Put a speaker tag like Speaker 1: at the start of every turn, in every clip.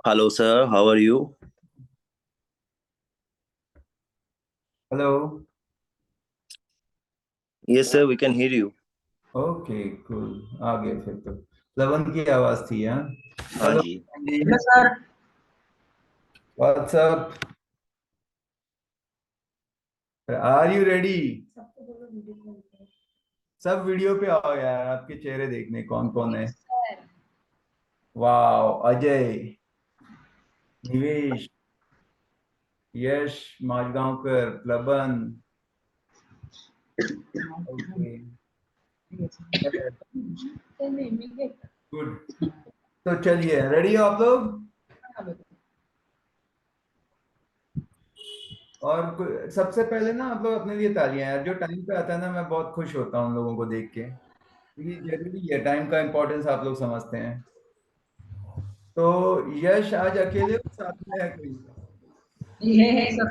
Speaker 1: Hello, sir. How are you?
Speaker 2: Hello.
Speaker 1: Yes, sir. We can hear you.
Speaker 2: Okay cool. आ गए फिर तो। लवन की आवाज थी। हाँ।
Speaker 1: हाँ
Speaker 2: हेलो
Speaker 1: जी।
Speaker 2: जी। Sir. What's up. Are you ready? सब वीडियो पे आओ यार, आपके चेहरे देखने कौन कौन है। वाह, अजय, निवेश, यश, माजगांवकर, प्लबन। ओके। गुड। तो चलिए, रेडी हो आप लोग? और सबसे पहले ना आप लोग अपने लिए तालियां यार, जो टाइम पे आता है ना, मैं बहुत खुश होता हूँ उन लोगों को देख के, क्योंकि जरूरी है, टाइम का इम्पोर्टेंस आप लोग समझते हैं। तो यश आज अकेले हो, साथ में है कोई?
Speaker 3: ये है सब।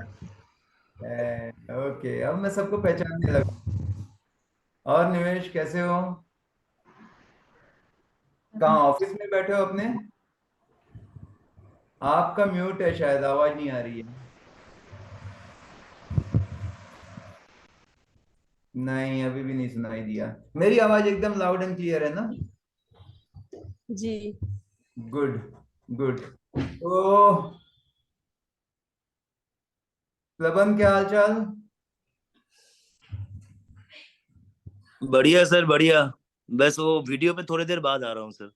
Speaker 2: ओके, अब मैं सबको पहचानने लगा। और निवेश कैसे हो? कहाँ, ऑफिस में बैठे हो अपने? आपका म्यूट है, शायद आवाज नहीं आ रही है। नहीं, अभी भी नहीं सुनाई दिया। मेरी आवाज एकदम लाउड एंड क्लियर है ना?
Speaker 3: जी।
Speaker 2: गुड। गुड। तो प्लबन, क्या हाल चाल?
Speaker 1: बढ़िया सर, बढ़िया। बस वो वीडियो पे थोड़ी देर बाद आ रहा हूँ सर।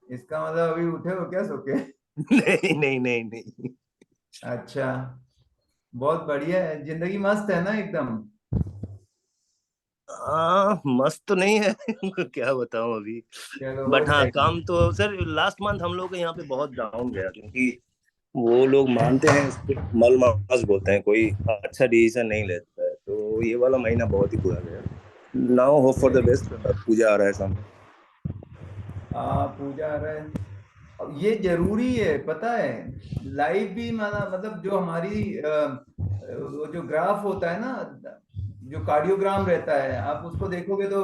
Speaker 2: इसका मतलब अभी उठे हो क्या सो के?
Speaker 1: नहीं नहीं नहीं नहीं।
Speaker 2: अच्छा। बहुत बढ़िया है, जिंदगी मस्त है ना एकदम?
Speaker 1: मस्त तो नहीं है। क्या बताऊं अभी।
Speaker 2: चलो, हो
Speaker 1: बट हाँ,
Speaker 2: जाएगी।
Speaker 1: काम तो सर लास्ट मंथ हम लोग के यहाँ पे बहुत डाउन गया, क्योंकि वो लोग मानते हैं इसको मल मास बोलते हैं, कोई अच्छा डिसीजन नहीं लेता है, तो ये वाला महीना बहुत ही बुरा गया। Now hope for the best. पूजा आ रहा है सामने।
Speaker 2: हाँ, पूजा आ रहा है। अब ये जरूरी है, पता है। लाइफ भी माना, मतलब जो हमारी वो जो ग्राफ होता है ना, जो कार्डियोग्राम रहता है, आप उसको देखोगे तो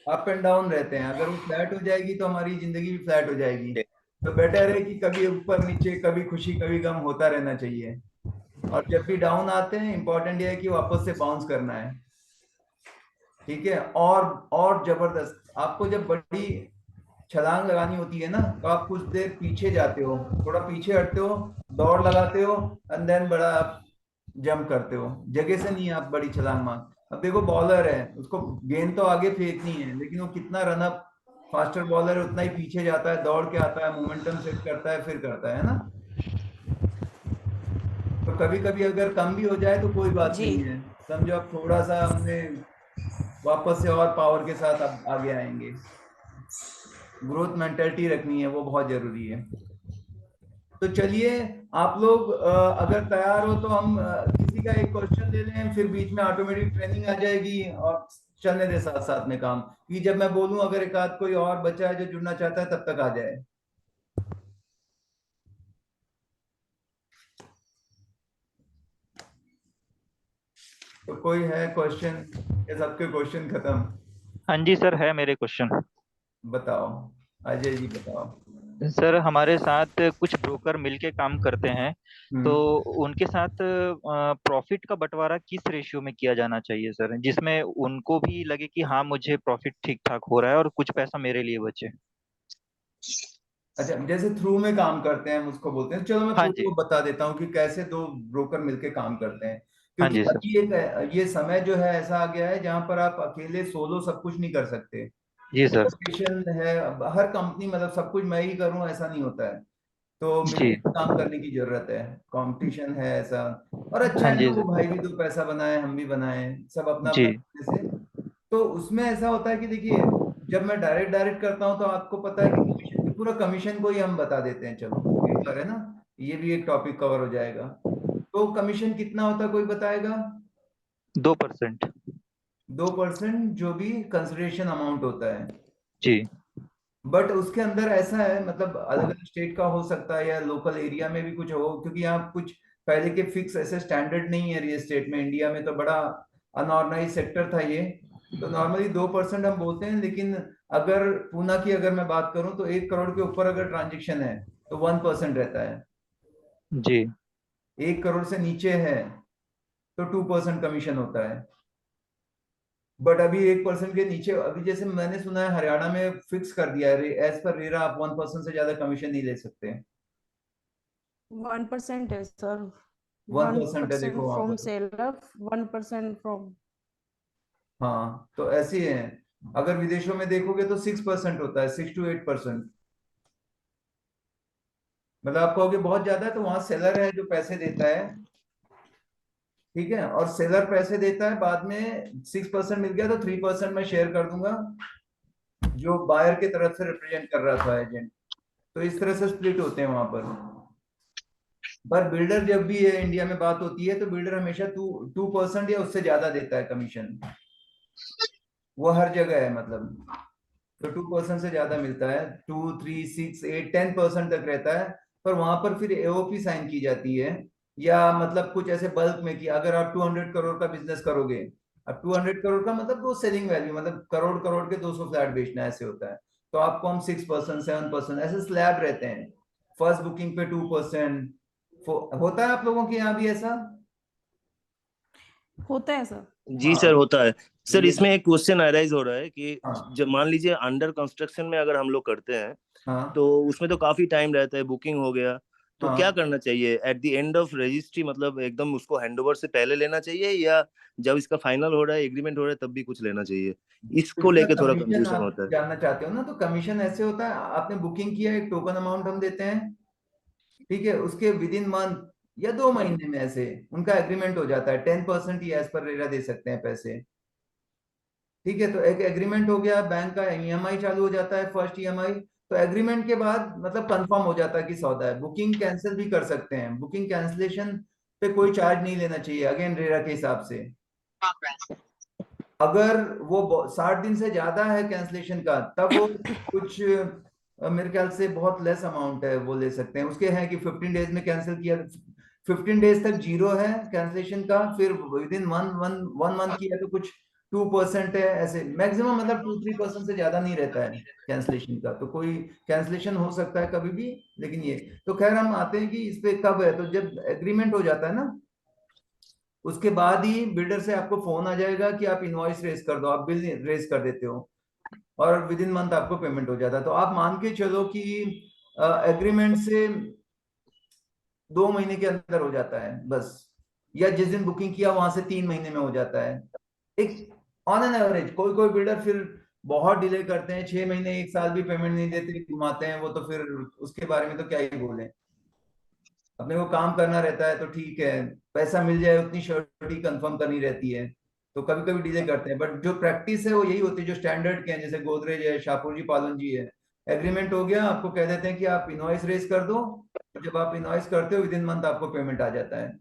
Speaker 2: अप एंड डाउन रहते हैं। अगर वो फ्लैट हो जाएगी तो हमारी जिंदगी भी फ्लैट हो जाएगी। तो बेटर है कि कभी ऊपर नीचे, कभी खुशी कभी गम होता रहना चाहिए। और जब भी डाउन आते हैं, इंपॉर्टेंट ये है कि वापस से बाउंस करना है। ठीक है। और जबरदस्त, आपको जब बड़ी छलांग लगानी होती है ना, तो आप कुछ देर पीछे जाते हो, थोड़ा पीछे हटते हो, दौड़ लगाते हो, एंड देन बड़ा आप जंप करते हो। जगह से नहीं, आप बड़ी छलांग मार। अब देखो, बॉलर है, उसको गेंद तो आगे फेंकनी है, लेकिन वो कितना रन अप, फास्टर बॉलर उतना ही पीछे जाता है, दौड़ के आता है, मोमेंटम सेट करता है, फिर करता है ना। तो कभी कभी अगर कम भी हो जाए तो कोई बात
Speaker 3: जी।
Speaker 2: नहीं है। समझो, अब थोड़ा सा हमने वापस से और पावर के साथ अब आगे आएंगे। ग्रोथ मेंटेलिटी रखनी है, वो बहुत जरूरी है। तो चलिए, आप लोग अगर तैयार हो तो हम किसी का एक क्वेश्चन ले लें, फिर बीच में ऑटोमेटिक ट्रेनिंग आ जाएगी, और चलने दे साथ साथ में काम, कि जब मैं बोलूं अगर एक आध कोई और बच्चा है जो जुड़ना चाहता है, तब तक आ जाए। तो कोई है क्वेश्चन, या सबके क्वेश्चन खत्म?
Speaker 4: हाँ जी सर, है मेरे क्वेश्चन।
Speaker 2: बताओ, अजय जी बताओ।
Speaker 4: सर, हमारे साथ कुछ ब्रोकर मिलके काम करते हैं, तो
Speaker 2: हम्म।
Speaker 4: उनके साथ प्रॉफिट का बंटवारा किस रेशियो में किया जाना चाहिए सर, जिसमें उनको भी लगे कि हाँ, मुझे प्रॉफिट ठीक ठाक हो रहा है और कुछ पैसा मेरे लिए बचे।
Speaker 2: अच्छा, जैसे थ्रू में काम करते हैं हम उसको बोलते हैं। चलो, मैं
Speaker 4: हाँ
Speaker 2: पूरी
Speaker 4: जी।
Speaker 2: वो बता देता हूँ कि कैसे दो ब्रोकर मिलके काम करते हैं।
Speaker 4: हाँ
Speaker 2: क्योंकि
Speaker 4: जी सर।
Speaker 2: अभी एक ये समय जो है ऐसा आ गया है जहां पर आप अकेले सोलो सब कुछ नहीं कर सकते।
Speaker 4: जी सर।
Speaker 2: कंपटीशन है, अब हर कंपनी, मतलब सब कुछ मैं ही करूं ऐसा नहीं होता है। तो
Speaker 4: जी।
Speaker 2: मिलकर काम करने की जरूरत है, कंपटीशन है ऐसा। और अच्छा
Speaker 4: हाँ
Speaker 2: है ना,
Speaker 4: जी
Speaker 2: वो
Speaker 4: सर।
Speaker 2: भाई भी दो पैसा बनाए, हम भी बनाए, सब अपना
Speaker 4: जी।
Speaker 2: अपना business है। तो उसमें ऐसा होता है कि देखिए, जब मैं डायरेक्ट डायरेक्ट करता हूँ तो आपको पता है कि कमीशन, पूरा कमीशन को ही हम बता देते हैं। चलो, एक बार है ना, ये भी एक टॉपिक कवर हो जाएगा। तो कमीशन कितना होता है, कोई बताएगा?
Speaker 4: 2%।
Speaker 2: 2%, जो भी कंसिडरेशन अमाउंट होता है।
Speaker 4: जी।
Speaker 2: बट उसके अंदर ऐसा है, मतलब अलग अलग स्टेट का हो सकता है, या लोकल एरिया में भी कुछ हो, क्योंकि यहाँ कुछ पहले के फिक्स ऐसे स्टैंडर्ड नहीं है रियल एस्टेट में। इंडिया में तो बड़ा अनऑर्गेनाइज सेक्टर था ये। तो नॉर्मली 2% हम बोलते हैं, लेकिन अगर पूना की अगर मैं बात करूं तो 1 करोड़ के ऊपर अगर ट्रांजेक्शन है, तो 1% रहता है।
Speaker 4: जी
Speaker 2: 1 करोड़ से नीचे है तो 2% कमीशन होता है। बट अभी 1% के नीचे, अभी जैसे मैंने सुना है हरियाणा में फिक्स कर दिया है, एज पर रेरा आप 1% से ज्यादा कमीशन नहीं ले सकते।
Speaker 3: 1% है सर।
Speaker 2: 1% है,
Speaker 3: 1%
Speaker 2: देखो वहां
Speaker 3: फ्रॉम
Speaker 2: पर।
Speaker 3: Seller, 1% from.
Speaker 2: हाँ तो ऐसे ही है। अगर विदेशों में देखोगे तो 6% होता है, 6 to 8%। मतलब आप कहोगे बहुत ज्यादा है, तो वहां सेलर है जो पैसे देता है, ठीक है, और सेलर पैसे देता है, बाद में 6% मिल गया तो 3% मैं शेयर कर दूंगा जो बायर की तरफ से रिप्रेजेंट कर रहा था एजेंट। तो इस तरह से स्प्लिट होते हैं वहां पर बिल्डर जब भी है इंडिया में बात होती है तो बिल्डर हमेशा 2% या उससे ज्यादा देता है कमीशन। वो हर जगह है मतलब। तो 2% से ज्यादा मिलता है, 2, 3, 6, 8, 10% तक रहता है। पर वहां पर फिर एओपी साइन की जाती है, या मतलब कुछ ऐसे बल्क में कि अगर आप 200 करोड़ का बिजनेस करोगे, अब 200 करोड़ का मतलब वो सेलिंग वैल्यू, मतलब करोड़ करोड़ के 200 फ्लैट बेचना ऐसे होता है, तो आपको हम 6%, 7% ऐसे स्लैब रहते हैं। फर्स्ट बुकिंग पे 2%। होता है आप लोगों के यहाँ भी ऐसा?
Speaker 3: होता है सर।
Speaker 1: जी
Speaker 2: हाँ
Speaker 1: सर, होता है। सर,
Speaker 2: ये।
Speaker 1: इसमें एक क्वेश्चन अराइज हो रहा है कि
Speaker 2: हाँ
Speaker 1: जब मान लीजिए अंडर कंस्ट्रक्शन में अगर हम लोग करते हैं,
Speaker 2: हाँ
Speaker 1: तो उसमें तो काफी टाइम रहता है, बुकिंग हो गया, तो क्या
Speaker 2: हाँ।
Speaker 1: करना चाहिए at the end of registry? मतलब एकदम उसको हैंडओवर से पहले लेना चाहिए, या जब इसका फाइनल हो रहा है, एग्रीमेंट हो रहा है, तब भी कुछ लेना चाहिए? इसको
Speaker 2: इसका
Speaker 1: लेके थोड़ा
Speaker 2: कमीशन
Speaker 1: कंफ्यूजन
Speaker 2: आप
Speaker 1: होता है।
Speaker 2: जानना चाहते हो ना, तो कमीशन ऐसे होता है, आपने बुकिंग किया, एक टोकन अमाउंट हम देते हैं, ठीक है, उसके विद इन मंथ या 2 महीने में ऐसे उनका एग्रीमेंट हो जाता है, 10% ही एज पर रेरा दे सकते हैं पैसे। ठीक है, तो एक एग्रीमेंट हो गया, बैंक का ईएमआई चालू हो जाता है, फर्स्ट ईएमआई। तो एग्रीमेंट के बाद मतलब कंफर्म हो जाता है कि सौदा है, बुकिंग कैंसिल भी कर सकते हैं, बुकिंग कैंसिलेशन पे कोई चार्ज नहीं लेना चाहिए अगेन रेरा के हिसाब से। अगर वो 60 दिन से ज्यादा है कैंसलेशन का, तब वो कुछ मेरे ख्याल से बहुत लेस अमाउंट है वो ले सकते हैं, उसके हैं कि 15 डेज में कैंसिल किया, 15 डेज तक जीरो है कैंसलेशन का, फिर विद इन वन मंथ किया तो कुछ 2% है, ऐसे मैक्सिमम मतलब 2-3% से ज्यादा नहीं रहता है कैंसलेशन का। तो कोई कैंसलेशन हो सकता है कभी भी, लेकिन ये तो खैर हम आते हैं कि इस पे कब है, तो जब एग्रीमेंट हो जाता है ना, उसके बाद ही बिल्डर से आपको फोन आ जाएगा कि आप इनवॉइस रेज कर दो, आप बिल रेज कर देते हो, और विद इन मंथ आपको पेमेंट हो जाता है। तो आप मान के चलो कि एग्रीमेंट से 2 महीने के अंदर हो जाता है बस, या जिस दिन बुकिंग किया वहां से 3 महीने में हो जाता है, एक ऑन एन एवरेज। कोई कोई बिल्डर फिर बहुत डिले करते हैं, 6 महीने 1 साल भी पेमेंट नहीं देते, घुमाते हैं वो, तो फिर उसके बारे में तो क्या ही बोले। अपने को काम करना रहता है तो ठीक है, पैसा मिल जाए उतनी श्योरिटी कंफर्म करनी रहती है, तो कभी कभी डिले करते हैं, बट जो प्रैक्टिस है वो यही होती है, जो स्टैंडर्ड के हैं, जैसे गोदरेज है, शाहपुर जी पालन जी है। एग्रीमेंट हो गया, आपको कह देते हैं कि आप इनवॉइस रेज कर दो, जब आप इनवॉइस करते हो विद इन मंथ आपको पेमेंट आ जाता है।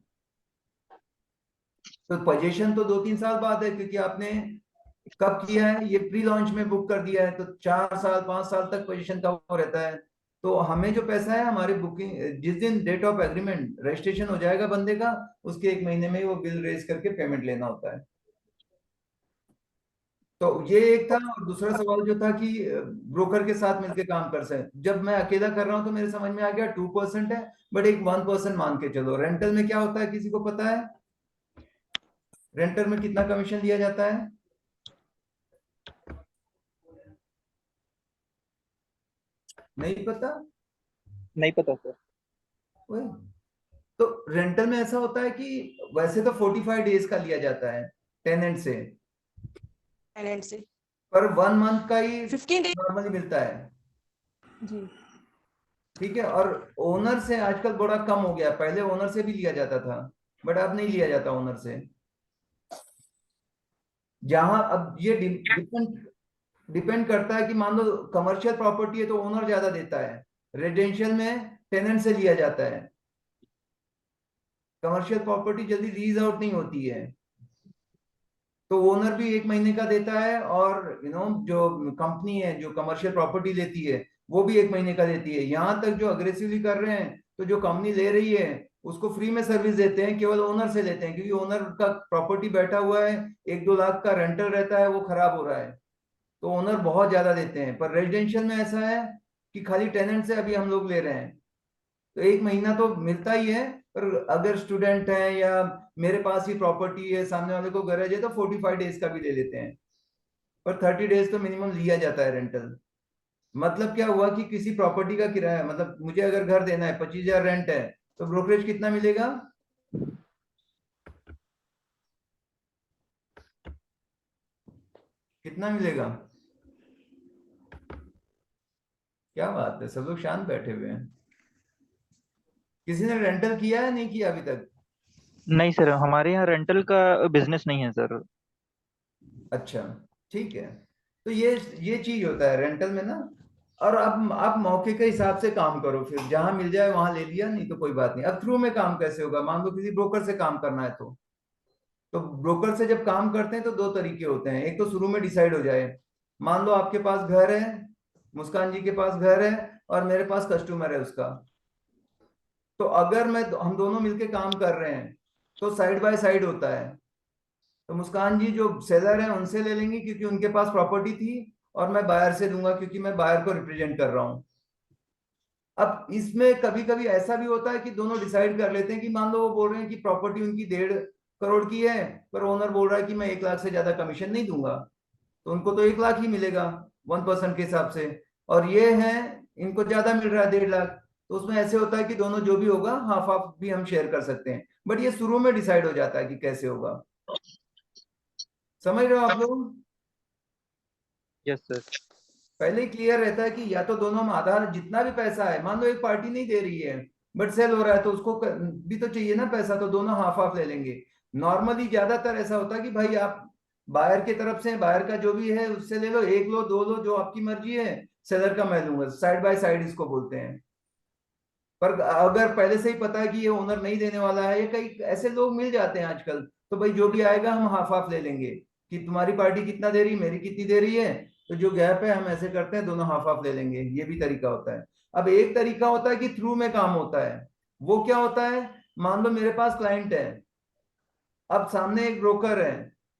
Speaker 2: तो पोजीशन तो 2-3 साल बाद है, क्योंकि आपने कब किया है, ये प्री लॉन्च में बुक कर दिया है, तो 4 साल 5 साल तक पोजीशन का वो रहता है। तो हमें जो पैसा है हमारी बुकिंग, जिस दिन डेट ऑफ एग्रीमेंट रजिस्ट्रेशन हो जाएगा बंदे का, उसके 1 महीने में ही वो बिल रेज करके पेमेंट लेना होता है। तो ये एक था, और दूसरा सवाल जो था कि ब्रोकर के साथ मिलकर काम कर सकते, जब मैं अकेला कर रहा हूं तो मेरे समझ में आ गया 2% है, बट एक 1% मान के चलो। रेंटल में क्या होता है, किसी को पता है रेंटल में कितना कमीशन दिया जाता है? नहीं पता?
Speaker 4: नहीं पता सर।
Speaker 2: वही। तो रेंटल में ऐसा होता है कि वैसे तो 45 डेज का लिया जाता है टेनेंट से,
Speaker 3: टेनेंट से
Speaker 2: पर 1 मंथ का ही
Speaker 3: 15 डेज।
Speaker 2: नॉर्मली मिलता है।
Speaker 3: जी।
Speaker 2: ठीक है, और ओनर से आजकल बड़ा कम हो गया, पहले ओनर से भी लिया जाता था, बट अब नहीं लिया जाता ओनर से। जहां अब ये डिपेंड डिपेंड करता है कि मान लो कमर्शियल प्रॉपर्टी है तो ओनर ज्यादा देता है, रेजिडेंशियल में टेनेंट से लिया जाता है। कमर्शियल प्रॉपर्टी जल्दी लीज आउट नहीं होती है, तो ओनर भी 1 महीने का देता है, और जो कंपनी है जो कमर्शियल प्रॉपर्टी लेती है वो भी 1 महीने का देती है। यहाँ तक जो अग्रेसिवली कर रहे हैं, तो जो कंपनी ले रही है उसको फ्री में सर्विस देते हैं, केवल ओनर से लेते हैं, क्योंकि ओनर का प्रॉपर्टी बैठा हुआ है, 1-2 लाख का रेंटल रहता है, वो खराब हो रहा है, तो ओनर बहुत ज्यादा देते हैं। पर रेजिडेंशियल में ऐसा है कि खाली टेनेंट से अभी हम लोग ले रहे हैं, तो 1 महीना तो मिलता ही है। पर अगर स्टूडेंट है या मेरे पास ही प्रॉपर्टी है, सामने वाले को गरज है, तो 45 डेज का भी ले लेते हैं। पर 30 डेज तो मिनिमम लिया जाता है रेंटल। मतलब क्या हुआ कि किसी प्रॉपर्टी का किराया, मतलब मुझे अगर घर देना है, 25,000 रेंट है, तो ब्रोकरेज कितना मिलेगा? कितना मिलेगा? क्या बात है, सब लोग शांत बैठे हुए हैं। किसी ने रेंटल किया है, नहीं किया अभी तक?
Speaker 4: नहीं सर, हमारे यहाँ रेंटल का बिजनेस नहीं है सर।
Speaker 2: अच्छा, ठीक है। तो ये चीज होता है रेंटल में ना। और अब आप मौके के हिसाब से काम करो, फिर जहां मिल जाए वहां ले लिया, नहीं तो कोई बात नहीं। अब थ्रू में काम कैसे होगा? मान लो किसी ब्रोकर से काम करना है, तो ब्रोकर से जब काम करते हैं तो दो तरीके होते हैं। एक तो शुरू में डिसाइड हो जाए, मान लो आपके पास घर है, मुस्कान जी के पास घर है, और मेरे पास कस्टमर है उसका। तो अगर हम दोनों मिलके काम कर रहे हैं तो साइड बाय साइड होता है। तो मुस्कान जी जो सेलर है उनसे ले लेंगी क्योंकि उनके पास प्रॉपर्टी थी, और मैं बायर से लूंगा क्योंकि मैं बायर को रिप्रेजेंट कर रहा हूं। अब इसमें कभी कभी ऐसा भी होता है कि दोनों डिसाइड कर लेते हैं कि मान लो वो बोल रहे हैं कि प्रॉपर्टी उनकी 1.5 करोड़ की है, पर ओनर बोल रहा है कि मैं 1 लाख से ज्यादा कमीशन नहीं दूंगा, तो उनको तो 1 लाख ही मिलेगा 1% के हिसाब से। और ये है, इनको ज्यादा मिल रहा है 1.5 लाख। तो उसमें ऐसे होता है कि दोनों जो भी होगा हाफ हाफ भी हम शेयर कर सकते हैं। बट ये शुरू में डिसाइड हो जाता है कि कैसे होगा। समझ रहे हो आप लोग?
Speaker 4: Yes sir.
Speaker 2: पहले ही क्लियर रहता है कि या तो दोनों में आधा, जितना भी पैसा है, मान लो एक पार्टी नहीं दे रही है बट सेल हो रहा है, तो उसको भी तो चाहिए ना पैसा, तो दोनों हाफ हाफ ले लेंगे। नॉर्मली ज्यादातर ऐसा होता है कि भाई आप बायर की तरफ से, बायर का जो भी है उससे ले लो, एक लो, दो लो, जो आपकी मर्जी है। सेलर का मैं लूंगा, साइड बाय साइड इसको बोलते हैं। पर अगर पहले से ही पता है कि ये ओनर नहीं देने वाला है, ये कई ऐसे लोग मिल जाते हैं आजकल, तो भाई जो भी आएगा हम हाफ हाफ ले लेंगे, कि तुम्हारी पार्टी कितना दे रही, मेरी कितनी दे रही है, तो जो गैप है हम ऐसे करते हैं, दोनों हाफ हाफ ले लेंगे। ये भी तरीका होता है। अब एक तरीका होता है कि थ्रू में काम होता है। वो क्या होता है? मान लो मेरे पास क्लाइंट है, अब सामने एक ब्रोकर है,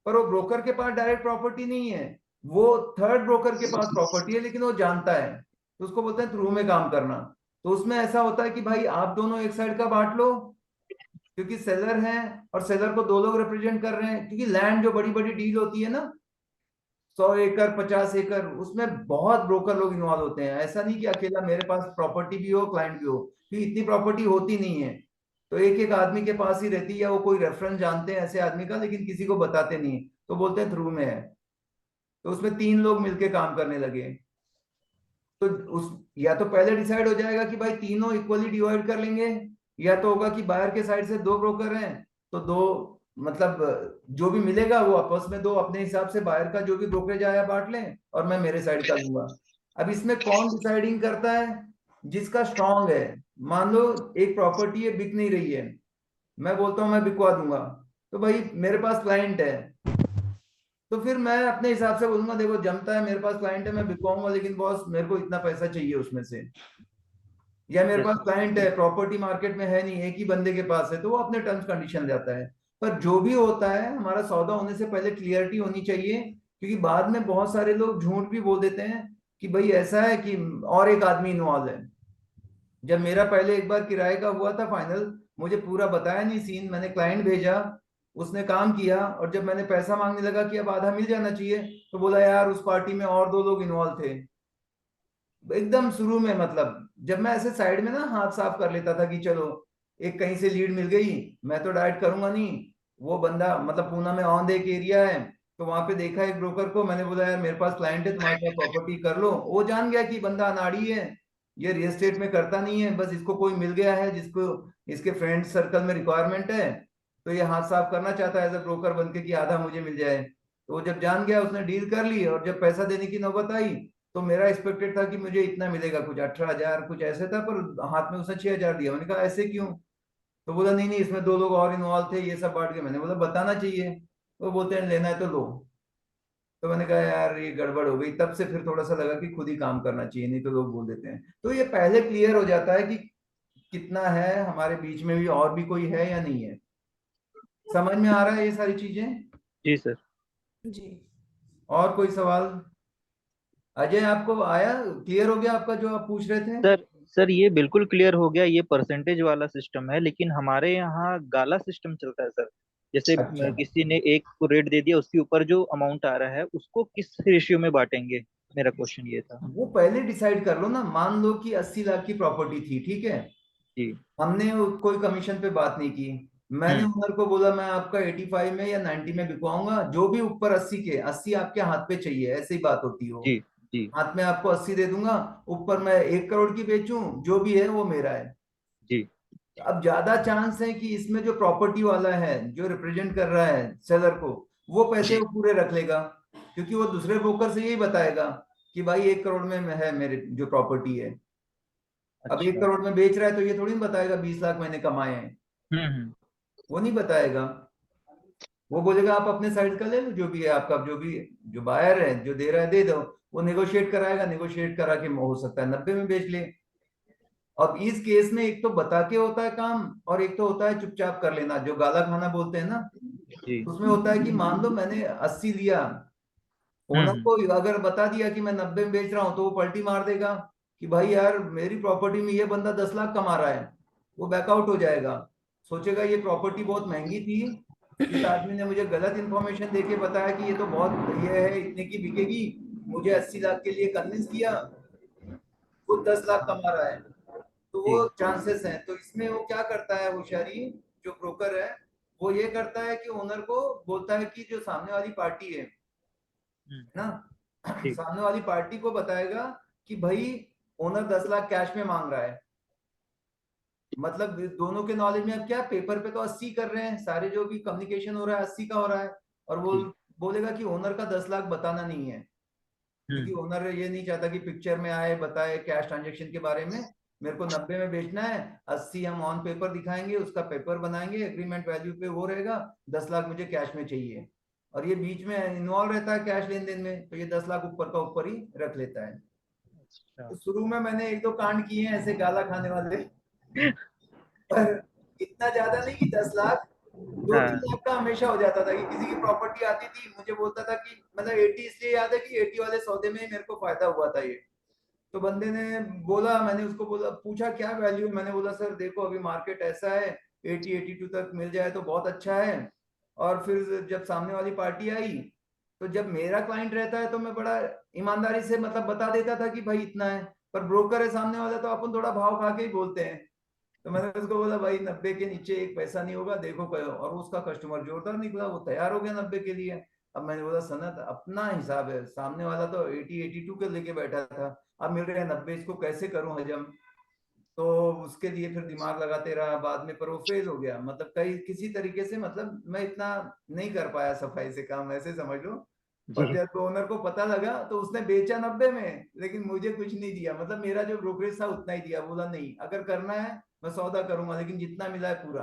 Speaker 2: पर वो ब्रोकर के पास डायरेक्ट प्रॉपर्टी नहीं है, वो थर्ड ब्रोकर के पास प्रॉपर्टी है, लेकिन वो जानता है, तो उसको बोलते हैं थ्रू में काम करना। तो उसमें ऐसा होता है कि भाई आप दोनों एक साइड का बांट लो, क्योंकि सेलर है और सेलर को दो लोग रिप्रेजेंट कर रहे हैं। क्योंकि लैंड जो बड़ी बड़ी डील होती है ना, 100 एकड़ 50 एकड़, उसमें बहुत ब्रोकर लोग इन्वॉल्व होते हैं। ऐसा नहीं कि अकेला मेरे पास प्रॉपर्टी भी हो, क्लाइंट भी हो, क्योंकि इतनी प्रॉपर्टी होती नहीं है। तो एक एक आदमी के पास ही रहती है, या वो कोई रेफरेंस जानते हैं ऐसे आदमी का, लेकिन किसी को बताते नहीं, तो बोलते हैं थ्रू में है। तो उसमें 3 लोग मिलके काम करने लगे, तो उस या तो पहले डिसाइड हो जाएगा कि भाई तीनों इक्वली डिवाइड कर लेंगे, या तो होगा कि बाहर के साइड से दो ब्रोकर हैं, तो दो, मतलब जो भी मिलेगा वो आपस में दो अपने हिसाब से बाहर का जो भी ब्रोकरेज आया बांट लें, और मैं मेरे साइड का लूंगा। अब इसमें कौन डिसाइडिंग करता है? जिसका स्ट्रांग है। मान लो एक प्रॉपर्टी है, बिक नहीं रही है, मैं बोलता हूँ मैं बिकवा दूंगा, तो भाई मेरे पास क्लाइंट है, तो फिर मैं अपने हिसाब से बोलूंगा देखो जमता है, मेरे पास क्लाइंट है, मैं बिकवाऊंगा, लेकिन बॉस मेरे को इतना पैसा चाहिए उसमें से। या मेरे
Speaker 4: यस
Speaker 2: पास
Speaker 4: सर।
Speaker 2: क्लाइंट है, प्रॉपर्टी मार्केट में है नहीं, एक ही बंदे के पास है, तो वो अपने टर्म्स कंडीशन जाता है। पर जो भी होता है, हमारा सौदा होने से पहले क्लियरिटी होनी चाहिए, क्योंकि बाद में बहुत सारे लोग झूठ भी बोल देते हैं कि भाई ऐसा है कि और एक आदमी इन्वॉल्व है। जब मेरा पहले एक बार किराए का हुआ था फाइनल, मुझे पूरा बताया नहीं सीन, मैंने क्लाइंट भेजा, उसने काम किया, और जब मैंने पैसा मांगने लगा कि अब आधा मिल जाना चाहिए, तो बोला यार उस पार्टी में और दो लोग इन्वॉल्व थे। एकदम शुरू में, मतलब जब मैं ऐसे साइड में ना हाथ साफ कर लेता था कि चलो एक कहीं से लीड मिल गई, मैं तो डायरेक्ट करूंगा नहीं। वो बंदा, मतलब पूना में ऑन एक एरिया है, तो वहां पे देखा एक ब्रोकर को, मैंने बोला यार मेरे पास क्लाइंट है, तुम्हारे पास प्रॉपर्टी कर लो। वो जान गया कि बंदा अनाड़ी है, ये रियल एस्टेट में करता नहीं है, बस इसको कोई मिल गया है जिसको इसके फ्रेंड सर्कल में रिक्वायरमेंट है, तो ये हाथ साफ करना चाहता है एज अ ब्रोकर बन के कि आधा मुझे मिल जाए। तो वो जब जान गया, उसने डील कर ली, और जब पैसा देने की नौबत आई, तो मेरा एक्सपेक्टेड था कि मुझे इतना मिलेगा, कुछ 18,000 कुछ ऐसे था, पर हाथ में उसने 6,000 दिया। मैंने कहा ऐसे क्यों? तो बोला नहीं नहीं, इसमें दो लोग और इन्वॉल्व थे, ये सब बांट के। मैंने बोला बताना चाहिए। वो बोलते हैं लेना है तो लो। तो मैंने कहा यार ये गड़बड़ हो गई। तब से फिर थोड़ा सा लगा कि खुद ही काम करना चाहिए, नहीं तो लोग बोल देते हैं। तो ये पहले क्लियर हो जाता है कि कितना है हमारे बीच में, भी और भी कोई है या नहीं है। समझ में आ रहा है ये सारी चीजें?
Speaker 4: जी सर।
Speaker 3: जी।
Speaker 2: और कोई सवाल? अजय, आपको आया, क्लियर हो गया आपका जो आप पूछ रहे थे?
Speaker 4: सर सर ये बिल्कुल क्लियर हो गया, ये परसेंटेज वाला सिस्टम है, लेकिन हमारे यहाँ गाला सिस्टम चलता है सर। जैसे
Speaker 2: अच्छा,
Speaker 4: किसी ने एक को रेट दे दिया, उसके ऊपर जो अमाउंट आ रहा है उसको किस रेशियो में बांटेंगे, मेरा क्वेश्चन ये था।
Speaker 2: वो पहले डिसाइड कर लो ना। मान लो कि 80 लाख की प्रॉपर्टी थी, ठीक है।
Speaker 4: जी।
Speaker 2: हमने कोई कमीशन पे बात नहीं की। मैंने
Speaker 4: हम्म।
Speaker 2: ओनर को बोला मैं आपका 85 में या 90 में बिकवाऊंगा, जो भी ऊपर 80 के 80 आपके हाथ पे चाहिए, ऐसी बात होती हो।
Speaker 4: जी। जी।
Speaker 2: हाथ में आपको 80 दे दूंगा, ऊपर मैं 1 करोड़ की बेचूं, जो भी है वो मेरा है।
Speaker 4: जी।
Speaker 2: अब ज्यादा चांस है कि इसमें जो प्रॉपर्टी वाला है, जो रिप्रेजेंट कर रहा है सेलर को, वो पैसे
Speaker 4: जी।
Speaker 2: वो पूरे रख लेगा, क्योंकि वो दूसरे ब्रोकर से यही बताएगा कि भाई 1 करोड़ में है मेरे जो प्रॉपर्टी है। अब एक
Speaker 4: अच्छा।
Speaker 2: करोड़ में बेच रहा है तो ये थोड़ी ना बताएगा 20 लाख मैंने कमाए हैं।
Speaker 4: हम्म।
Speaker 2: वो नहीं बताएगा। वो बोलेगा आप अपने साइड का ले लो, जो भी है आपका, जो भी जो बायर है जो दे रहा है दे दो। वो नेगोशिएट कराएगा, नेगोशिएट करा के हो सकता है 90 में बेच ले। अब इस केस में एक तो बता के होता है काम, और एक तो होता है चुपचाप कर लेना, जो गाला खाना बोलते हैं ना।
Speaker 4: जी।
Speaker 2: उसमें होता है कि मान लो मैंने 80 लिया, ओनर
Speaker 4: हम्म।
Speaker 2: को अगर बता दिया कि मैं 90 में बेच रहा हूं, तो वो पलटी मार देगा कि भाई यार मेरी प्रॉपर्टी में ये बंदा 10 लाख कमा रहा है। वो बैकआउट हो जाएगा, सोचेगा ये प्रॉपर्टी बहुत महंगी थी, इस आदमी ने मुझे गलत इंफॉर्मेशन देके बताया कि ये तो बहुत ये है, इतने की बिकेगी, मुझे 80 लाख के लिए कन्विंस किया, वो 10 लाख कमा रहा है। तो वो
Speaker 4: जी।
Speaker 2: चांसेस हैं। तो इसमें वो क्या करता है होशियारी, जो ब्रोकर है, वो ये करता है कि ओनर को बोलता है कि जो सामने वाली पार्टी है
Speaker 4: हम्म।
Speaker 2: ना,
Speaker 4: ठीक।
Speaker 2: सामने वाली पार्टी को बताएगा कि भाई ओनर 10 लाख कैश में मांग रहा है। मतलब दोनों के नॉलेज में अब क्या, पेपर पे तो 80 कर रहे हैं सारे, जो भी कम्युनिकेशन हो रहा है 80 का हो रहा है। और वो
Speaker 4: जी।
Speaker 2: बोलेगा कि ओनर का 10 लाख बताना नहीं है, क्योंकि
Speaker 4: हम्म।
Speaker 2: ओनर ये नहीं चाहता कि पिक्चर में आए बताए कैश ट्रांजेक्शन के बारे में। मेरे को 90 में बेचना है, 80 हम ऑन पेपर दिखाएंगे, उसका पेपर बनाएंगे, एग्रीमेंट वैल्यू पे वो रहेगा, 10 लाख मुझे कैश में चाहिए। और ये बीच में इन्वॉल्व रहता है कैश लेन देन में, तो ये 10 लाख ऊपर का ऊपर ही रख लेता है।
Speaker 4: अच्छा।
Speaker 2: तो शुरू में मैंने एक दो कांड किए हैं ऐसे गाला खाने वाले, पर इतना ज्यादा नहीं कि 10 लाख, 2-3
Speaker 4: हाँ।
Speaker 2: लाख का हमेशा हो जाता था कि किसी की प्रॉपर्टी आती थी, मुझे बोलता था कि मतलब 80 इसलिए याद है कि 80 वाले सौदे में ही मेरे को फायदा हुआ था ये। तो बंदे ने बोला, मैंने उसको बोला, पूछा क्या वैल्यू है, मैंने बोला सर देखो अभी मार्केट ऐसा है, 80-82 तक मिल जाए तो बहुत अच्छा है। और फिर जब सामने वाली पार्टी आई, तो जब मेरा क्लाइंट रहता है तो मैं बड़ा ईमानदारी से मतलब बता देता था कि भाई इतना है। पर ब्रोकर है सामने वाला, तो अपन थोड़ा भाव खा के ही बोलते हैं। तो मैंने उसको बोला भाई 90 के नीचे एक पैसा नहीं होगा, देखो कहो। और उसका कस्टमर जोरदार निकला, वो तैयार हो गया 90 के लिए। अब मैंने बोला सनत अपना हिसाब है, सामने वाला तो 80-82 के लेके बैठा था, अब मिल रहे हैं 90, इसको कैसे करूं हजम। तो उसके लिए फिर दिमाग लगाते रहा बाद में, पर वो फेल हो गया। मतलब कई किसी तरीके से, मतलब मैं इतना नहीं कर पाया सफाई से काम, ऐसे समझ लो। पर
Speaker 4: जी।
Speaker 2: जब ओनर को पता लगा तो उसने बेचा 90 में, लेकिन मुझे कुछ नहीं दिया। मतलब मेरा जो ब्रोकरेज था उतना ही दिया, बोला नहीं अगर करना है मैं सौदा करूंगा, लेकिन जितना मिला है पूरा।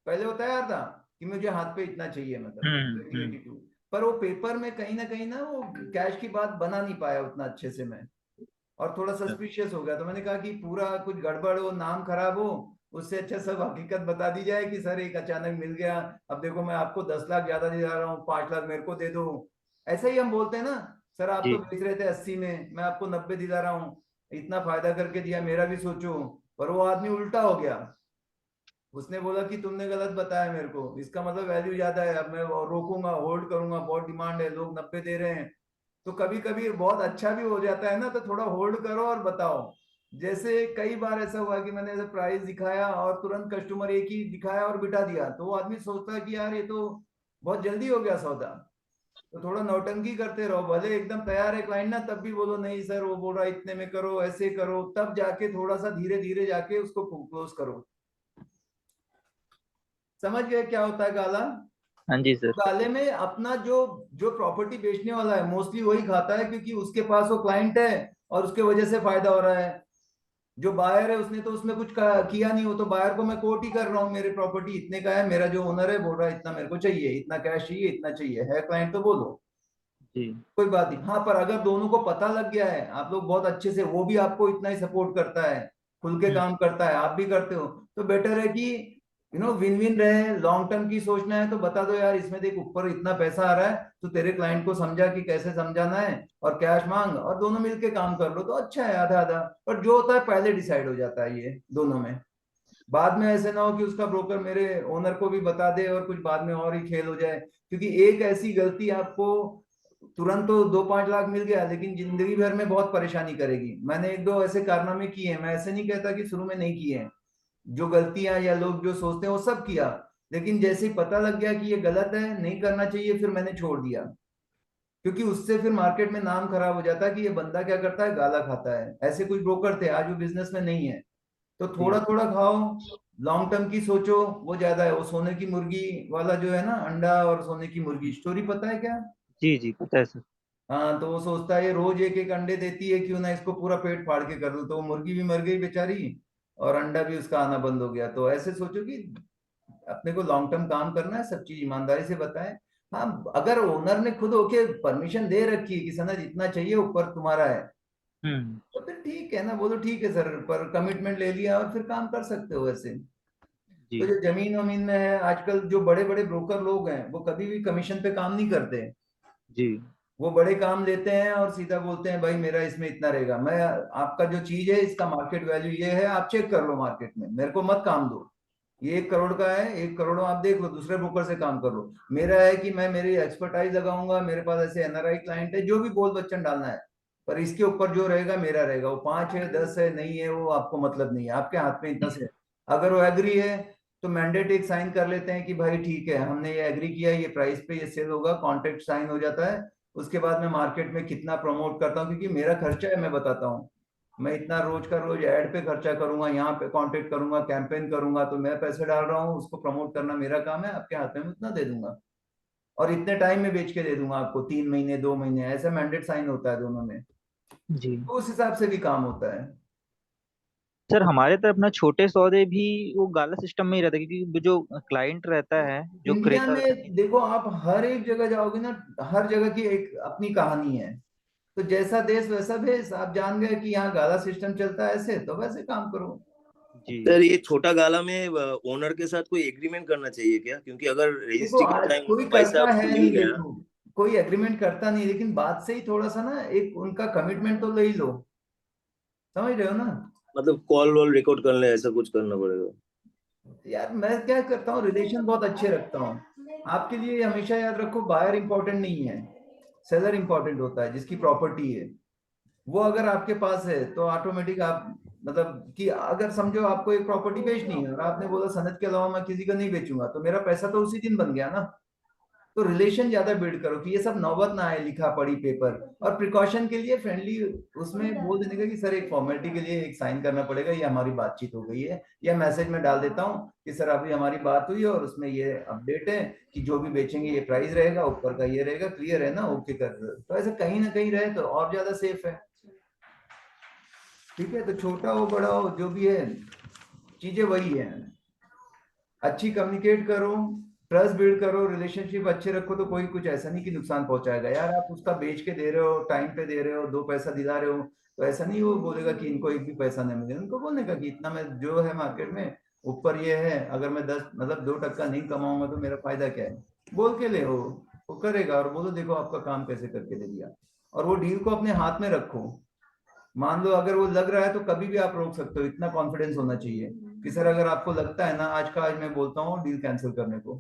Speaker 2: पहले वो तैयार था कि मुझे हाथ पे इतना चाहिए, मतलब
Speaker 4: हम्म।
Speaker 2: 80-82। पर वो पेपर में कहीं ना वो कैश की बात बना नहीं पाया उतना अच्छे से मैं, और थोड़ा सस्पिशियस हो गया। तो मैंने कहा कि पूरा कुछ गड़बड़ हो, नाम खराब हो, उससे अच्छा सब हकीकत बता दी जाए कि सर एक अचानक मिल गया, अब देखो मैं आपको 10 लाख ज्यादा दे रहा हूँ, 5 लाख मेरे को दे दो। ऐसा ही हम बोलते हैं ना, सर आप तो
Speaker 4: जी।
Speaker 2: बेच रहे थे 80 में, मैं आपको 90 दिला रहा हूँ, इतना फायदा करके दिया, मेरा भी सोचो। पर वो आदमी उल्टा हो गया, उसने बोला कि तुमने गलत बताया मेरे को, इसका मतलब वैल्यू ज्यादा है, अब मैं रोकूंगा, होल्ड करूंगा, बहुत डिमांड है, लोग 90 दे रहे हैं। तो कभी कभी बहुत अच्छा भी हो जाता है ना, तो थोड़ा होल्ड करो और बताओ। जैसे कई बार ऐसा हुआ कि मैंने ऐसे प्राइस दिखाया और तुरंत कस्टमर एक ही दिखाया और बिठा दिया, तो वो आदमी सोचता है कि यार ये तो बहुत जल्दी हो गया सौदा। तो थोड़ा नौटंकी करते रहो, भले एकदम तैयार है क्लाइंट ना, तब भी बोलो नहीं सर वो बोल रहा है इतने में करो, ऐसे करो, तब जाके थोड़ा सा धीरे धीरे जाके उसको क्लोज करो। समझ गए क्या होता है गाला।
Speaker 4: हाँ जी
Speaker 2: तो
Speaker 4: सर।
Speaker 2: गाले में अपना जो जो प्रॉपर्टी बेचने वाला है मोस्टली वही खाता है, क्योंकि उसके पास वो क्लाइंट है और उसके वजह से फायदा हो रहा है। जो बायर है उसने तो उसमें कुछ किया नहीं, हो तो बायर को मैं कोट ही कर रहा हूँ, मेरे प्रॉपर्टी इतने का है, मेरा जो ओनर है बोल रहा है इतना मेरे को चाहिए, इतना कैश चाहिए, इतना चाहिए, है क्लाइंट तो बोलो,
Speaker 4: जी।
Speaker 2: कोई बात नहीं। हाँ पर अगर दोनों को पता लग गया है, आप लोग बहुत अच्छे से, वो भी आपको इतना ही सपोर्ट करता है, खुल के
Speaker 4: हम्म।
Speaker 2: काम करता है, आप भी करते हो, तो बेटर है कि विन विन रहे, लॉन्ग टर्म की सोचना है तो बता दो यार इसमें देख ऊपर इतना पैसा आ रहा है, तो तेरे क्लाइंट को समझा कि कैसे समझाना है और कैश मांग, और दोनों मिलके काम कर लो तो अच्छा है, आधा आधा। पर जो होता है पहले डिसाइड हो जाता है ये दोनों में। बाद में ऐसे ना हो कि उसका ब्रोकर मेरे ओनर को भी बता दे और कुछ बाद में और ही खेल हो जाए, क्योंकि एक ऐसी गलती आपको तुरंत तो 2-5 लाख मिल गया, लेकिन जिंदगी भर में बहुत परेशानी करेगी। मैंने एक दो ऐसे कारनामे किए हैं, मैं ऐसे नहीं कहता कि शुरू में नहीं किए हैं, जो गलतियां या लोग जो सोचते हैं वो सब किया, लेकिन जैसे ही पता लग गया कि ये गलत है, नहीं करना चाहिए, फिर मैंने छोड़ दिया। क्योंकि उससे फिर मार्केट में नाम खराब हो जाता है कि ये बंदा क्या करता है, गाला खाता है। ऐसे कुछ ब्रोकर थे, आज वो बिजनेस में नहीं है। तो
Speaker 4: जी
Speaker 2: थोड़ा थोड़ा खाओ, लॉन्ग टर्म की सोचो, वो ज्यादा है। वो सोने की मुर्गी वाला जो है ना, अंडा और सोने की मुर्गी स्टोरी पता है क्या?
Speaker 4: जी जी पता है सर।
Speaker 2: हाँ, तो वो सोचता है ये रोज एक एक अंडे देती है, क्यों ना इसको पूरा पेट फाड़ के कर दूं। तो वो मुर्गी भी मर गई बेचारी, और अंडा भी उसका आना बंद हो गया। तो ऐसे सोचो कि अपने को लॉन्ग टर्म काम करना है, सब चीज ईमानदारी से बताएं। हाँ, अगर ओनर ने खुद होके परमिशन दे रखी है कि सनद इतना चाहिए, ऊपर तुम्हारा है,
Speaker 4: हम्म।
Speaker 2: तो फिर ठीक है ना, बोलो ठीक है सर, पर कमिटमेंट ले लिया और फिर काम कर सकते हो वैसे।
Speaker 4: जी
Speaker 2: तो जो जमीन वमीन में है आजकल, जो बड़े बड़े ब्रोकर लोग हैं, वो कभी भी कमीशन पे काम नहीं करते।
Speaker 4: जी
Speaker 2: वो बड़े काम लेते हैं और सीधा बोलते हैं भाई मेरा इसमें इतना रहेगा, मैं आपका जो चीज है इसका मार्केट वैल्यू ये है, आप चेक कर लो मार्केट में, मेरे को मत काम दो। ये 1 करोड़ का है, 1 करोड़ आप देख लो, दूसरे ब्रोकर से काम कर लो। मेरा है कि मैं मेरी एक्सपर्टाइज लगाऊंगा, मेरे पास ऐसे एनआरआई क्लाइंट है, जो भी बोल बच्चन डालना है, पर इसके ऊपर जो रहेगा मेरा रहेगा। वो 5 है 10 है नहीं है, वो आपको मतलब नहीं है, आपके हाथ में इतना से है। अगर वो एग्री है तो मैंडेट एक साइन कर लेते हैं कि भाई ठीक है, हमने ये एग्री किया, ये प्राइस पे ये सेल होगा, कॉन्ट्रैक्ट साइन हो जाता है। उसके बाद मैं मार्केट में कितना प्रमोट करता हूँ, क्योंकि मेरा खर्चा है, मैं बताता हूँ। मैं इतना रोज का रोज ऐड पे खर्चा करूंगा, यहाँ पे कांटेक्ट करूंगा, कैंपेन करूंगा, तो मैं पैसे डाल रहा हूँ, उसको प्रमोट करना मेरा काम है, आपके हाथ में मैं उतना दे दूंगा। और इतने टाइम में बेच के दे दूंगा आपको, 3 महीने 2 महीने, ऐसा मैंडेट साइन होता है दोनों में।
Speaker 4: जी।
Speaker 2: तो उस हिसाब से भी काम होता है।
Speaker 4: सर हमारे तरफ ना छोटे सौदे भी वो गाला सिस्टम में ही रहता है, क्योंकि जो क्लाइंट रहता है, जो
Speaker 2: इंडिया
Speaker 4: क्रेता।
Speaker 2: में देखो, आप हर एक जगह जाओगे ना, हर जगह की एक अपनी कहानी है। तो जैसा देश वैसा भेष, आप जान गए कि यहाँ गाला सिस्टम चलता है ऐसे, तो वैसे काम करो।
Speaker 4: जी
Speaker 1: सर ये छोटा गाला में ओनर के साथ कोई एग्रीमेंट करना चाहिए क्या? क्योंकि अगर
Speaker 2: देखो
Speaker 1: रजिस्ट्री के
Speaker 2: आज
Speaker 1: टाइम
Speaker 2: कोई
Speaker 1: पैसा
Speaker 2: करता
Speaker 1: आपको
Speaker 2: है
Speaker 1: मिल
Speaker 2: नहीं,
Speaker 1: गया,
Speaker 2: देखो कोई एग्रीमेंट करता नहीं, लेकिन बात से ही थोड़ा सा ना एक उनका कमिटमेंट तो ले ही लो। समझ रहे हो ना?
Speaker 1: मतलब कॉल वॉल रिकॉर्ड कर ले, ऐसा कुछ करना पड़ेगा?
Speaker 2: यार मैं क्या करता हूँ, रिलेशन बहुत अच्छे रखता हूँ। आपके लिए हमेशा याद रखो, बायर इंपॉर्टेंट नहीं है, सेलर इंपॉर्टेंट होता है, जिसकी प्रॉपर्टी है। वो अगर आपके पास है तो ऑटोमेटिक आप, मतलब कि अगर समझो आपको एक प्रॉपर्टी बेचनी है और आपने बोला सनद के अलावा मैं किसी का नहीं बेचूंगा, तो मेरा पैसा तो उसी दिन बन गया ना। तो रिलेशन ज्यादा बिल्ड करो कि ये सब नौबत ना आए लिखा पढ़ी पेपर। और प्रिकॉशन के लिए फ्रेंडली उसमें बोल देने का कि सर एक फॉर्मेलिटी के लिए एक साइन करना पड़ेगा, ये हमारी बातचीत हो गई है, या मैसेज में डाल देता हूँ कि सर अभी हमारी बात हुई है और उसमें ये अपडेट है कि जो भी बेचेंगे ये प्राइस रहेगा, ऊपर का ये रहेगा, क्लियर है ना, ओके कर दो। तो ऐसे कहीं ना कहीं रहे तो और ज्यादा सेफ है। ठीक है, तो छोटा हो बड़ा हो जो भी है, चीजें वही है। अच्छी कम्युनिकेट करो, ट्रस्ट बिल्ड करो, रिलेशनशिप अच्छे रखो, तो कोई कुछ ऐसा नहीं कि नुकसान पहुंचाएगा। यार आप उसका बेच के दे रहे हो, टाइम पे दे रहे हो, 2 पैसा दिला रहे हो, तो ऐसा नहीं वो बोलेगा कि इनको एक भी पैसा नहीं मिले। उनको बोलने का कि इतना मैं जो है मार्केट में ऊपर ये है, अगर मैं 10 मतलब 2 टक्का नहीं कमाऊंगा तो मेरा फायदा क्या है, बोल के ले। वो करेगा, और बोलो देखो आपका काम कैसे करके दे दिया। और वो डील को अपने हाथ में रखो। मान लो अगर वो लग रहा है तो कभी भी आप रोक सकते हो, इतना कॉन्फिडेंस होना चाहिए कि सर अगर आपको लगता है ना, आज का आज मैं बोलता हूँ डील कैंसिल करने को।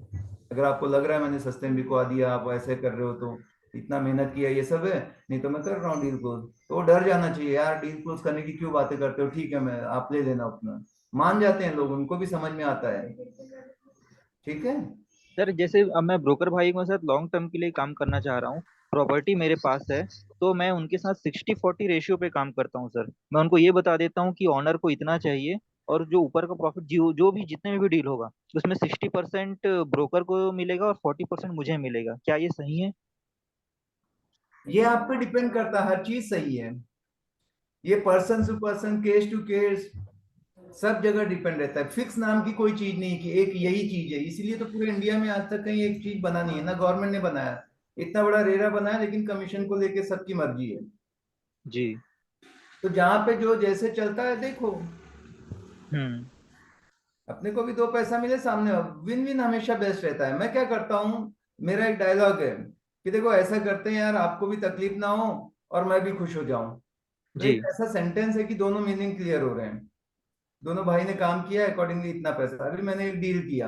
Speaker 2: अगर आपको लग रहा है मैंने सस्ते में बिकवा दिया, आप ऐसे कर रहे हो, तो इतना मेहनत किया ये सब है, नहीं तो मैं कर रहा हूँ डील क्लोज, तो वो डर जाना चाहिए यार, डील क्लोज करने की क्यों बातें करते हो, ठीक है मैं आप ले लेना अपना। मान जाते हैं लोग, उनको भी समझ में आता है। ठीक है।
Speaker 4: सर, जैसे अब मैं ब्रोकर भाई के साथ लॉन्ग टर्म के लिए काम करना चाह रहा हूँ, प्रॉपर्टी मेरे पास है, तो मैं उनके साथ 60-40 रेशियो पे काम करता हूँ सर। मैं उनको ये बता देता हूँ कि ऑनर को इतना चाहिए, और जो ऊपर का प्रॉफिट जो जो भी जितने में भी डील होगा, उसमें 60% ब्रोकर को मिलेगा और 40% मुझे मिलेगा। क्या ये सही है?
Speaker 2: ये आप पे डिपेंड करता है, हर चीज सही है। ये person to person, case to case, सब जगह डिपेंड रहता है। फिक्स नाम की कोई चीज नहीं कि एक यही चीज है। इसीलिए तो पूरे इंडिया में आज तक कहीं एक चीज बना नहीं है, ना गवर्नमेंट ने बनाया, इतना बड़ा रेरा बनाया, लेकिन कमीशन को लेके सबकी मर्जी है।
Speaker 4: जी।
Speaker 2: तो जहां पे जो जैसे चलता है देखो।
Speaker 4: हम्म।
Speaker 2: अपने को भी दो पैसा मिले, सामने विन विन हमेशा बेस्ट रहता है। मैं क्या करता हूँ, मेरा एक डायलॉग है कि देखो ऐसा करते हैं यार, आपको भी तकलीफ ना हो और मैं भी खुश हो जाऊं। तो
Speaker 4: जी
Speaker 2: एक ऐसा सेंटेंस है कि दोनों मीनिंग क्लियर हो रहे हैं। दोनों भाई ने काम किया, अकॉर्डिंगली इतना पैसा। अभी मैंने एक डील किया,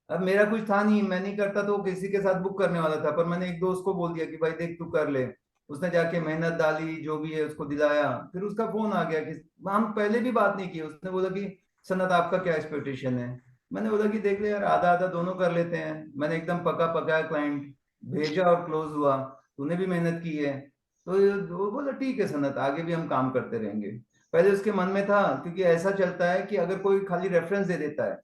Speaker 2: अब मेरा कुछ था नहीं, मैं नहीं करता तो वो किसी के साथ बुक करने वाला था, पर मैंने एक दोस्त को बोल दिया कि भाई देख तू कर ले। उसने जाके मेहनत डाली, जो भी है उसको दिलाया। फिर उसका फोन आ गया कि हम पहले भी बात नहीं की, उसने बोला कि सनत आपका क्या एक्सपेक्टेशन है। मैंने बोला कि देख ले यार, आधा आधा दोनों कर लेते हैं। मैंने एकदम पका पकाया क्लाइंट भेजा और क्लोज हुआ। तूने भी मेहनत की है। तो वो बोला ठीक है सनत, आगे भी हम काम करते रहेंगे। पहले उसके मन में था, क्योंकि ऐसा चलता है कि अगर कोई खाली रेफरेंस दे देता है,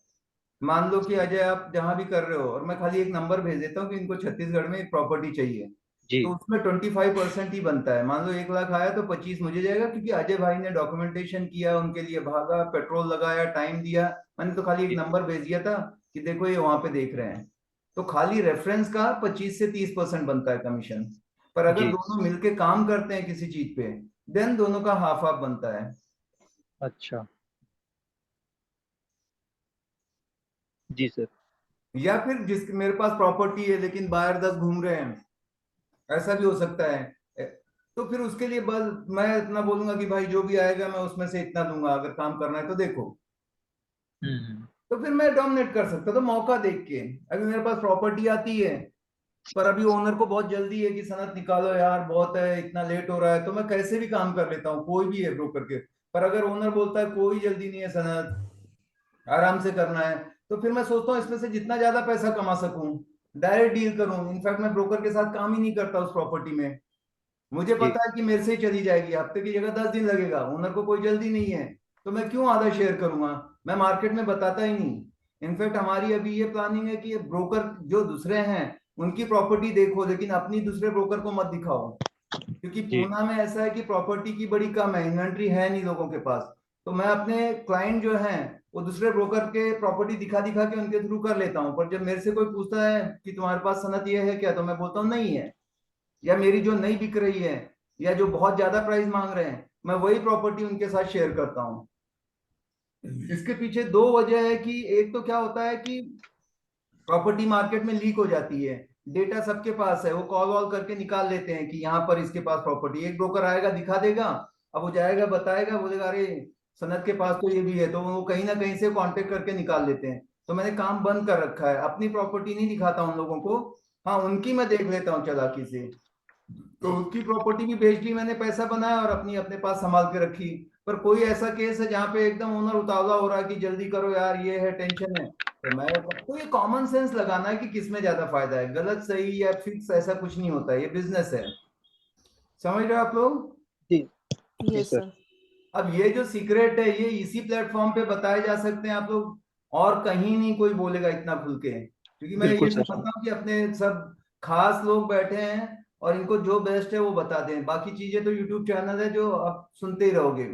Speaker 2: मान लो कि अजय आप जहां भी कर रहे हो और मैं खाली एक नंबर भेज देता हूँ कि इनको छत्तीसगढ़ में एक प्रॉपर्टी चाहिए,
Speaker 4: जी
Speaker 2: तो उसमें 25% ही बनता है। मान लो 1 लाख आया तो 25 मुझे जाएगा, क्योंकि अजय भाई ने डॉक्यूमेंटेशन किया, उनके लिए भागा, पेट्रोल लगाया, टाइम दिया। मैंने तो खाली एक
Speaker 4: जी
Speaker 2: नंबर भेज दिया था कि देखो ये वहां पे देख रहे हैं। तो खाली रेफरेंस का 25 से 30% बनता है कमीशन। पर अगर
Speaker 4: जी।
Speaker 2: दोनों मिलके काम करते हैं किसी चीज पे, देन दोनों का हाफ हाफ बनता है।
Speaker 4: अच्छा। जी सर।
Speaker 2: या फिर जिस मेरे पास प्रॉपर्टी है लेकिन बाहर 10 घूम रहे हैं, ऐसा भी हो सकता है। तो फिर उसके लिए बस मैं इतना बोलूंगा कि भाई जो भी आएगा मैं उसमें से इतना दूंगा, अगर काम करना है तो देखो।
Speaker 4: हम्म।
Speaker 2: तो फिर मैं डोमिनेट कर सकता, तो मौका देख के। अभी मेरे पास प्रॉपर्टी आती है, पर अभी ओनर को बहुत जल्दी है कि सनद निकालो यार, बहुत है, इतना लेट हो रहा है, तो मैं कैसे भी काम कर लेता हूँ, कोई भी है ब्रोकर के। पर अगर ओनर बोलता है कोई जल्दी नहीं है सनद, आराम से करना है, तो फिर मैं सोचता हूँ इसमें से जितना ज्यादा पैसा कमा सकूं, डायरेक्ट डील करूं। इनफैक्ट मैं ब्रोकर के साथ काम ही नहीं करता उस प्रॉपर्टी में। मुझे
Speaker 4: जी
Speaker 2: पता है कि मेरे से ही चली जाएगी, हफ्ते की जगह 10 दिन लगेगा, ओनर को कोई जल्दी नहीं है, तो मैं क्यों आधा शेयर करूंगा। मैं मार्केट में बताता ही नहीं। इनफैक्ट हमारी अभी ये प्लानिंग है कि ये ब्रोकर जो दूसरे हैं उनकी प्रॉपर्टी देखो, लेकिन अपनी दूसरे ब्रोकर को मत दिखाओ। क्योंकि
Speaker 4: जी
Speaker 2: पूना में ऐसा है कि प्रॉपर्टी की बड़ी कम है, इन्वेंट्री है नहीं लोगों के पास। तो मैं अपने क्लाइंट जो हैं वो दूसरे ब्रोकर के प्रॉपर्टी दिखा दिखा के उनके थ्रू कर लेता हूँ। पर जब मेरे से कोई पूछता है कि तुम्हारे पास सनद ये है क्या, तो मैं बोलता हूँ नहीं है। या मेरी जो नहीं बिक रही है, या जो बहुत ज्यादा प्राइस मांग रहे हैं, मैं वही प्रॉपर्टी उनके साथ शेयर करता हूँ। इसके पीछे दो वजह है कि एक तो क्या होता है कि प्रॉपर्टी मार्केट में लीक हो जाती है, डेटा सबके पास है, वो कॉल वॉल करके निकाल लेते हैं कि यहाँ पर इसके पास प्रॉपर्टी। एक ब्रोकर आएगा दिखा देगा, अब वो जाएगा बताएगा, बोलेगा अरे सनत के पास तो ये भी है, तो वो कहीं ना कहीं से कांटेक्ट करके निकाल लेते हैं। तो मैंने काम बंद कर रखा है, अपनी प्रॉपर्टी नहीं दिखाता उन लोगों को। हाँ, उनकी मैं देख लेता हूँ चालाकी से। तो उसकी प्रॉपर्टी भी बेच दी मैंने, पैसा बनाया और अपनी अपने पास संभाल के रखी। पर कोई ऐसा केस है जहाँ पे एकदम ओनर उतावला हो रहा है कि जल्दी करो यार, ये है, टेंशन है, तो मैं तो ये कॉमन सेंस लगाना है कि किसमें ज्यादा फायदा है। गलत सही या फिक्स ऐसा कुछ नहीं होता है, ये बिजनेस है। समझ रहे हो आप लोग।
Speaker 4: जी। जी
Speaker 3: Yes,
Speaker 4: सर।
Speaker 3: sir.
Speaker 2: अब ये जो सीक्रेट है ये इसी प्लेटफॉर्म पे बताए जा सकते हैं आप लोग, और कहीं नहीं कोई बोलेगा इतना खुल के। क्योंकि मैं
Speaker 4: बिल्कुल
Speaker 2: ये
Speaker 4: सर।
Speaker 2: समझता हूँ कि अपने सब खास लोग बैठे हैं और इनको जो बेस्ट है वो बता दें, बाकी चीजें तो यूट्यूब चैनल है जो आप सुनते ही रहोगे।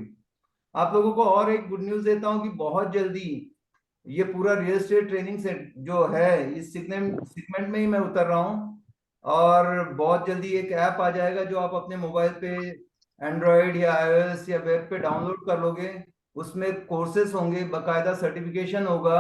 Speaker 2: आप लोगों को और एक गुड न्यूज देता हूँ कि बहुत जल्दी ये पूरा रियल एस्टेट ट्रेनिंग से जो है इस सेगमेंट में ही मैं उतर रहा हूँ। और बहुत जल्दी एक ऐप आ जाएगा जो आप अपने मोबाइल पे, एंड्रॉयड या आईओएस या वेब पे डाउनलोड कर लोगे। उसमें कोर्सेस होंगे, बकायदा सर्टिफिकेशन होगा,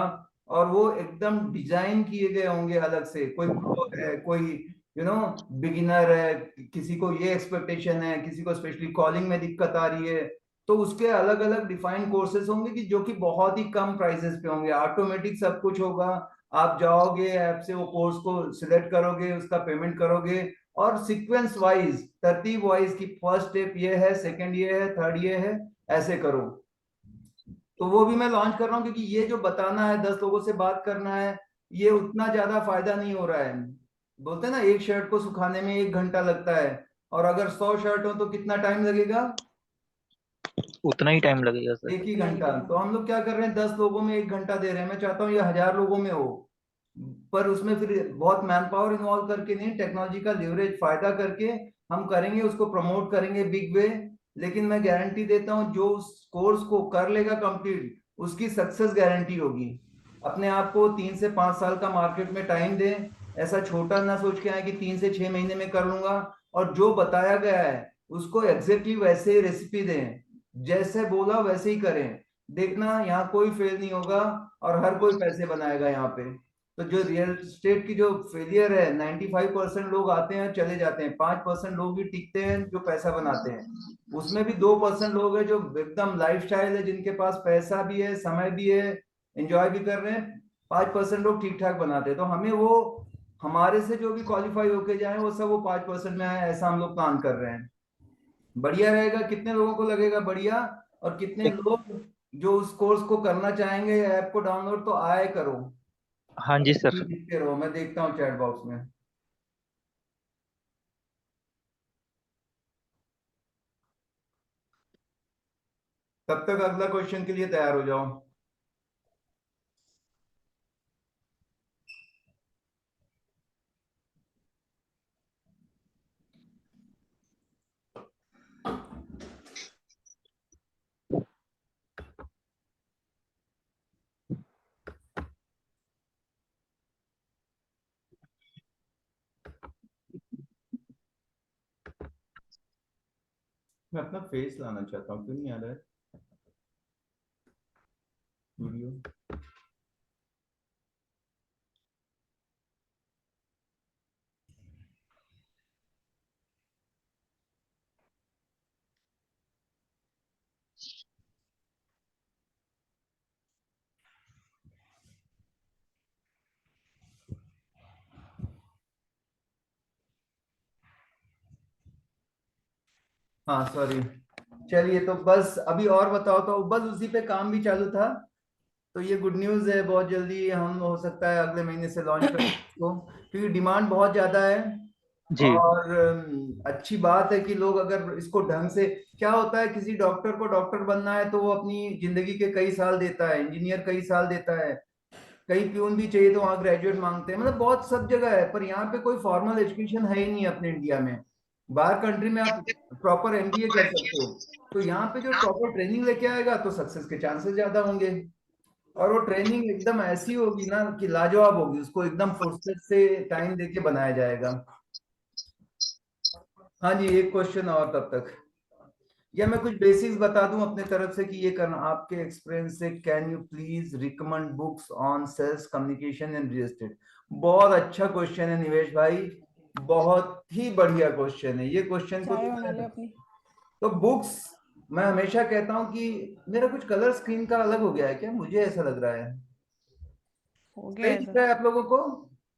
Speaker 2: और वो एकदम डिजाइन किए गए होंगे अलग से। कोई प्रो है, कोई बिगिनर है, किसी को ये एक्सपेक्टेशन है, किसी को स्पेशली कॉलिंग में दिक्कत आ रही है, तो उसके अलग अलग डिफाइंड कोर्सेज होंगे कि जो कि बहुत ही कम प्राइसेस पे होंगे। ऑटोमेटिक सब कुछ होगा। आप जाओगे ऐप से, वो कोर्स को सिलेक्ट करोगे, उसका पेमेंट करोगे, और सीक्वेंस वाइज, तरतीब वाइज की फर्स्ट स्टेप ये है, सेकंड ये है, थर्ड ये है, ऐसे करो। तो वो भी मैं लॉन्च कर रहा हूँ, क्योंकि ये जो बताना है, 10 लोगों से बात करना है, ये उतना ज्यादा फायदा नहीं हो रहा है। बोलते हैं ना, एक शर्ट को सुखाने में 1 घंटा लगता है, और अगर 100 शर्ट हो तो कितना टाइम लगेगा?
Speaker 4: उतना ही टाइम लगेगा सर।
Speaker 2: एक ही
Speaker 3: उतना ही
Speaker 2: घंटा।
Speaker 3: time.
Speaker 2: तो हम लोग क्या कर रहे हैं, 10 लोगों में 1 घंटा दे रहे हैं। मैं चाहता हूँ ये 1000 लोगों में हो, पर उसमें फिर बहुत मैन पावर इन्वॉल्व करके नहीं, टेक्नोलॉजी का लिवरेज फायदा करके हम करेंगे, उसको प्रमोट करेंगे बिग वे। लेकिन मैं गारंटी देता हूँ जो उस कोर्स को कर लेगा कंप्लीट, उसकी सक्सेस गारंटी होगी। अपने आप को 3 से 5 साल का मार्केट में टाइम दें। ऐसा छोटा ना सोच के आए कि 3 से 6 महीने में कर लूंगा। और जो बताया गया है उसको एग्जैक्टली वैसे ही रेसिपी दें, जैसे बोला वैसे ही करें। देखना, यहाँ कोई फेल नहीं होगा और हर कोई पैसे बनाएगा यहाँ पे। तो जो रियल एस्टेट की जो फेलियर है, 95% लोग आते हैं चले जाते हैं, 5% लोग भी टिकते हैं जो पैसा बनाते हैं। उसमें भी 2% लोग हैं जो एकदम लाइफस्टाइल है, जिनके पास पैसा भी है, समय भी है, एंजॉय भी कर रहे हैं। 5% लोग ठीक ठाक बनाते हैं। तो हमें वो, हमारे से जो भी क्वालिफाई होके जाए वो सब वो 5% में आए, ऐसा हम लोग प्लान कर रहे हैं। बढ़िया रहेगा। कितने लोगों को लगेगा बढ़िया? और कितने
Speaker 4: एक,
Speaker 2: लोग जो उस कोर्स को करना चाहेंगे, ऐप को डाउनलोड तो आए करो।
Speaker 4: हाँ जी सर।
Speaker 2: लिखते रहो, मैं देखता हूँ चैट बॉक्स में। तब तक अगला क्वेश्चन के लिए तैयार हो जाओ। मैं अपना फेस लाना चाहता हूँ, क्यों नहीं आ रहा है वीडियो? हाँ सॉरी। चलिए, तो बस अभी और बताओ, तो बस उसी पे काम भी चालू था। तो ये गुड न्यूज़ है, बहुत जल्दी हम हो सकता है अगले महीने से लॉन्च कर इसको, क्योंकि डिमांड बहुत ज्यादा है।
Speaker 4: जी
Speaker 2: और अच्छी बात है कि लोग अगर इसको ढंग से, क्या होता है, किसी डॉक्टर को डॉक्टर बनना है तो वो अपनी जिंदगी के कई साल देता है, इंजीनियर कई साल देता है, कहीं प्यून भी चाहिए तो वहाँ ग्रेजुएट मांगते हैं, मतलब बहुत सब जगह है। पर यहाँ पे कोई फॉर्मल एजुकेशन है ही नहीं अपने इंडिया में। बाहर कंट्री में आप प्रॉपर एमबीए कर सकते हो। तो यहाँ पे जो प्रॉपर ट्रेनिंग लेके आएगा तो सक्सेस के चांसेस ज्यादा होंगे। और वो ट्रेनिंग एकदम ऐसी होगी ना कि लाजवाब होगी, उसको एकदम फुर्सत से टाइम देके बनाया जाएगा। हाँ जी, एक क्वेश्चन और तब तक, या मैं कुछ बेसिक्स बता दूं अपने तरफ से कि ये करना आपके एक्सपीरियंस से। Can you please recommend books on sales communication and real estate? बहुत अच्छा क्वेश्चन है निवेश भाई, बहुत ही बढ़िया क्वेश्चन है। ये क्वेश्चन को
Speaker 3: चाय बना ले अपनी।
Speaker 2: तो बुक्स, मैं हमेशा कहता हूँ कि मेरा कुछ कलर स्क्रीन का अलग हो गया है क्या, मुझे ऐसा लग रहा है।
Speaker 3: हो गया
Speaker 2: सही
Speaker 3: है
Speaker 2: दिख
Speaker 3: सर।
Speaker 2: रहा है आप लोगों को?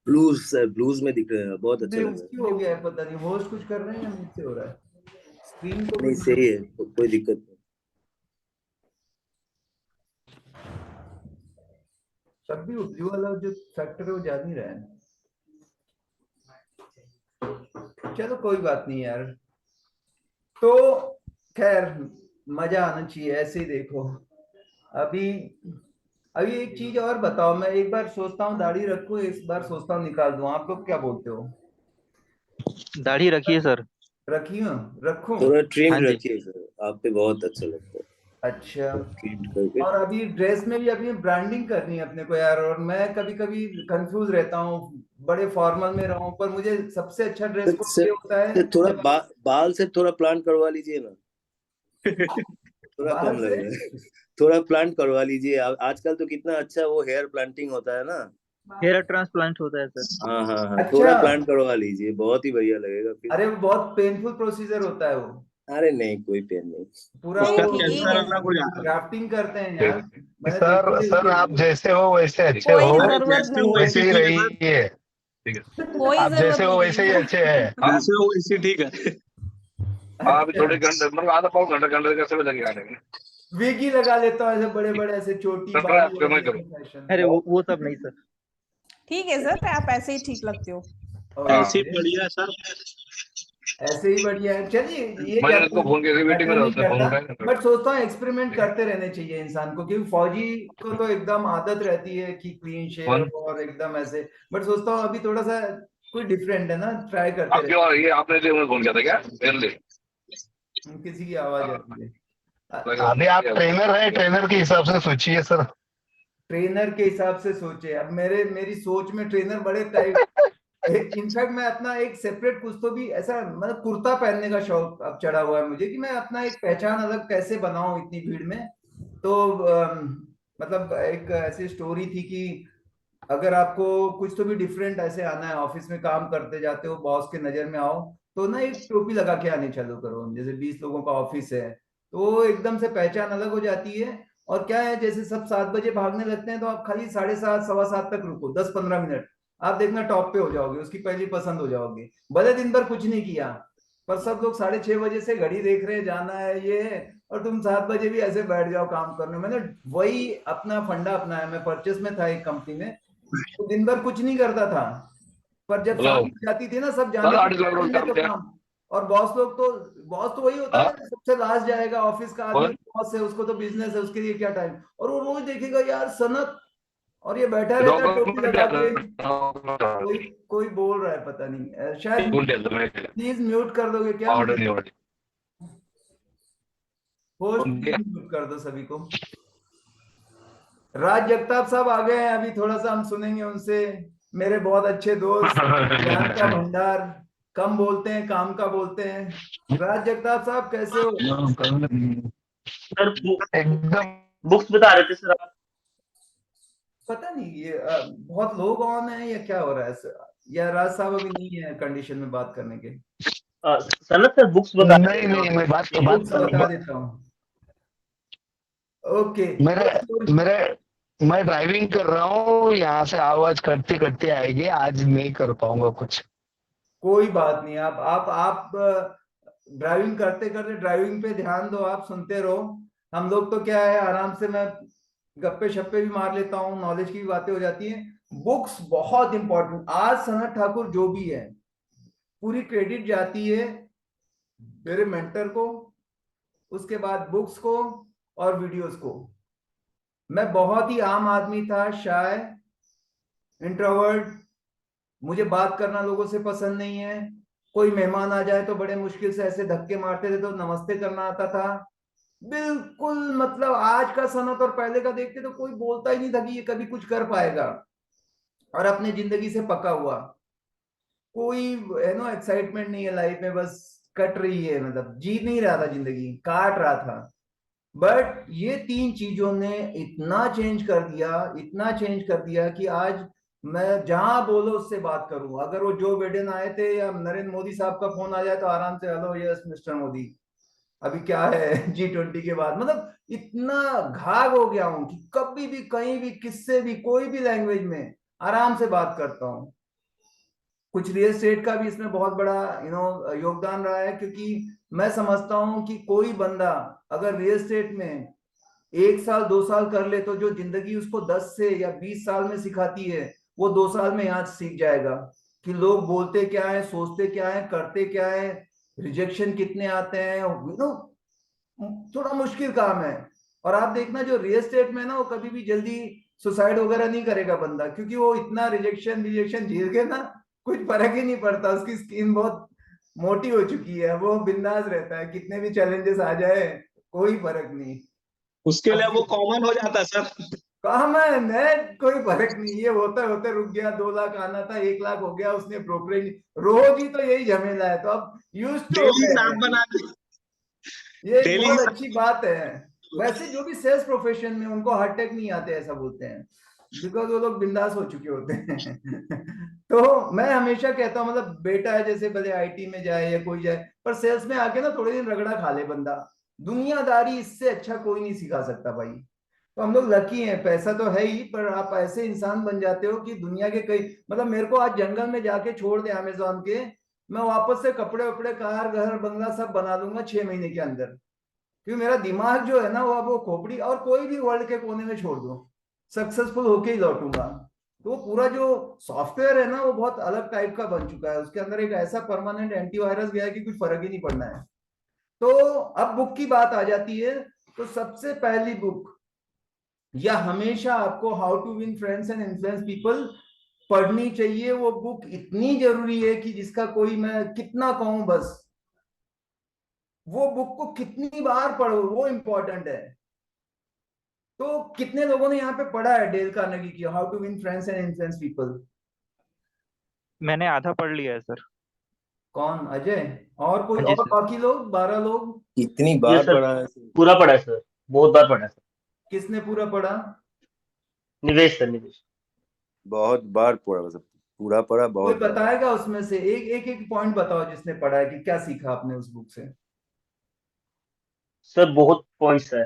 Speaker 1: ब्लूज से ब्लूज में दिख रहे हैं, बहुत अच्छा लग
Speaker 2: ब्लूज
Speaker 1: रहा है।
Speaker 2: क्यों हो गया है पता नहीं, होस्ट कुछ कर रहे हैं या मुझसे हो रहा है? स्क्रीन को
Speaker 1: नहीं
Speaker 2: कुछ,
Speaker 1: सही है, कोई दिक्कत नहीं।
Speaker 2: तब भी ब्लू वाला जो फैक्टर है वो जा नहीं रहा है। चलो कोई बात नहीं यार। तो खैर, मजा आना चाहिए ऐसे ही, देखो। अभी अभी एक चीज और बताओ, मैं एक बार सोचता हूँ दाढ़ी रखूं, एक बार सोचता हूँ निकाल दूं, आप लोग क्या बोलते हो?
Speaker 4: दाढ़ी रखिए सर।
Speaker 2: रखी हूँ, रखूं?
Speaker 1: थोड़ा
Speaker 4: हाँ
Speaker 1: ट्रिम्ड
Speaker 4: जी।
Speaker 1: रखिए सर, आप पे बहुत अच्छा लगता
Speaker 2: अच्छा।
Speaker 1: है ट्रिम्ड करके।
Speaker 2: और अभी ड्रेस में भी अभी ब्रांडिंग करनी है अपने को यार, और मैं कभी कभी कंफ्यूज रहता हूँ, बड़े फॉर्मल में रहूं, पर मुझे सबसे अच्छा ड्रेस
Speaker 1: सर
Speaker 2: कोड
Speaker 1: सर
Speaker 2: ये होता है
Speaker 1: सर, थोड़ा
Speaker 2: जब
Speaker 1: बाल से थोड़ा प्लांट करवा लीजिए ना। थोड़ा कम
Speaker 2: बाहर
Speaker 1: लग
Speaker 2: से।
Speaker 1: रहा है। थोड़ा प्लांट करवा लीजिए। आजकल तो कितना अच्छा वो हेयर प्लांटिंग होता है ना।
Speaker 4: हेयर ट्रांसप्लांट होता है सर।
Speaker 1: हाँ हाँ हाँ,
Speaker 2: अच्छा।
Speaker 1: थोड़ा प्लांट करवा लीजिए, बहुत ही बढ़िया लगेगा फिर।
Speaker 2: अरे वो बहुत पेनफुल प्रोसीजर होता है वो,
Speaker 1: अरे नहीं, कोई पेन नहीं।
Speaker 2: पूरा
Speaker 3: नहीं
Speaker 2: वो
Speaker 3: ठीक है सर।
Speaker 2: ग्राफ्टिंग करते हैं यार, मैंने
Speaker 5: सर
Speaker 2: देखा है
Speaker 5: सर
Speaker 2: इसके
Speaker 5: आप
Speaker 2: लिए।
Speaker 5: जैसे हो वैसे अच्छे हो।
Speaker 3: कोई
Speaker 6: अरे
Speaker 3: जरूरत
Speaker 6: जैसे हो
Speaker 3: नहीं है।
Speaker 6: वैसे
Speaker 5: वैसे ही
Speaker 6: ठीक है सर।
Speaker 5: रहिए।
Speaker 3: कोई
Speaker 5: आप
Speaker 3: जरूरत
Speaker 5: जैसे हो
Speaker 3: नहीं है
Speaker 5: वैसे ही
Speaker 3: सर।
Speaker 5: अच्छे हैं।
Speaker 6: जैसे हो वैसे ठीक है। आप
Speaker 2: अच्छा,
Speaker 6: थोड़े घंटे मतलब आधा पौन घंटे घंटे कैसे लगे आने में।
Speaker 2: विग ही लगा लेता हूँ ऐसे बड़े बड़े, ऐसे चोटी
Speaker 6: सर
Speaker 2: बाल
Speaker 6: आप
Speaker 2: वाले
Speaker 6: मैं करो।
Speaker 2: फैशन
Speaker 4: अरे
Speaker 2: में।
Speaker 4: वो सब नहीं सर।
Speaker 3: ठीक है सर, आप ऐसे ही ठीक लगते हो।
Speaker 6: हाँ ऐसे ही
Speaker 2: ओके,
Speaker 6: बढ़िया है सर।
Speaker 2: ऐसे ही बढ़िया है। चलिए, ये
Speaker 6: मैं
Speaker 2: ज्यादा
Speaker 6: इसको फोन करके वेटिंग में
Speaker 2: मैटर
Speaker 6: था,
Speaker 2: नहीं
Speaker 6: उसने फोन
Speaker 2: करता,
Speaker 6: उठाया।
Speaker 2: बट सोचता हूँ एक्सपेरिमेंट करते रहने चाहिए इंसान को, क्योंकि फौजी को तो एकदम आदत रहती है कि क्लीन शेव
Speaker 6: फोन
Speaker 2: और एकदम ऐसे। बट सोचता हूँ अभी थोड़ा सा कोई डिफरेंट है ना, ट्राई करते
Speaker 6: आपके और ये आपने जो फोन किया था क्या पहले।
Speaker 2: रहते, किसी की आवाज आ रही है।
Speaker 5: अभी आप ट्रेनर है, ट्रेनर के हिसाब से सोचिए सर।
Speaker 2: ट्रेनर के हिसाब से सोचे, अब मेरी सोच में ट्रेनर बड़े टाइप। इनफैक्ट मैं अपना एक सेपरेट कुछ तो भी ऐसा, मतलब कुर्ता पहनने का शौक अब चढ़ा हुआ है मुझे, कि मैं अपना एक पहचान अलग कैसे बनाऊं इतनी भीड़ में। तो मतलब एक ऐसी स्टोरी थी कि अगर आपको कुछ तो भी डिफरेंट ऐसे आना है, ऑफिस में काम करते जाते हो, बॉस के नजर में आओ, तो ना एक टोपी लगा के आनी चालू करो। जैसे 20 लोगों का ऑफिस है तो एकदम से पहचान अलग हो जाती है। और क्या है, जैसे सब 7 बजे भागने लगते हैं तो आप खाली 7:30 7:15 तक रुको, 10-15 मिनट, आप देखना टॉप पे हो जाओगे, उसकी पहली पसंद हो जाओगे। भले दिन भर कुछ नहीं किया, पर सब लोग 6:30 बजे से घड़ी देख रहे हैं, जाना है ये है, और तुम 7 बजे भी ऐसे बैठ जाओ काम करने। मैंने वही अपना फंडा अपनाया। मैं परचेस में था एक कंपनी में, तो दिन भर कुछ नहीं करता था, पर जब
Speaker 6: हेलो
Speaker 2: शाम हो जाती थी ना, सब
Speaker 6: सर
Speaker 2: जाने
Speaker 6: 8 किलोमीटर
Speaker 2: के
Speaker 6: काम
Speaker 2: तो
Speaker 6: किया
Speaker 2: काम। और बॉस तो वही होता है
Speaker 6: हाँ
Speaker 2: ना, सबसे लास्ट जाएगा, ऑफिस का आदमी
Speaker 6: और
Speaker 2: बॉस है, उसको तो बिजनेस है, उसके लिए क्या टाइम। और वो रोज देखेगा यार सनत, और ये बैठा रहता है टोपी
Speaker 6: डॉक्यूमेंट
Speaker 2: लगा के। कोई कोई बोल रहा है, पता नहीं, शायद। प्लीज म्यूट कर दोगे क्या?
Speaker 6: ऑर्डर नहीं ऑर्डर
Speaker 2: होस्ट प्लीज म्यूट कर दो सभी को। राज जगताप साहब आ गए हैं, अभी थोड़ा सा हम सुनेंगे उनसे। मेरे बहुत अच्छे दोस्त, ज्ञान का भंडार, कम बोलते हैं, काम का बोलते हैं। राज जगताप साहब कैसे हो?
Speaker 7: सर
Speaker 5: एकदम
Speaker 7: बुक्स बता रहे थे सर आप।
Speaker 2: पता नहीं ये बहुत लोग ऑन है या क्या हो रहा है सर? या राज साहब अभी नहीं है कंडीशन में बात करने के?
Speaker 7: सनत सर बुक्स बता रहे
Speaker 5: नहीं
Speaker 7: थे
Speaker 5: नहीं,
Speaker 7: आप।
Speaker 5: मैं बात
Speaker 7: एक
Speaker 5: बात
Speaker 2: बुक्स
Speaker 7: बुक्स
Speaker 2: बता देता हूँ। ओके।
Speaker 5: मेरे मेरे मैं ड्राइविंग कर रहा हूँ, यहाँ से आवाज कटते कटते आएगी, आज नहीं कर पाऊंगा कुछ।
Speaker 2: कोई बात नहीं, आप ड्राइविंग करते करते ड्राइविंग पे ध्यान दो, आप सुनते रहो। हम लोग तो क्या है, आराम से मैं गप्पे शप्पे भी मार लेता हूँ, नॉलेज की भी बातें हो जाती हैं। बुक्स बहुत इंपॉर्टेंट। आज सनत ठाकुर जो भी है, पूरी क्रेडिट जाती है मेरे मेंटर को, उसके बाद बुक्स को और वीडियोस को। मैं बहुत ही आम आदमी था, शाय, इंट्रोवर्ट, मुझे बात करना लोगों से पसंद नहीं है। कोई मेहमान आ जाए तो बड़े मुश्किल से ऐसे धक्के मारते थे तो नमस्ते करना आता था। बिल्कुल मतलब आज का सनत और पहले का देखते तो कोई बोलता ही नहीं था कि ये कभी कुछ कर पाएगा। और अपनी जिंदगी से पका हुआ, कोई है ना एक्साइटमेंट नहीं है लाइफ में, बस कट रही है, मतलब जी नहीं रहा था, जिंदगी काट रहा था। बट ये 3 चीजों ने इतना चेंज कर दिया, इतना चेंज कर दिया कि आज मैं जहां बोलो उससे बात करूं। अगर वो जो बिडेन आए थे या नरेंद्र मोदी साहब का फोन आ जाए तो आराम से हेलो यस मिस्टर मोदी, अभी क्या है G20 के बाद। मतलब इतना घाग हो गया हूं कि कभी भी कहीं भी किससे भी कोई भी लैंग्वेज में आराम से बात करता हूं। कुछ रियल एस्टेट का भी इसमें बहुत बड़ा योगदान रहा है, क्योंकि मैं समझता हूं कि कोई बंदा अगर रियल एस्टेट में 1 साल 2 साल कर ले तो जो जिंदगी उसको 10 से या 20 साल में सिखाती है, वो 2 साल में यहाँ सीख जाएगा कि लोग बोलते क्या है, सोचते क्या है, करते क्या है, रिजेक्शन कितने आते हैं। थोड़ा मुश्किल काम है। और आप देखना जो रियल एस्टेट में ना, वो कभी भी जल्दी सुसाइड वगैरह नहीं करेगा बंदा, क्योंकि वो इतना रिजेक्शन रिजेक्शन झेल के ना, कुछ फर्क ही नहीं पड़ता, उसकी स्किन बहुत मोटी हो चुकी है, वो बिंदास रहता है, कितने भी चैलेंजेस आ जाए कोई फर्क नहीं।
Speaker 8: उसके लिए वो कॉमन हो जाता है सर।
Speaker 2: कॉमन है, कोई फर्क नहीं। ये होते होते रुक गया, 2 लाख आना था 1 लाख हो गया, उसने ब्रोकरेज, रोज ही तो यही झमेला है, तो अब यूज टू हो
Speaker 8: डेली
Speaker 2: गए
Speaker 8: हिसाब
Speaker 2: हैं।
Speaker 8: बना के
Speaker 2: ये एक
Speaker 8: डेली
Speaker 2: बहुत अच्छी बात है। वैसे जो भी सेल्स प्रोफेशन में, उनको हार्ट अटैक नहीं आते ऐसा बोलते हैं, बिकॉज वो लोग बिंदास हो चुके होते हैं तो मैं हमेशा कहता हूँ, मतलब बेटा है, जैसे भले आईटी में जाए या कोई जाए, पर सेल्स में आके ना थोड़े दिन रगड़ा खा ले बंदा। दुनियादारी इससे अच्छा कोई नहीं सिखा सकता भाई। तो हम लोग लकी हैं, पैसा तो है ही, पर आप ऐसे इंसान बन जाते हो कि दुनिया के कई, मतलब मेरे को आज जंगल में जाके छोड़ दे अमेजोन के, मैं वापस से कपड़े वपड़े, कार घर बंगला सब बना लूंगा 6 महीने के अंदर। क्योंकि मेरा दिमाग जो है ना, वो अब वो खोपड़ी और कोई भी वर्ल्ड के कोने में छोड़ दो, सक्सेसफुल होके ही लौटूंगा। तो वो पूरा जो सॉफ्टवेयर है ना, वो बहुत अलग टाइप का बन चुका है, उसके अंदर एक ऐसा परमानेंट एंटीवायरस गया है कि कुछ फर्क ही नहीं पड़ना है। तो अब बुक की बात आ जाती है, तो सबसे पहली बुक, या हमेशा आपको how to win friends and influence people पढ़नी चाहिए। वो बुक इतनी जरूरी है कि जिसका कोई, मैं कितना कहूं, बस वो बुक को कितनी बार पढ़ो वो इंपॉर्टेंट है। तो कितने लोगों ने यहाँ पे पढ़ा है डेल कार्नेगी की how to win friends and influence people?
Speaker 4: मैंने आधा पढ़ लिया है सर।
Speaker 2: कौन, अजय? और कोई
Speaker 4: हाँ जी
Speaker 2: और
Speaker 4: सर।
Speaker 2: बाकी लोग 12 लोग?
Speaker 1: इतनी
Speaker 7: ये
Speaker 1: बार
Speaker 7: सर
Speaker 1: पढ़ा है।
Speaker 7: पूरा पढ़ा है सर, बहुत बार पढ़ा है सर।
Speaker 2: किसने पूरा पढ़ा?
Speaker 7: निवेश सर, निवेश।
Speaker 1: बहुत बार पढ़ा, मतलब पूरा पढ़ा
Speaker 2: कोई
Speaker 1: बहुत बार।
Speaker 2: बताएगा उसमें से एक पॉइंट बताओ जिसने पढ़ा है कि क्या सीखा आपने उस बुक से?
Speaker 7: सर बहुत पॉइंट्स है।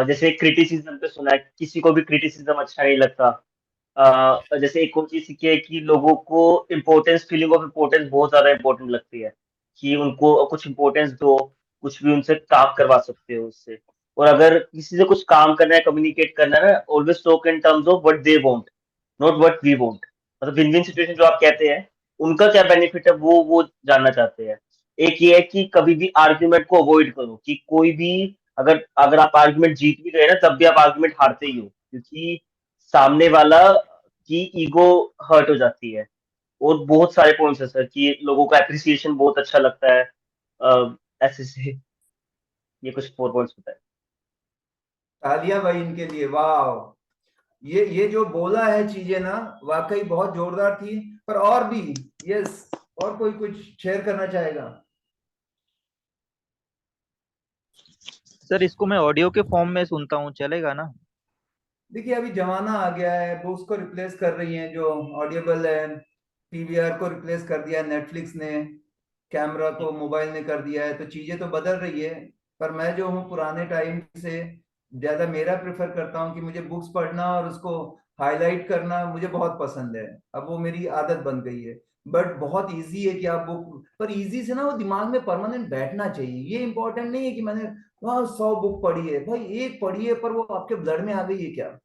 Speaker 7: जैसे क्रिटिसिज्म पे सुना है, किसी को भी क्रिटिसिज्म अच्छा नहीं लगता। जैसे एक और चीज सीखी है कि लोगों को इम्पोर्टेंस, फीलिंग ऑफ इम्पोर्टेंस बहुत ज्यादा इम्पोर्टेंट लगती है, कि उनको कुछ इम्पोर्टेंस दो, कुछ भी उनसे काम करवा सकते हो उससे। और अगर किसी से कुछ काम करना है, कम्युनिकेट करना है, always talk in terms of what they want, not what we want. मतलब विन विन सिचुएशन जो आप कहते हैं, उनका क्या बेनिफिट है वो जानना चाहते हैं। एक ये है कि कभी भी आर्ग्यूमेंट को अवॉइड करो, कि कोई भी, अगर अगर आप आर्ग्यूमेंट जीत भी गए ना, तब भी आप आर्ग्यूमेंट हारते ही हो, क्योंकि सामने वाला की ईगो हर्ट हो जाती है। और बहुत सारे पॉइंट्स है सर, कि लोगों को एप्रिसिएशन बहुत अच्छा लगता है। ऐसे से ये कुछ 4 पॉइंट्स बताए।
Speaker 2: तालियां भाई इनके लिए, वाह। ये जो बोला है चीजें ना, वाकई बहुत जोरदार थी। पर और भी, यस, और कोई कुछ शेयर करना चाहेगा?
Speaker 4: सर इसको मैं ऑडियो के फॉर्म में सुनता हूँ, चलेगा ना?
Speaker 2: देखिए, अभी जमाना आ गया है, बुक्स को रिप्लेस कर रही हैं जो ऑडियबल है। पीवीआर को रिप्लेस कर दिया नेटफ्लिक्स ने, कैमरा को मोबाइल ने कर दिया है, तो चीजें तो बदल रही है। पर मैं जो हूँ पुराने टाइम से ज्यादा मेरा प्रेफर करता हूँ कि मुझे बुक्स पढ़ना और उसको हाईलाइट करना मुझे बहुत पसंद है। अब वो मेरी आदत बन गई है। बट बहुत इजी है कि आप बुक, पर इजी से ना वो दिमाग में परमानेंट बैठना चाहिए। ये इंपॉर्टेंट नहीं है कि मैंने वहां 100 बुक पढ़ी है। भाई एक पढ़ी है, पर वो आपके ब्लड में आ गई है क्या?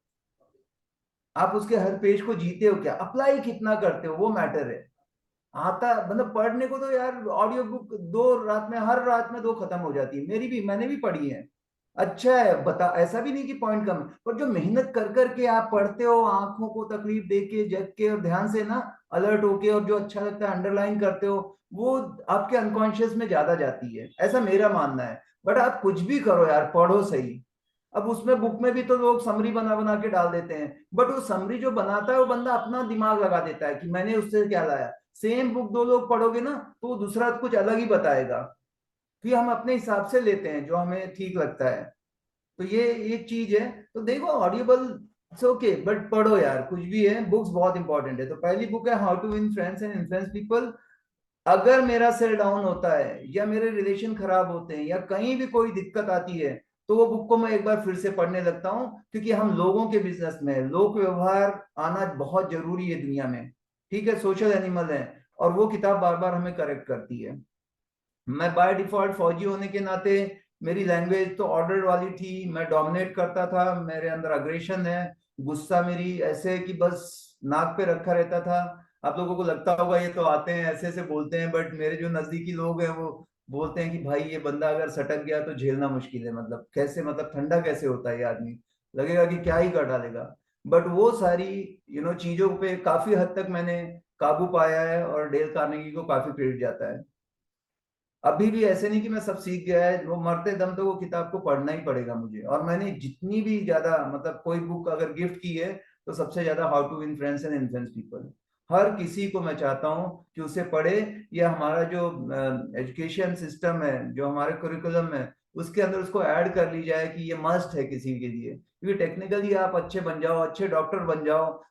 Speaker 2: आप उसके हर पेज को जीते हो क्या? अप्लाई कितना करते हो, वो मैटर है। आता मतलब पढ़ने को तो यार, ऑडियो बुक 2 रात में, हर रात में 2 खत्म हो जाती है मेरी भी, मैंने भी पढ़ी है। अच्छा है, बता, ऐसा भी नहीं कि पॉइंट कम है, पर जो मेहनत कर करके आप पढ़ते हो, आंखों को तकलीफ दे के, जग के और ध्यान से ना, अलर्ट होके, और जो अच्छा लगता है अंडरलाइन करते हो, वो आपके अनकॉन्शियस में ज्यादा जाती है, ऐसा मेरा मानना है। बट आप कुछ भी करो यार, पढ़ो सही। अब उसमें बुक में भी तो लोग समरी बना बना के डाल देते हैं, बट वो समरी जो बनाता है वो बंदा अपना दिमाग लगा देता है कि मैंने उससे क्या लाया। सेम बुक 2 लोग पढ़ोगे ना, तो वो दूसरा कुछ अलग ही बताएगा। फिर हम अपने हिसाब से लेते हैं जो हमें ठीक लगता है। तो ये एक चीज है। तो देखो, ऑडियोबल इट्स ओके, बट पढ़ो यार, कुछ भी है, बुक्स बहुत इंपॉर्टेंट है। तो पहली बुक है how to win friends and influence people. अगर मेरा सिर डाउन होता है, या मेरे रिलेशन खराब होते हैं, या कहीं भी कोई दिक्कत आती है, तो वो बुक को मैं एक बार फिर से पढ़ने लगता हूँ, क्योंकि हम लोगों के बिजनेस में हैं। लोक व्यवहार आना बहुत जरूरी है दुनिया में। ठीक है, सोशल एनिमल है, और वो किताब बार बार हमें करेक्ट करती है। मैं बाय डिफॉल्ट फौजी होने के नाते, मेरी लैंग्वेज तो ऑर्डर वाली थी, मैं डोमिनेट करता था, मेरे अंदर अग्रेशन है, गुस्सा मेरी ऐसे है कि बस नाक पे रखा रहता था। आप लोगों को लगता होगा ये तो आते हैं ऐसे ऐसे बोलते हैं, बट मेरे जो नजदीकी लोग हैं वो बोलते हैं कि भाई ये बंदा अगर सटक गया तो झेलना मुश्किल है। मतलब कैसे, मतलब ठंडा कैसे होता है ये आदमी, लगेगा कि क्या ही कर डालेगा। बट वो सारी चीजों पे काफी हद तक मैंने काबू पाया है, और डेल कार्नेगी को काफी क्रेडिट जाता है। अभी भी ऐसे नहीं कि मैं सब सीख गया है, वो मरते दम तो वो किताब को पढ़ना ही पड़ेगा मुझे। और मैंने जितनी भी ज्यादा, मतलब कोई बुक अगर गिफ्ट की है, तो सबसे ज्यादा how to win friends and influence people. हर किसी को मैं चाहता हूँ कि उसे पढ़े। या हमारा जो एजुकेशन सिस्टम है, जो हमारे करिकुलम है, उसके अंदर उसको ऐड कर ली जाए कि ये मस्ट है किसी के लिए। क्योंकि टेक्निकली आप अच्छे बन जाओ, अच्छे डॉक्टर बन जाओ।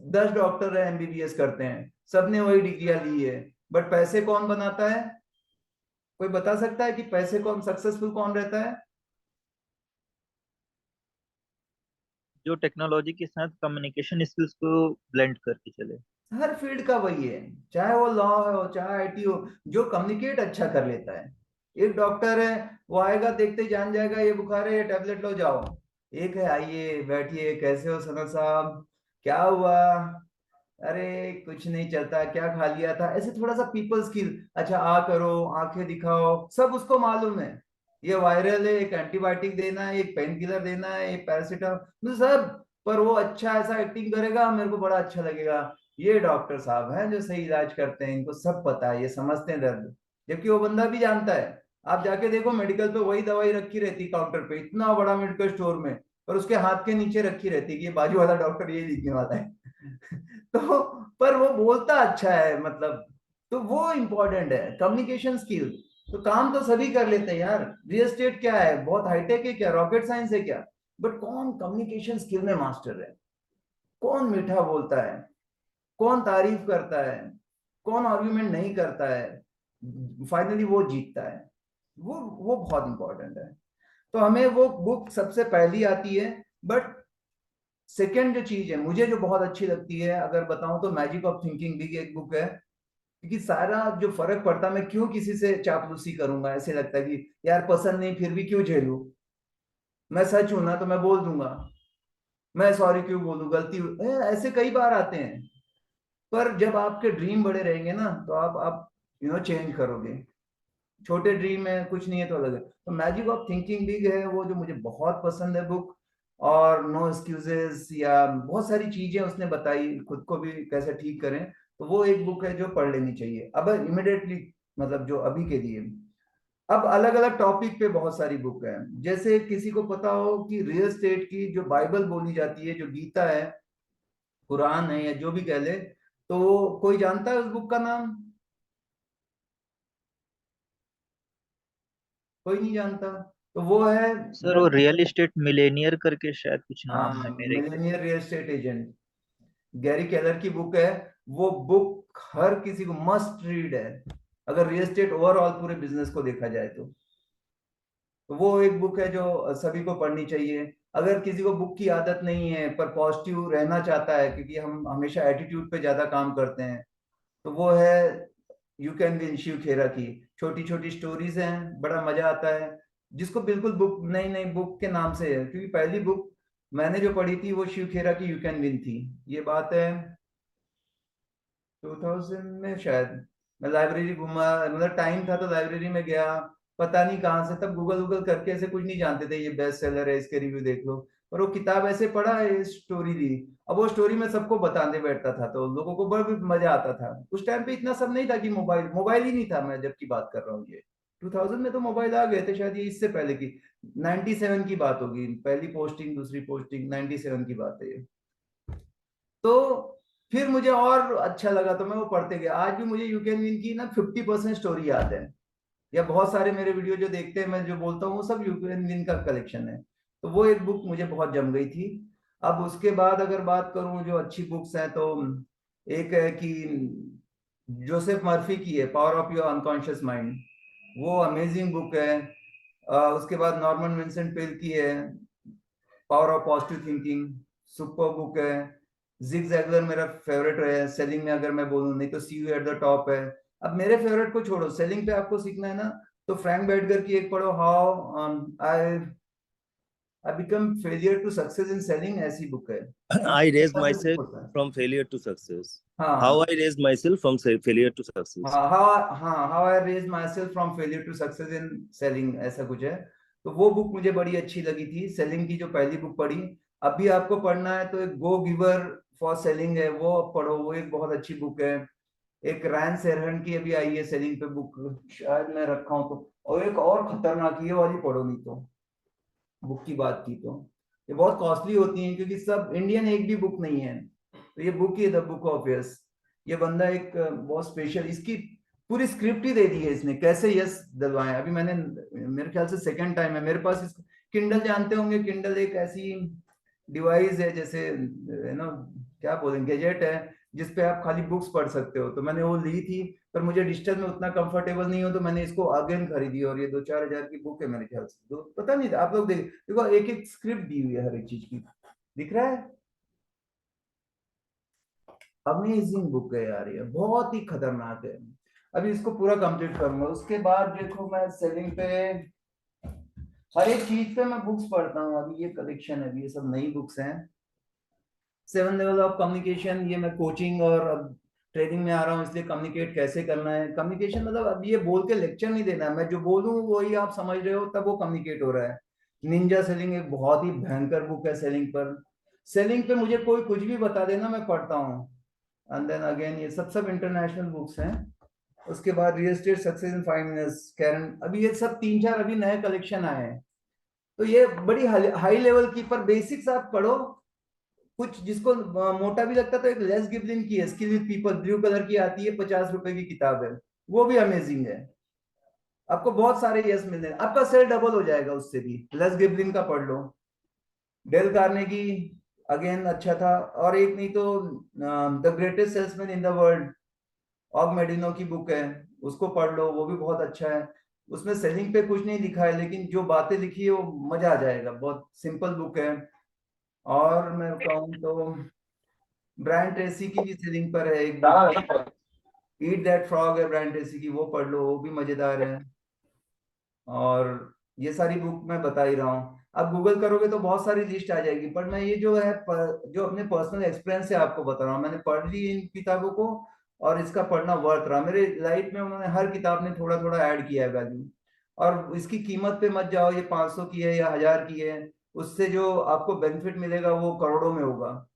Speaker 2: 10 डॉक्टर है एमबीबीएस करते हैं, सबने वही डिग्रियां ली है, बट पैसे कौन बनाता है? कोई बता सकता है कि पैसे कौन सक्सेसफुल कौन रहता है?
Speaker 4: जो टेक्नोलॉजी के साथ कम्युनिकेशन स्किल्स को ब्लेंड करके चले।
Speaker 2: हर फील्ड का वही है, चाहे वो लॉ हो चाहे आईटी हो, जो कम्युनिकेट अच्छा कर लेता है। एक डॉक्टर है, वो आएगा, देखते ही जान जाएगा ये बुखार है, ये टेबलेट लो जाओ। एक है, आइए बैठिए, कैसे हो सनत साहब, क्या हुआ, अरे कुछ नहीं चलता, क्या खा लिया था, ऐसे थोड़ा सा पीपल स्किल। अच्छा, आ करो, आंखें दिखाओ, सब उसको मालूम है। ये वायरल है, एक एंटीबायोटिक देना है, एक पेन किलर देना है, एक पैरासीटामोल, सब। पर वो अच्छा ऐसा एक्टिंग करेगा, मेरे को बड़ा अच्छा लगेगा। ये डॉक्टर साहब हैं जो सही इलाज करते हैं, इनको सब पता है, ये समझते हैं दर्द। जबकि वो बंदा भी जानता है। आप जाके देखो मेडिकल पे, वही दवाई रखी रहती काउंटर पे, इतना बड़ा मेडिकल स्टोर में, और उसके हाथ के नीचे रखी रहती कि ये बाजू वाला डॉक्टर ये लिखने वाला है। तो पर वो बोलता अच्छा है, मतलब। तो वो इंपॉर्टेंट है, कम्युनिकेशन स्किल। तो काम तो सभी कर लेते हैं यार। रियल एस्टेट क्या है, बहुत हाईटेक है क्या, रॉकेट साइंस है क्या? बट कौन कम्युनिकेशन स्किल में मास्टर है, कौन मीठा बोलता है, कौन तारीफ करता है, कौन आर्ग्यूमेंट नहीं करता है, फाइनली वो जीतता है, वो बहुत इंपॉर्टेंट है। तो हमें वो बुक सबसे पहली आती है। बट सेकेंड जो चीज है मुझे जो बहुत अच्छी लगती है, अगर बताऊं तो मैजिक ऑफ थिंकिंग भी एक बुक है, क्योंकि सारा जो फर्क पड़ता, मैं क्यों किसी से चापलूसी करूंगा, ऐसे लगता है कि यार पसंद नहीं फिर भी क्यों झेलूं, मैं सच हूं ना तो मैं बोल दूंगा, मैं सॉरी क्यों बोलूं, गलती ऐसे कई बार आते हैं। पर जब आपके ड्रीम बड़े रहेंगे ना तो आप चेंज करोगे। छोटे ड्रीम है कुछ नहीं है तो अलग है। तो मैजिक ऑफ थिंकिंग बिग है वो जो मुझे बहुत पसंद है बुक। और नो एक्सक्यूजेस या बहुत सारी चीजें उसने बताई खुद को भी कैसे ठीक करें, तो वो एक बुक है जो पढ़ लेनी चाहिए अब इमिडिएटली, मतलब जो अभी के लिए। अब अलग अलग टॉपिक पे बहुत सारी बुक है, जैसे किसी को पता हो कि रियल एस्टेट की जो बाइबल बोली जाती है, जो गीता है, कुरान है, या जो भी कह ले, तो कोई जानता है उस बुक का नाम? कोई नहीं जानता। तो वो है
Speaker 4: सर वो रियल एस्टेट मिलेनियर करके शायद कुछ नाम है मेरे ख्याल।
Speaker 2: Millionaire real estate agent, Gary Keller की बुक है। वो बुक हर किसी को मस्ट रीड है, अगर रियल एस्टेट ओवरऑल पूरे बिजनेस को देखा जाए तो वो एक बुक है जो सभी को पढ़नी चाहिए। अगर किसी को बुक की आदत नहीं है पर पॉजिटिव रहना चाहता है, क्योंकि हम हमेशा एटीट्यूड पे ज्यादा काम करते हैं, तो वो है यू कैन विन शिव खेरा की। छोटी छोटी स्टोरीज हैं, बड़ा मजा आता है। जिसको बिल्कुल बुक नहीं, नहीं बुक के नाम से है, क्योंकि पहली बुक मैंने जो पढ़ी थी वो शिव खेरा की यू कैन विन थी। ये बात है 2000 में शायद। मैं लाइब्रेरी घूमा, मतलब टाइम था तो लाइब्रेरी में गया, पता नहीं कहाँ से, तब गूगल गूगल करके ऐसे कुछ नहीं जानते थे ये बेस्ट सेलर है इसके रिव्यू देख लो। और वो किताब ऐसे पढ़ा, ये स्टोरी दी। अब वो स्टोरी में सबको बताने बैठता था तो लोगों को बड़ा भी मजा आता था। उस टाइम पे इतना सब नहीं था कि मोबाइल मोबाइल ही नहीं था, मैं जब की बात कर रहा हूँ ये 2000 में तो मोबाइल आ गए थे शायद, ये इससे पहले की 97 की बात होगी, पहली पोस्टिंग दूसरी पोस्टिंग 97 की बात है ये। तो फिर मुझे और अच्छा लगा तो मैं वो पढ़ते गया। आज भी मुझे यू कैन विन की ना 50% स्टोरी याद है, या बहुत सारे मेरे वीडियो जो देखते हैं मैं जो बोलता हूँ वो सब यू कैन विन का कलेक्शन है। तो वो एक बुक मुझे बहुत जम गई थी। अब उसके बाद अगर बात करूं जो अच्छी बुक्स हैं, तो एक है कि जोसेफ मर्फी की है power of your unconscious mind, वो अमेजिंग बुक है। उसके बाद नॉर्मन विंसेंट पेल की है power of positive thinking, super book है। जिग जैगलर मेरा फेवरेट है सेलिंग में, अगर मैं बोलूं, नहीं तो सी यू एट द टॉप है। अब मेरे फेवरेट को छोड़ो, सेलिंग पे आपको सीखना है ना, तो फ्रैंक बेटगर की एक पढ़ो, how I I become failure to success in selling, ऐसी बुक है।
Speaker 1: I raised
Speaker 2: ऐसे
Speaker 1: myself
Speaker 2: होता है।
Speaker 1: from failure to success. How
Speaker 2: हाँ
Speaker 1: I raised myself from failure to success.
Speaker 2: How I raise myself from failure to success in selling, ऐसा कुछ है। तो वो बुक मुझे बड़ी अच्छी लगी थी, सेलिंग की जो पहली बुक पढ़ी। अभी आपको पढ़ना है तो एक गो गिवर फॉर सेलिंग है, वो पढ़ो, वो एक बहुत अच्छी बुक है। एक रैन सेरहन की अभी आई है सेलिंग पे बुक, शायद मैं रखा हूँ तो। और एक और खतरनाक, ये वाली पढ़ो नहीं तो, बुक की बात की तो ये बहुत कॉस्टली होती हैं, क्योंकि सब इंडियन एक भी बुक नहीं है। तो ये बुक ही है द बुक ऑफ यस। ये बंदा एक बहुत स्पेशल, इसकी पूरी स्क्रिप्ट ही दे दी है इसने, कैसे यस दिलवाएं। अभी मैंने, मेरे ख्याल से सेकंड टाइम है मेरे पास किंडल जानते होंगे, किंडल एक ऐसी डिवाइस है, जैसे क्या बोलेंगे, गैजेट है, जिसपे आप खाली बुक्स पढ़ सकते हो। तो मैंने वो ली थी, पर मुझे डिजिटल में उतना कंफर्टेबल नहीं हो, तो मैंने इसको अगेन खरीदी, और ये 2-4 हजार की बुक है मेरे ख्याल से, दो पता नहीं, आप लोग देखो एक एक स्क्रिप्ट दी हुई है हर एक चीज की, दिख रहा है। अमेजिंग बुक है यार, ये बहुत ही खतरनाक है। अभी इसको पूरा कंप्लीट करूंगा, उसके बाद देखो मैं सेलिंग पे हर एक चीज पे मैं बुक्स पढ़ता हूँ। अभी ये कलेक्शन है, अभी ये सब नई बुक्स हैं। 7 लेवल ऑफ कम्युनिकेशन, ये मैं कोचिंग और अब ट्रेनिंग में आ रहा हूँ, इसलिए कम्युनिकेट कैसे करना है। कम्युनिकेशन मतलब अब ये बोल के लेक्चर नहीं देना है, मैं जो बोलूँ वही आप समझ रहे हो, तब वो कम्युनिकेट हो रहा है। निंजा सेलिंग एक बहुत ही भयंकर बुक है सेलिंग पर। सेलिंग पे मुझे कोई कुछ भी बता देना, मैं पढ़ता हूँ। एंड देन अगेन ये सब इंटरनेशनल बुक्स हैं। उसके बाद real estate success in 5 minutes, Karen, अभी ये सब 3-4 अभी नए कलेक्शन आए हैं। तो ये बड़ी हाई लेवल की, पर बेसिक्स आप पढ़ो। कुछ जिसको मोटा भी लगता है तो एक लेस गिबलिन की है, skill with people, blue colour की आती है, 50 रुपए की किताब है, वो भी अमेजिंग है। आपको बहुत सारे यस मिल जाएंगे, आपका सेल डबल हो जाएगा उससे भी। लेस गिबलिन का पढ़ लो। डेल कार्नेगी अगेन अच्छा था। और एक नहीं तो the greatest salesman in the world, Og Mandino की बुक है, उसको पढ़ लो, वो भी बहुत अच्छा है। उसमें सेलिंग पे कुछ नहीं लिखा है, लेकिन जो बातें लिखी है वो मजा आ जाएगा, बहुत सिंपल बुक है। और मैं कहूँ तो ब्रायन ट्रेसी की भी सेलिंग पर है एक बुक, ईट दैट फ्रॉग है ब्रायन ट्रेसी की, वो पढ़ लो, वो भी मजेदार है। और ये सारी बुक मैं बता ही रहा हूँ, आप गूगल करोगे तो बहुत सारी लिस्ट आ जाएगी, पर मैं ये जो है जो अपने पर्सनल एक्सपीरियंस से आपको बता रहा हूँ, मैंने पढ़ ली इन किताबों को और इसका पढ़ना वर्थ रहा मेरे लाइफ में। उन्होंने हर किताब ने थोड़ा थोड़ा ऐड किया है वैल्यू। और इसकी कीमत पे मत जाओ, ये 500 की है या 1000 की है, उससे जो आपको बेनिफिट मिलेगा वो करोड़ों में होगा।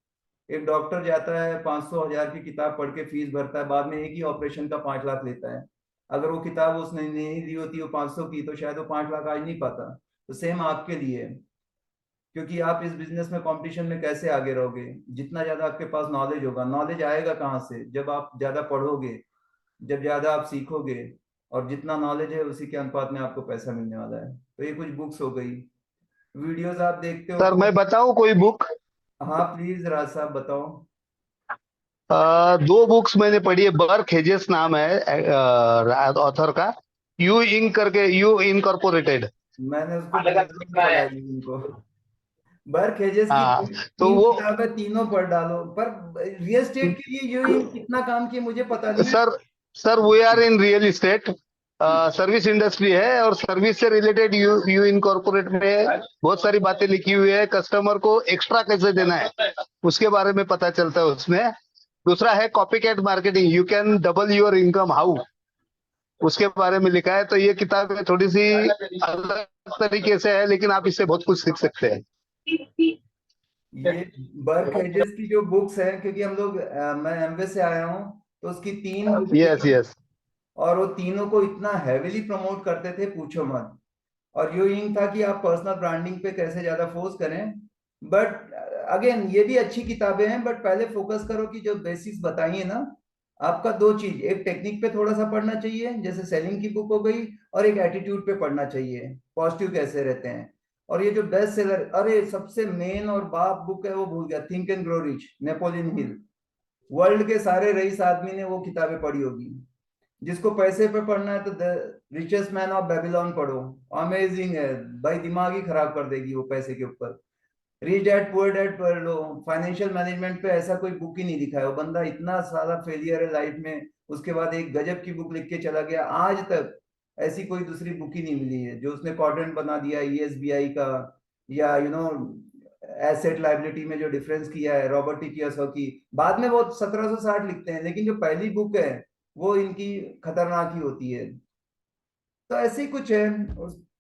Speaker 2: एक डॉक्टर जाता है 500 1000 की किताब पढ़ के फीस भरता है, बाद में एक ही ऑपरेशन का 5 लाख लेता है। अगर वो किताब उसने नहीं दी होती वो 500 की, तो शायद वो 5 लाख आज नहीं पाता। तो सेम आपके लिए, क्योंकि आप इस बिजनेस में कंपटीशन में कैसे आगे रहोगे, जितना ज्यादा आपके पास नॉलेज होगा। नॉलेज आएगा कहाँ से? जब आप ज्यादा पढ़ोगे, जब ज्यादा आप सीखोगे, और जितना नॉलेज है उसी के अनुपात में आपको पैसा मिलने वाला है। तो ये कुछ बुक्स हो गई। वीडियोस आप देखते हो
Speaker 5: सर
Speaker 2: तो?
Speaker 5: मैं बताऊं कोई बुक?
Speaker 2: हाँ प्लीज राज साहब बताओ।
Speaker 5: दो बुक्स मैंने पढ़ी है, बर्क हेजेस नाम है ऑथर का, यू इंक करके, यू इनकॉर्पोरेटेड।
Speaker 2: मैंने उसको पंजाबी में पढ़ा है इनको। बर्क हेजेस की
Speaker 5: हाँ तो
Speaker 2: तीन
Speaker 5: वो,
Speaker 2: किताबें, तीनों पढ़ डालो। पर रियल एस्टेट के लिए ये कितना काम किए मुझे पता नहीं।
Speaker 5: Sir sir we are in real estate, service industry है, और सर्विस से रिलेटेड यू यू इनकॉर्पोरेट में बहुत सारी बातें लिखी हुई है। कस्टमर को एक्स्ट्रा कैसे देना है उसके बारे में पता चलता है उसमें। दूसरा है copycat marketing, you can double your income how, उसके बारे में लिखा है। तो ये किताब थोड़ी सी अलग तरीके से है, लेकिन आप इससे बहुत कुछ सीख सकते हैं।
Speaker 2: ये बर्क हेजेस की जो बुक्स हैं, क्योंकि हम लोग मैं एमवे से आया हूँ, तो उसकी 3 बुक्स
Speaker 5: यस
Speaker 2: थी,
Speaker 5: यस।
Speaker 2: और वो तीनों को इतना हैविली प्रमोट करते थे पूछो मत। और यो यही था कि आप पर्सनल ब्रांडिंग पे कैसे ज्यादा फोकस करें। बट अगेन ये भी अच्छी किताबें हैं, बट पहले फोकस करो कि जो बेसिक्स बताई है ना, आपका 2 चीज, एक टेक्निक पे थोड़ा सा पढ़ना चाहिए जैसे सेलिंग की बुक हो गई, और एक एटीट्यूड पे पढ़ना चाहिए, पॉजिटिव कैसे रहते हैं। और ये जो बेस्ट सेलर, अरे सबसे मेन और बाप बुक है वो भूल गया, think and grow rich, Napoleon Hill. World के सारे रईस आदमी ने वो किताबें पढ़ी होगी। जिसको पैसे पे पढ़ना है तो the richest man of Babylon पढ़ो, अमेजिंग है भाई, दिमाग ही खराब कर देगी वो पैसे के ऊपर। रिच डैड पुअर डैड पढ़ लो, फाइनेंशियल मैनेजमेंट पे ऐसा कोई बुक ही नहीं लिखा है। वो बंदा इतना सारा फेलियर है लाइफ में, उसके बाद एक गजब की बुक लिख के चला गया। आज तक ऐसी कोई दूसरी बुक ही नहीं मिली है जो उसने क्वाड्रेंट बना दिया ईएसबीआई का, या एसेट लाइबिलिटी में जो डिफरेंस किया है रॉबर्ट टी कियोसाकी। बाद में वो 1760 लिखते हैं, लेकिन जो पहली बुक है वो इनकी खतरनाक ही होती है। तो ऐसे ही कुछ है।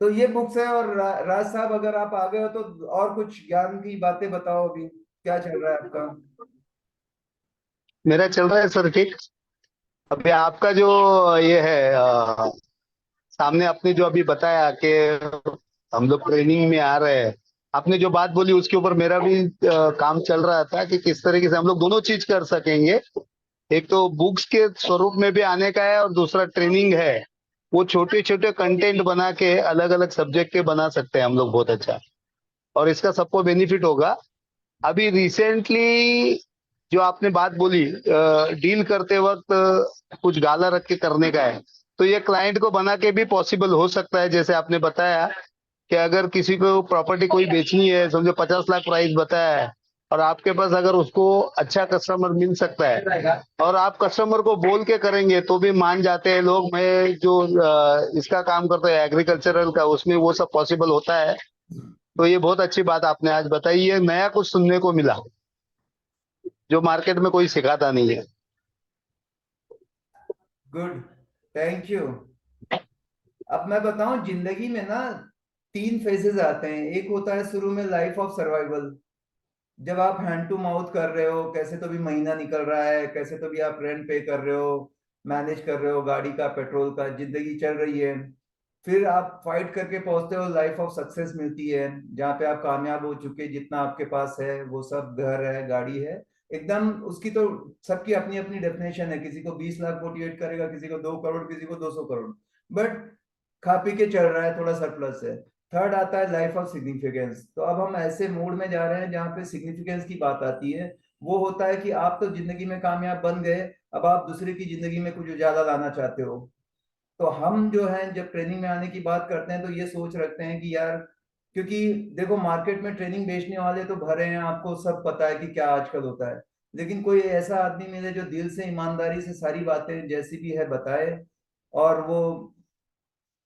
Speaker 2: तो ये बुक्स है। और राज साहब अगर आप आ गए हो तो और कुछ ज्ञान की बातें बताओ, अभी क्या चल रहा है आपका?
Speaker 5: मेरा चल रहा है सर ठीक। अभी आपका जो ये है सामने आपने जो अभी बताया कि हम लोग ट्रेनिंग में आ रहे हैं, आपने जो बात बोली उसके ऊपर मेरा भी काम चल रहा था कि किस तरीके से हम लोग दोनों चीज कर सकेंगे। एक तो बुक्स के स्वरूप में भी आने का है, और दूसरा ट्रेनिंग है, वो छोटे छोटे कंटेंट बना के अलग अलग सब्जेक्ट के बना सकते हैं हम लोग बहुत अच्छा, और इसका सबको बेनिफिट होगा। अभी रिसेंटली जो आपने बात बोली डील करते वक्त कुछ गाला रख के करने का है, तो ये क्लाइंट को बना के भी पॉसिबल हो सकता है। जैसे आपने बताया कि अगर किसी को प्रॉपर्टी कोई बेचनी है, समझो 50 लाख प्राइस बताया है, और आपके पास अगर उसको अच्छा कस्टमर मिल सकता है, और आप कस्टमर को बोल के करेंगे तो भी मान जाते हैं लोग। मैं जो इसका काम करता है एग्रीकल्चरल का, उसमें वो सब पॉसिबल होता है। तो ये बहुत अच्छी बात आपने आज बताई, ये नया कुछ सुनने को मिला जो मार्केट में कोई सिखाता नहीं है।
Speaker 2: Good, thank you. अब मैं बताऊं, जिंदगी में ना 3 फेजेस आते हैं। एक होता है शुरू में लाइफ ऑफ सर्वाइवल, जब आप हैंड टू माउथ कर रहे हो, कैसे तो भी महीना निकल रहा है, कैसे तो भी आप रेंट पे कर रहे हो, मैनेज कर रहे हो गाड़ी का, पेट्रोल का, जिंदगी चल रही है। फिर आप फाइट करके पहुंचते हो, लाइफ ऑफ सक्सेस मिलती है, जहाँ पे आप कामयाब हो चुके, जितना आपके पास है वो सब, घर है, गाड़ी है, एकदम। उसकी तो सबकी अपनी अपनी डेफिनेशन है, किसी को 20 लाख मोटिवेट करेगा, किसी को 2 करोड़, किसी को 200 करोड़। बट खा पी के चल रहा है, थोड़ा सरप्लस है। थर्ड आता है लाइफ ऑफ सिग्निफिकेंस। तो अब हम ऐसे मूड में जा रहे हैं जहाँ पे सिग्निफिकेंस की बात आती है। वो होता है कि आप तो जिंदगी में कामयाब बन गए, अब आप दूसरे की जिंदगी में कुछ उजाला लाना चाहते हो। तो हम जो है जब ट्रेनिंग में आने की बात करते हैं तो ये सोच रखते हैं कि यार, क्योंकि देखो मार्केट में ट्रेनिंग बेचने वाले तो भरे हैं, आपको सब पता है कि क्या आजकल होता है। लेकिन कोई ऐसा आदमी मिले जो दिल से ईमानदारी से सारी बातें जैसी भी है बताए, और वो,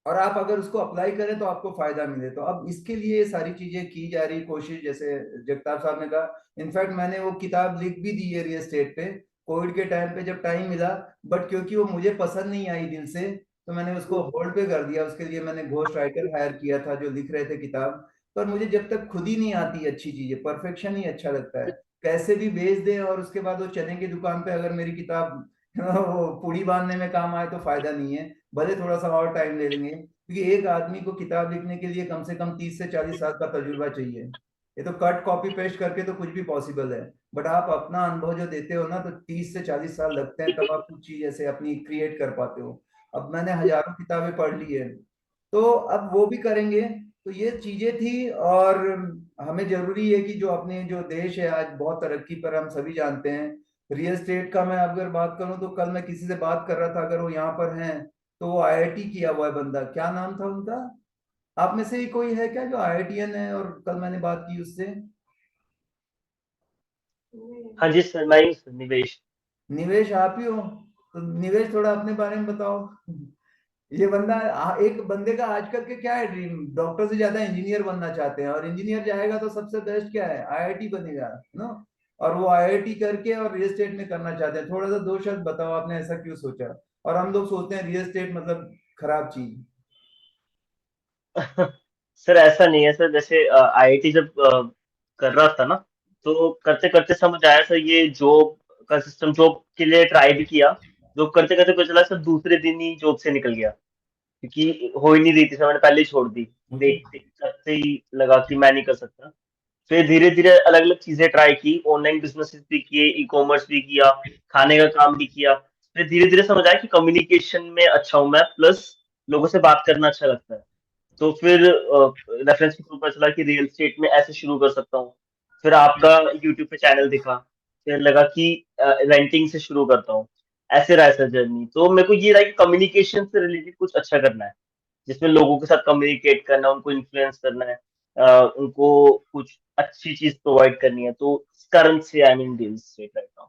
Speaker 2: और आप अगर उसको अप्लाई करें तो आपको फायदा मिले। तो अब इसके लिए ये सारी चीजें की जा रही कोशिश, जैसे जगताप साहब ने कहा। इनफैक्ट मैंने वो किताब लिख भी दी है रियल एस्टेट पे, कोविड के टाइम पे जब टाइम मिला। बट क्योंकि वो मुझे पसंद नहीं आई दिल से, तो मैंने उसको होल्ड पे कर दिया। उसके लिए मैंने घोस्ट राइटर हायर किया था जो लिख रहे थे किताब। पर मुझे जब तक खुद ही नहीं आती अच्छी चीजें, परफेक्शन ही अच्छा लगता है। कैसे भी बेच दें और उसके बाद वो चने की दुकान पे अगर मेरी किताब वो पूड़ी बांधने में काम आए तो फायदा नहीं है, भले थोड़ा सा और टाइम ले लेंगे। क्योंकि एक आदमी को किताब लिखने के लिए कम से कम 30 से 40 साल का तजुर्बा चाहिए। ये तो कट कॉपी पेस्ट करके तो कुछ भी पॉसिबल है, बट आप अपना अनुभव जो देते हो ना, तो 30 से 40 साल लगते हैं, तब आप कुछ चीज ऐसे अपनी क्रिएट कर पाते हो। अब मैंने हजारों किताबें पढ़ ली है, तो अब वो भी करेंगे। तो ये चीजें थी। और हमें जरूरी है कि जो अपने जो देश है आज बहुत तरक्की पर, हम सभी जानते हैं। रियल एस्टेट का मैं अगर बात करूं तो कल मैं किसी से बात कर रहा था, अगर वो यहाँ पर हैं, तो वो आईआईटी किया हुआ है बंदा। क्या नाम था उनका? आप में से ही कोई है क्या जो आईआईटीएन है? और कल मैंने बात की उससे।
Speaker 7: हाँ जी सर, मैं ही हूँ सर, निवेश।
Speaker 2: निवेश आप ही हो? तो निवेश थोड़ा अपने बारे में बताओ। ये बंदा, एक बंदे का आजकल के क्या है ड्रीम, डॉक्टर से ज्यादा इंजीनियर बनना चाहते हैं। और इंजीनियर जाएगा तो सबसे बेस्ट क्या है, आईआईटी बनेगा ना। और वो आईआईटी करके और रियल एस्टेट में करना चाहते हैं। थोड़ा सा दो शब्द बताओ, आपने ऐसा क्यों सोचा? और हम लोग सोचते हैं रियल एस्टेट मतलब खराब चीज।
Speaker 7: सर ऐसा नहीं है सर, जैसे आईआईटी जब कर रहा था ना, तो करते करते समझ आया सर, ये जॉब का सिस्टम, जॉब के लिए ट्राई भी किया। जॉब करते करते पता चला सर, दूसरे दिन ही जॉब से निकल गया, क्योंकि हो ही नहीं रही थी सर, मैंने पहले ही छोड़ दी। देखते करते ही लगा कि मैं नहीं कर सकता। फिर धीरे धीरे अलग अलग चीजें ट्राई की, ऑनलाइन बिजनेसेस भी किए, ई कॉमर्स भी किया, खाने का काम भी किया। फिर धीरे धीरे समझ आया कि कम्युनिकेशन में अच्छा हूँ मैं, प्लस लोगों से बात करना अच्छा लगता है। तो फिर रेफरेंस के थ्रू पता चला कि रियल एस्टेट में ऐसे शुरू कर सकता हूँ। फिर आपका यूट्यूब पे चैनल दिखा, फिर लगा कि रेंटिंग से शुरू करता हूँ। ऐसे रहा सर जर्नी। तो मेरे को ये रहा कि कम्युनिकेशन से रिलेटेड कुछ अच्छा करना है, जिसमें लोगों के साथ कम्युनिकेट करना, उनको इन्फ्लुएंस करना है, उनको कुछ अच्छी चीज प्रोवाइड करनी है। तो इस कारण से I mean real estate right now.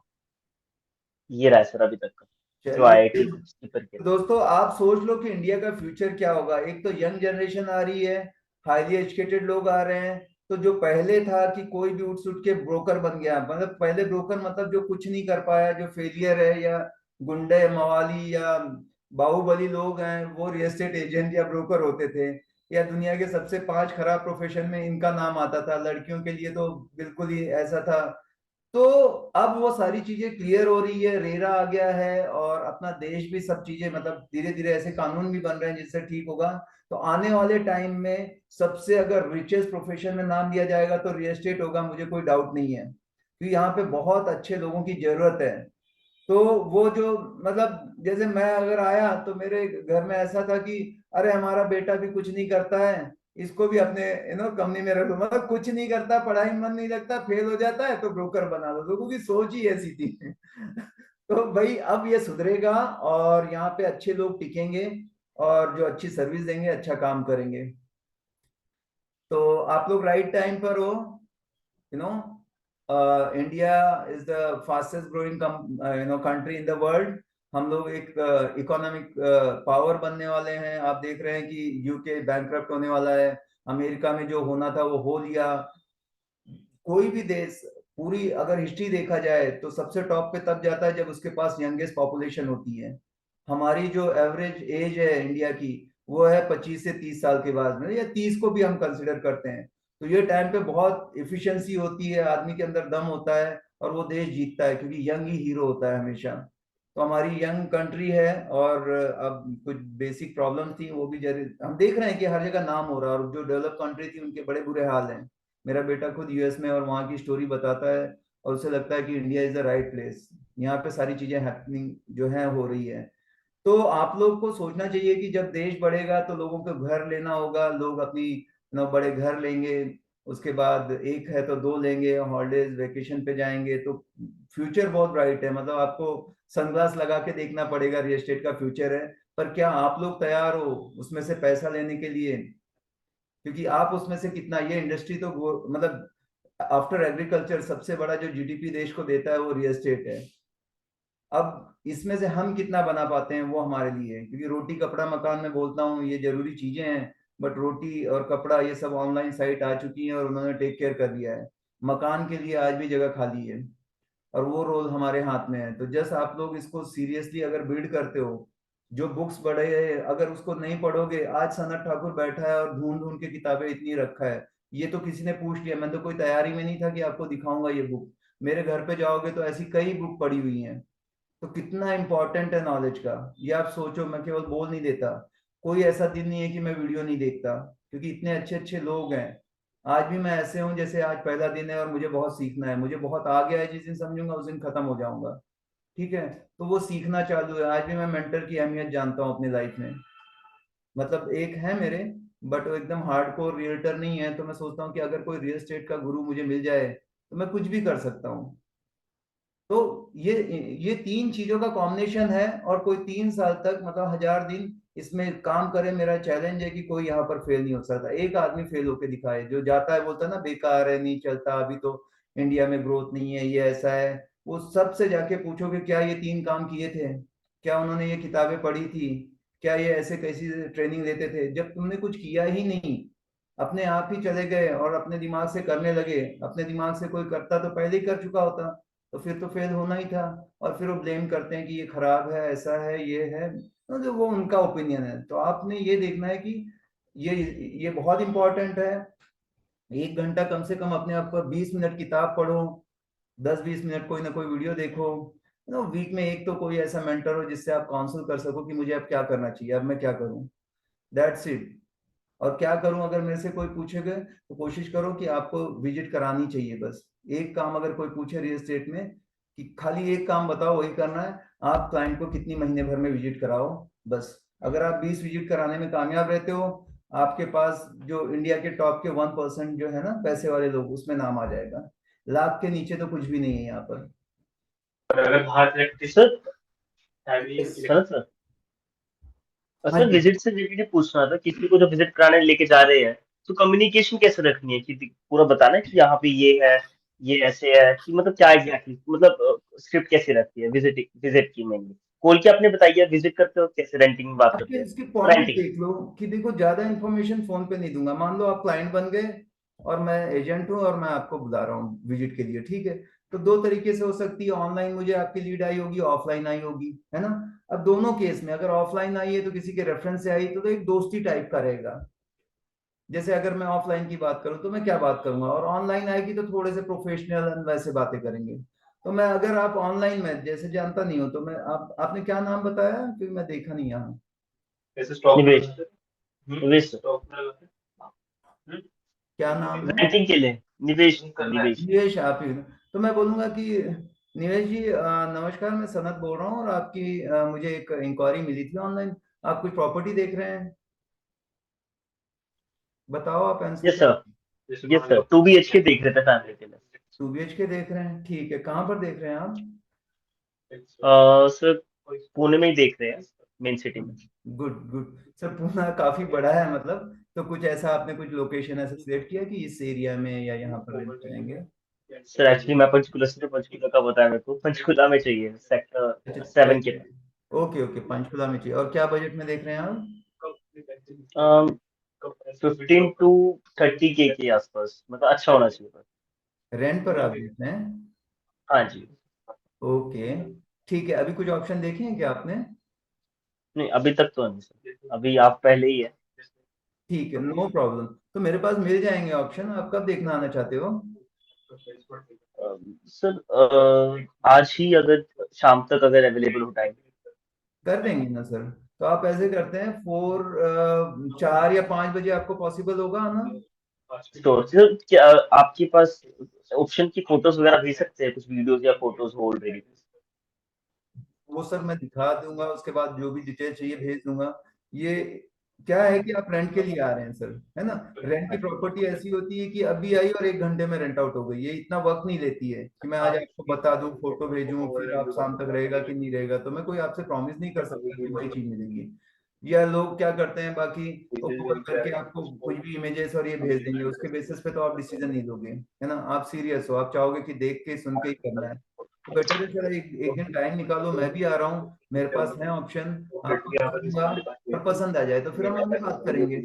Speaker 7: ये रहा है सर अभी तक का, जो
Speaker 2: चलिए
Speaker 7: आईआईटी प्रिपेयर किया।
Speaker 2: दोस्तों, आप सोच लो कि इंडिया का फ्यूचर क्या होगा। एक तो यंग जनरेशन आ रही है, हाईली एजुकेटेड लोग आ रहे हैं। तो जो पहले था कि कोई भी उठ सुट के ब्रोकर बन गया, मतलब पहले ब्रोकर मतलब जो कुछ नहीं कर पाया, जो फेलियर है, या गुंडे मवाली या बाहुबली लोग हैं, वो रियल एस्टेट एजेंट या ब्रोकर होते थे। या दुनिया के सबसे 5 खराब प्रोफेशन में इनका नाम आता था, लड़कियों के लिए तो बिल्कुल ही ऐसा था। तो अब वो सारी चीजें क्लियर हो रही है, रेरा आ गया है, और अपना देश भी सब चीजें मतलब धीरे धीरे ऐसे कानून भी बन रहे हैं जिससे ठीक होगा। तो आने वाले टाइम में सबसे अगर रिचेस्ट प्रोफेशन में नाम दिया जाएगा तो रियल एस्टेट होगा, मुझे कोई डाउट नहीं है। क्योंकि यहाँ पे बहुत अच्छे लोगों की जरूरत है। तो वो जो मतलब जैसे मैं अगर आया तो मेरे घर में ऐसा था कि अरे हमारा बेटा भी कुछ नहीं करता है, इसको भी अपने कंपनी में रख लो। मतलब कुछ नहीं करता, पढ़ाई में मन नहीं लगता, फेल हो जाता है तो ब्रोकर बना लो। लोगों की सोच ही ऐसी थी। तो भाई अब ये सुधरेगा, और यहाँ पे अच्छे लोग टिकेंगे, और जो अच्छी सर्विस देंगे, अच्छा काम करेंगे। तो आप लोग राइट टाइम पर हो। you know India is the fastest growing country in the world। हम लोग एक इकोनॉमिक पावर बनने वाले हैं। आप देख रहे हैं कि यूके बैंकरप्ट होने वाला है, अमेरिका में जो होना था वो हो लिया। कोई भी देश, पूरी अगर हिस्ट्री देखा जाए तो सबसे टॉप पे तब जाता है जब उसके पास यंगेस्ट पॉपुलेशन होती है। हमारी जो एवरेज एज है इंडिया की, वो है 25 से 30 साल के बाद में, या 30 को भी हम कंसिडर करते हैं। तो ये टाइम पे बहुत इफिशियंसी होती है, आदमी के अंदर दम होता है, और वो देश जीतता है, क्योंकि यंग ही हीरो होता है हमेशा। तो हमारी यंग कंट्री है। और अब कुछ बेसिक प्रॉब्लम थी, वो भी हम देख रहे हैं कि हर जगह नाम हो रहा है, और जो डेवलप कंट्री थी उनके बड़े बुरे हाल हैं। मेरा बेटा खुद यूएस में, और वहाँ की स्टोरी बताता है, और उसे लगता है कि India is the right place. यहाँ पे सारी चीजें हैपनिंग जो है हो रही है। तो आप लोग को सोचना चाहिए कि जब देश बढ़ेगा तो लोगों को घर लेना होगा, लोग अपनी बड़े घर लेंगे, उसके बाद एक है तो दो लेंगे, हॉलीडेज वेकेशन पे जाएंगे, तो फ्यूचर बहुत ब्राइट है। मतलब आपको सनग्लास लगा के देखना पड़ेगा, रियल एस्टेट का फ्यूचर है। पर क्या आप लोग तैयार हो उसमें से पैसा लेने के लिए? क्योंकि आप उसमें से कितना, ये इंडस्ट्री तो मतलब आफ्टर एग्रीकल्चर सबसे बड़ा जो जीडीपी देश को देता है वो रियल एस्टेट है। अब इसमें से हम कितना बना पाते हैं वो हमारे लिए है। क्योंकि रोटी कपड़ा मकान में बोलता हूँ ये जरूरी चीजें हैं, बट रोटी और कपड़ा ये सब ऑनलाइन साइट आ चुकी है और उन्होंने टेक केयर कर दिया है। मकान के लिए आज भी जगह खाली है और वो रोल हमारे हाथ में है। तो जस्ट आप लोग इसको सीरियसली अगर बिल्ड करते हो, जो बुक्स पढ़े है अगर उसको नहीं पढ़ोगे, आज सनत ठाकुर बैठा है और ढूंढ ढूंढ के किताबें इतनी रखा है, ये तो किसी ने पूछ लिया, मैं तो कोई तैयारी में नहीं था कि आपको दिखाऊंगा ये बुक। मेरे घर पे जाओगे तो ऐसी कई बुक पड़ी हुई हैं। तो कितना इंपॉर्टेंट है नॉलेज का, ये आप सोचो। मैं केवल बोल नहीं देता, कोई ऐसा दिन नहीं है कि मैं वीडियो नहीं देखता, क्योंकि इतने अच्छे अच्छे लोग हैं। आज भी मैं ऐसे हूँ जैसे आज पहला दिन है और मुझे बहुत सीखना है, मुझे बहुत आ गया है। जिस दिन समझूंगा उस दिन खत्म हो जाऊंगा। ठीक है, तो वो सीखना चालू है। आज भी मैं मेंटर की अहमियत जानता हूँ अपनी लाइफ में। मतलब एक है मेरे, बट वो एकदम हार्डकोर रियल्टर नहीं है। तो मैं सोचता हूँ कि अगर कोई रियल एस्टेट का गुरु मुझे मिल जाए तो मैं कुछ भी कर सकता हूँ। तो ये तीन चीजों का कॉम्बिनेशन है। और कोई 3 साल तक, मतलब 1000 दिन इसमें काम करे, मेरा चैलेंज है कि कोई यहाँ पर फेल नहीं हो सकता। एक आदमी फेल होके दिखाए, जो जाता है बोलता है ना बेकार है, नहीं चलता, अभी तो इंडिया में ग्रोथ नहीं है, ये ऐसा है। वो सबसे जाके पूछो कि क्या ये 3 काम किए थे, क्या उन्होंने ये किताबें पढ़ी थी, क्या ये ऐसे कैसी ट्रेनिंग लेते थे। जब तुमने कुछ किया ही नहीं, अपने आप ही चले गए और अपने दिमाग से करने लगे, अपने दिमाग से कोई करता तो पहले ही कर चुका होता, तो फिर तो फेल होना ही था। और फिर वो ब्लेम करते हैं कि ये खराब है, ऐसा है, ये है। तो वो उनका ओपिनियन है। तो आपने ये देखना है कि ये ये बहुत इंपॉर्टेंट है। 1 घंटा कम से कम अपने आप पर, 20 मिनट किताब पढ़ो, 10-20 मिनट कोई ना कोई वीडियो देखो। वीक में एक तो कोई ऐसा मेंटर हो जिससे आप काउंसिल कर सको कि मुझे अब क्या करना चाहिए, अब मैं क्या करूं। That's it. और क्या करूं अगर मेरे से कोई पूछेगा, तो कोशिश करो कि आपको विजिट करानी चाहिए। बस एक काम अगर कोई पूछे रियल एस्टेट में कि खाली एक काम बताओ, वही करना है। आप क्लाइंट को कितनी महीने भर में विजिट कराओ, बस। अगर आप 20 विजिट कराने में कामयाब रहते हो, आपके पास जो इंडिया के टॉप के 1% जो है ना पैसे वाले लोग, उसमें नाम आ जाएगा। लाख के नीचे तो कुछ भी नहीं है यहाँ पर।
Speaker 7: अगर बाहर से सर, सर सर
Speaker 2: हाँ
Speaker 7: सर
Speaker 2: जी।
Speaker 7: विजिट से रिलेटेड पूछना था, किसी को जो विजिट कराने लेके जा रहे हैं, तो कम्युनिकेशन कैसे रखनी है, कि पूरा बताना है कि यहाँ पे ये है, ये ऐसे है, कि मतलब क्या एग्जैक्टली, मतलब स्क्रिप्ट कैसे रखती है विजिट विजिट की मेनली। खोल के आपने बताइए, विजिट करते हो कैसे, रेंटिंग में बात करते
Speaker 2: आपके
Speaker 7: हैं,
Speaker 2: इसके पॉइंट
Speaker 7: रेंटिंग।
Speaker 2: देख लो कि देखो, ज्यादा इन्फॉर्मेशन फोन पे नहीं दूंगा। मान लो आप क्लाइंट बन गए और मैं एजेंट हूँ और मैं आपको बुला रहा हूँ विजिट के लिए, ठीक है। तो दो तरीके से हो सकती है, ऑनलाइन मुझे आपकी लीड आई होगी, ऑफलाइन आई होगी, है ना। अब दोनों केस में अगर ऑफलाइन आई है तो किसी के रेफरेंस से आई, तो एक दोस्ती टाइप का रहेगा। जैसे अगर मैं ऑफलाइन की बात करूं तो मैं क्या बात करूंगा, और ऑनलाइन आएगी तो थोड़े से प्रोफेशनल वैसे बातें करेंगे। तो मैं, अगर आप ऑनलाइन में जैसे जानता नहीं हो, तो मैं आपने क्या नाम बताया, क्योंकि मैं देखा नहीं यहाँ।
Speaker 7: निवेश, निवेश सर,
Speaker 2: क्या नाम है?
Speaker 7: रेंटिंग के लिए निवेश, निवेश।
Speaker 2: निवेश आप ही। तो मैं बोलूंगा कि निवेश जी, नमस्कार, मैं सनत बोल रहा हूँ और आपकी मुझे एक इंक्वायरी मिली थी ऑनलाइन। आप कुछ प्रॉपर्टी देख रहे हैं? बताओ, आप आंसर
Speaker 7: यस
Speaker 2: करो।
Speaker 7: सर, यस सर, 2 BHK देख रहे थे फैमिली के लिए।
Speaker 2: 2 BHK देख रहे हैं, ठीक है। कहाँ पर देख रहे हैं आप?
Speaker 7: सर पुणे में ही देख रहे हैं, मेन सिटी में।
Speaker 2: गुड गुड सर, पूना काफी बड़ा है मतलब। तो कुछ ऐसा आपने कुछ लोकेशन ऐसा सिलेक्ट किया कि इस एरिया में या यहाँ पर रेंट करेंगे?
Speaker 7: सर एक्चुअली मैं पंचकुला से, तो पंचकुला का बताया मेरे को, पंचकुला में चाहिए,
Speaker 2: अच्छा,
Speaker 7: सेक्टर 7 के
Speaker 2: ओके ओके, पंचकुला में चाहिए। और क्या बजट में देख रहे हैं आप?
Speaker 7: पास। 15 to 30 K के आसपास, मतलब अच्छा होना चाहिए बस।
Speaker 2: रेंट पर आप देख रहे हैं?
Speaker 7: हाँ जी।
Speaker 2: ओके, ठीक है। अभी कुछ ऑप्शन देखे हैं क्या आपने?
Speaker 7: नहीं अभी तक तो नहीं सर, अभी आप पहले ही है।
Speaker 2: ठीक है, नो प्रॉब्लम। तो मेरे पास मिल जाएंगे ऑप्शन। आप कब देखना आना चाहते हो?
Speaker 7: सर आज ही अगर शाम तक अगर अवेलेबल हो टाइम।
Speaker 2: कर देंगे ना सर। तो आप ऐसे करते हैं, 4 या 5 बजे आपको पॉसिबल होगा ना?
Speaker 7: तो सर क्या आपके पास ऑप्शन की फोटोज वगैरह भेज सकते हैं, कुछ वीडियोस या फोटोज हो ऑलरेडी।
Speaker 2: वो सर मैं दिखा दूंगा, उसके बाद जो भी डिटेल चाहिए भेज दूंगा। ये क्या है कि आप रेंट के लिए आ रहे हैं सर, है ना। रेंट की प्रॉपर्टी ऐसी होती है कि अभी आई और 1 घंटे में रेंट आउट हो गई, ये इतना वक्त नहीं लेती है कि मैं आज आपको बता दूं, फोटो भेजूं, फिर आप शाम तक रहेगा कि नहीं रहेगा। तो मैं कोई आपसे प्रॉमिस नहीं कर सकता कि वही चीज मिलेगी। या लोग क्या करते हैं बाकी, वो गूगल करके आपको कुछ भी इमेजेस और ये भेज देंगे, उसके बेसिस पे तो आप डिसीजन नहीं लोगे, है ना। आप सीरियस हो, आप चाहोगे कि देख के सुन के ही करना है, तो बेटर है सर एक दिन टाइम निकालो, मैं भी आ रहा हूँ, मेरे पास है ऑप्शन, आपको बता दूंगा, और पसंद आ जाए तो फिर हम आगे बात करेंगे।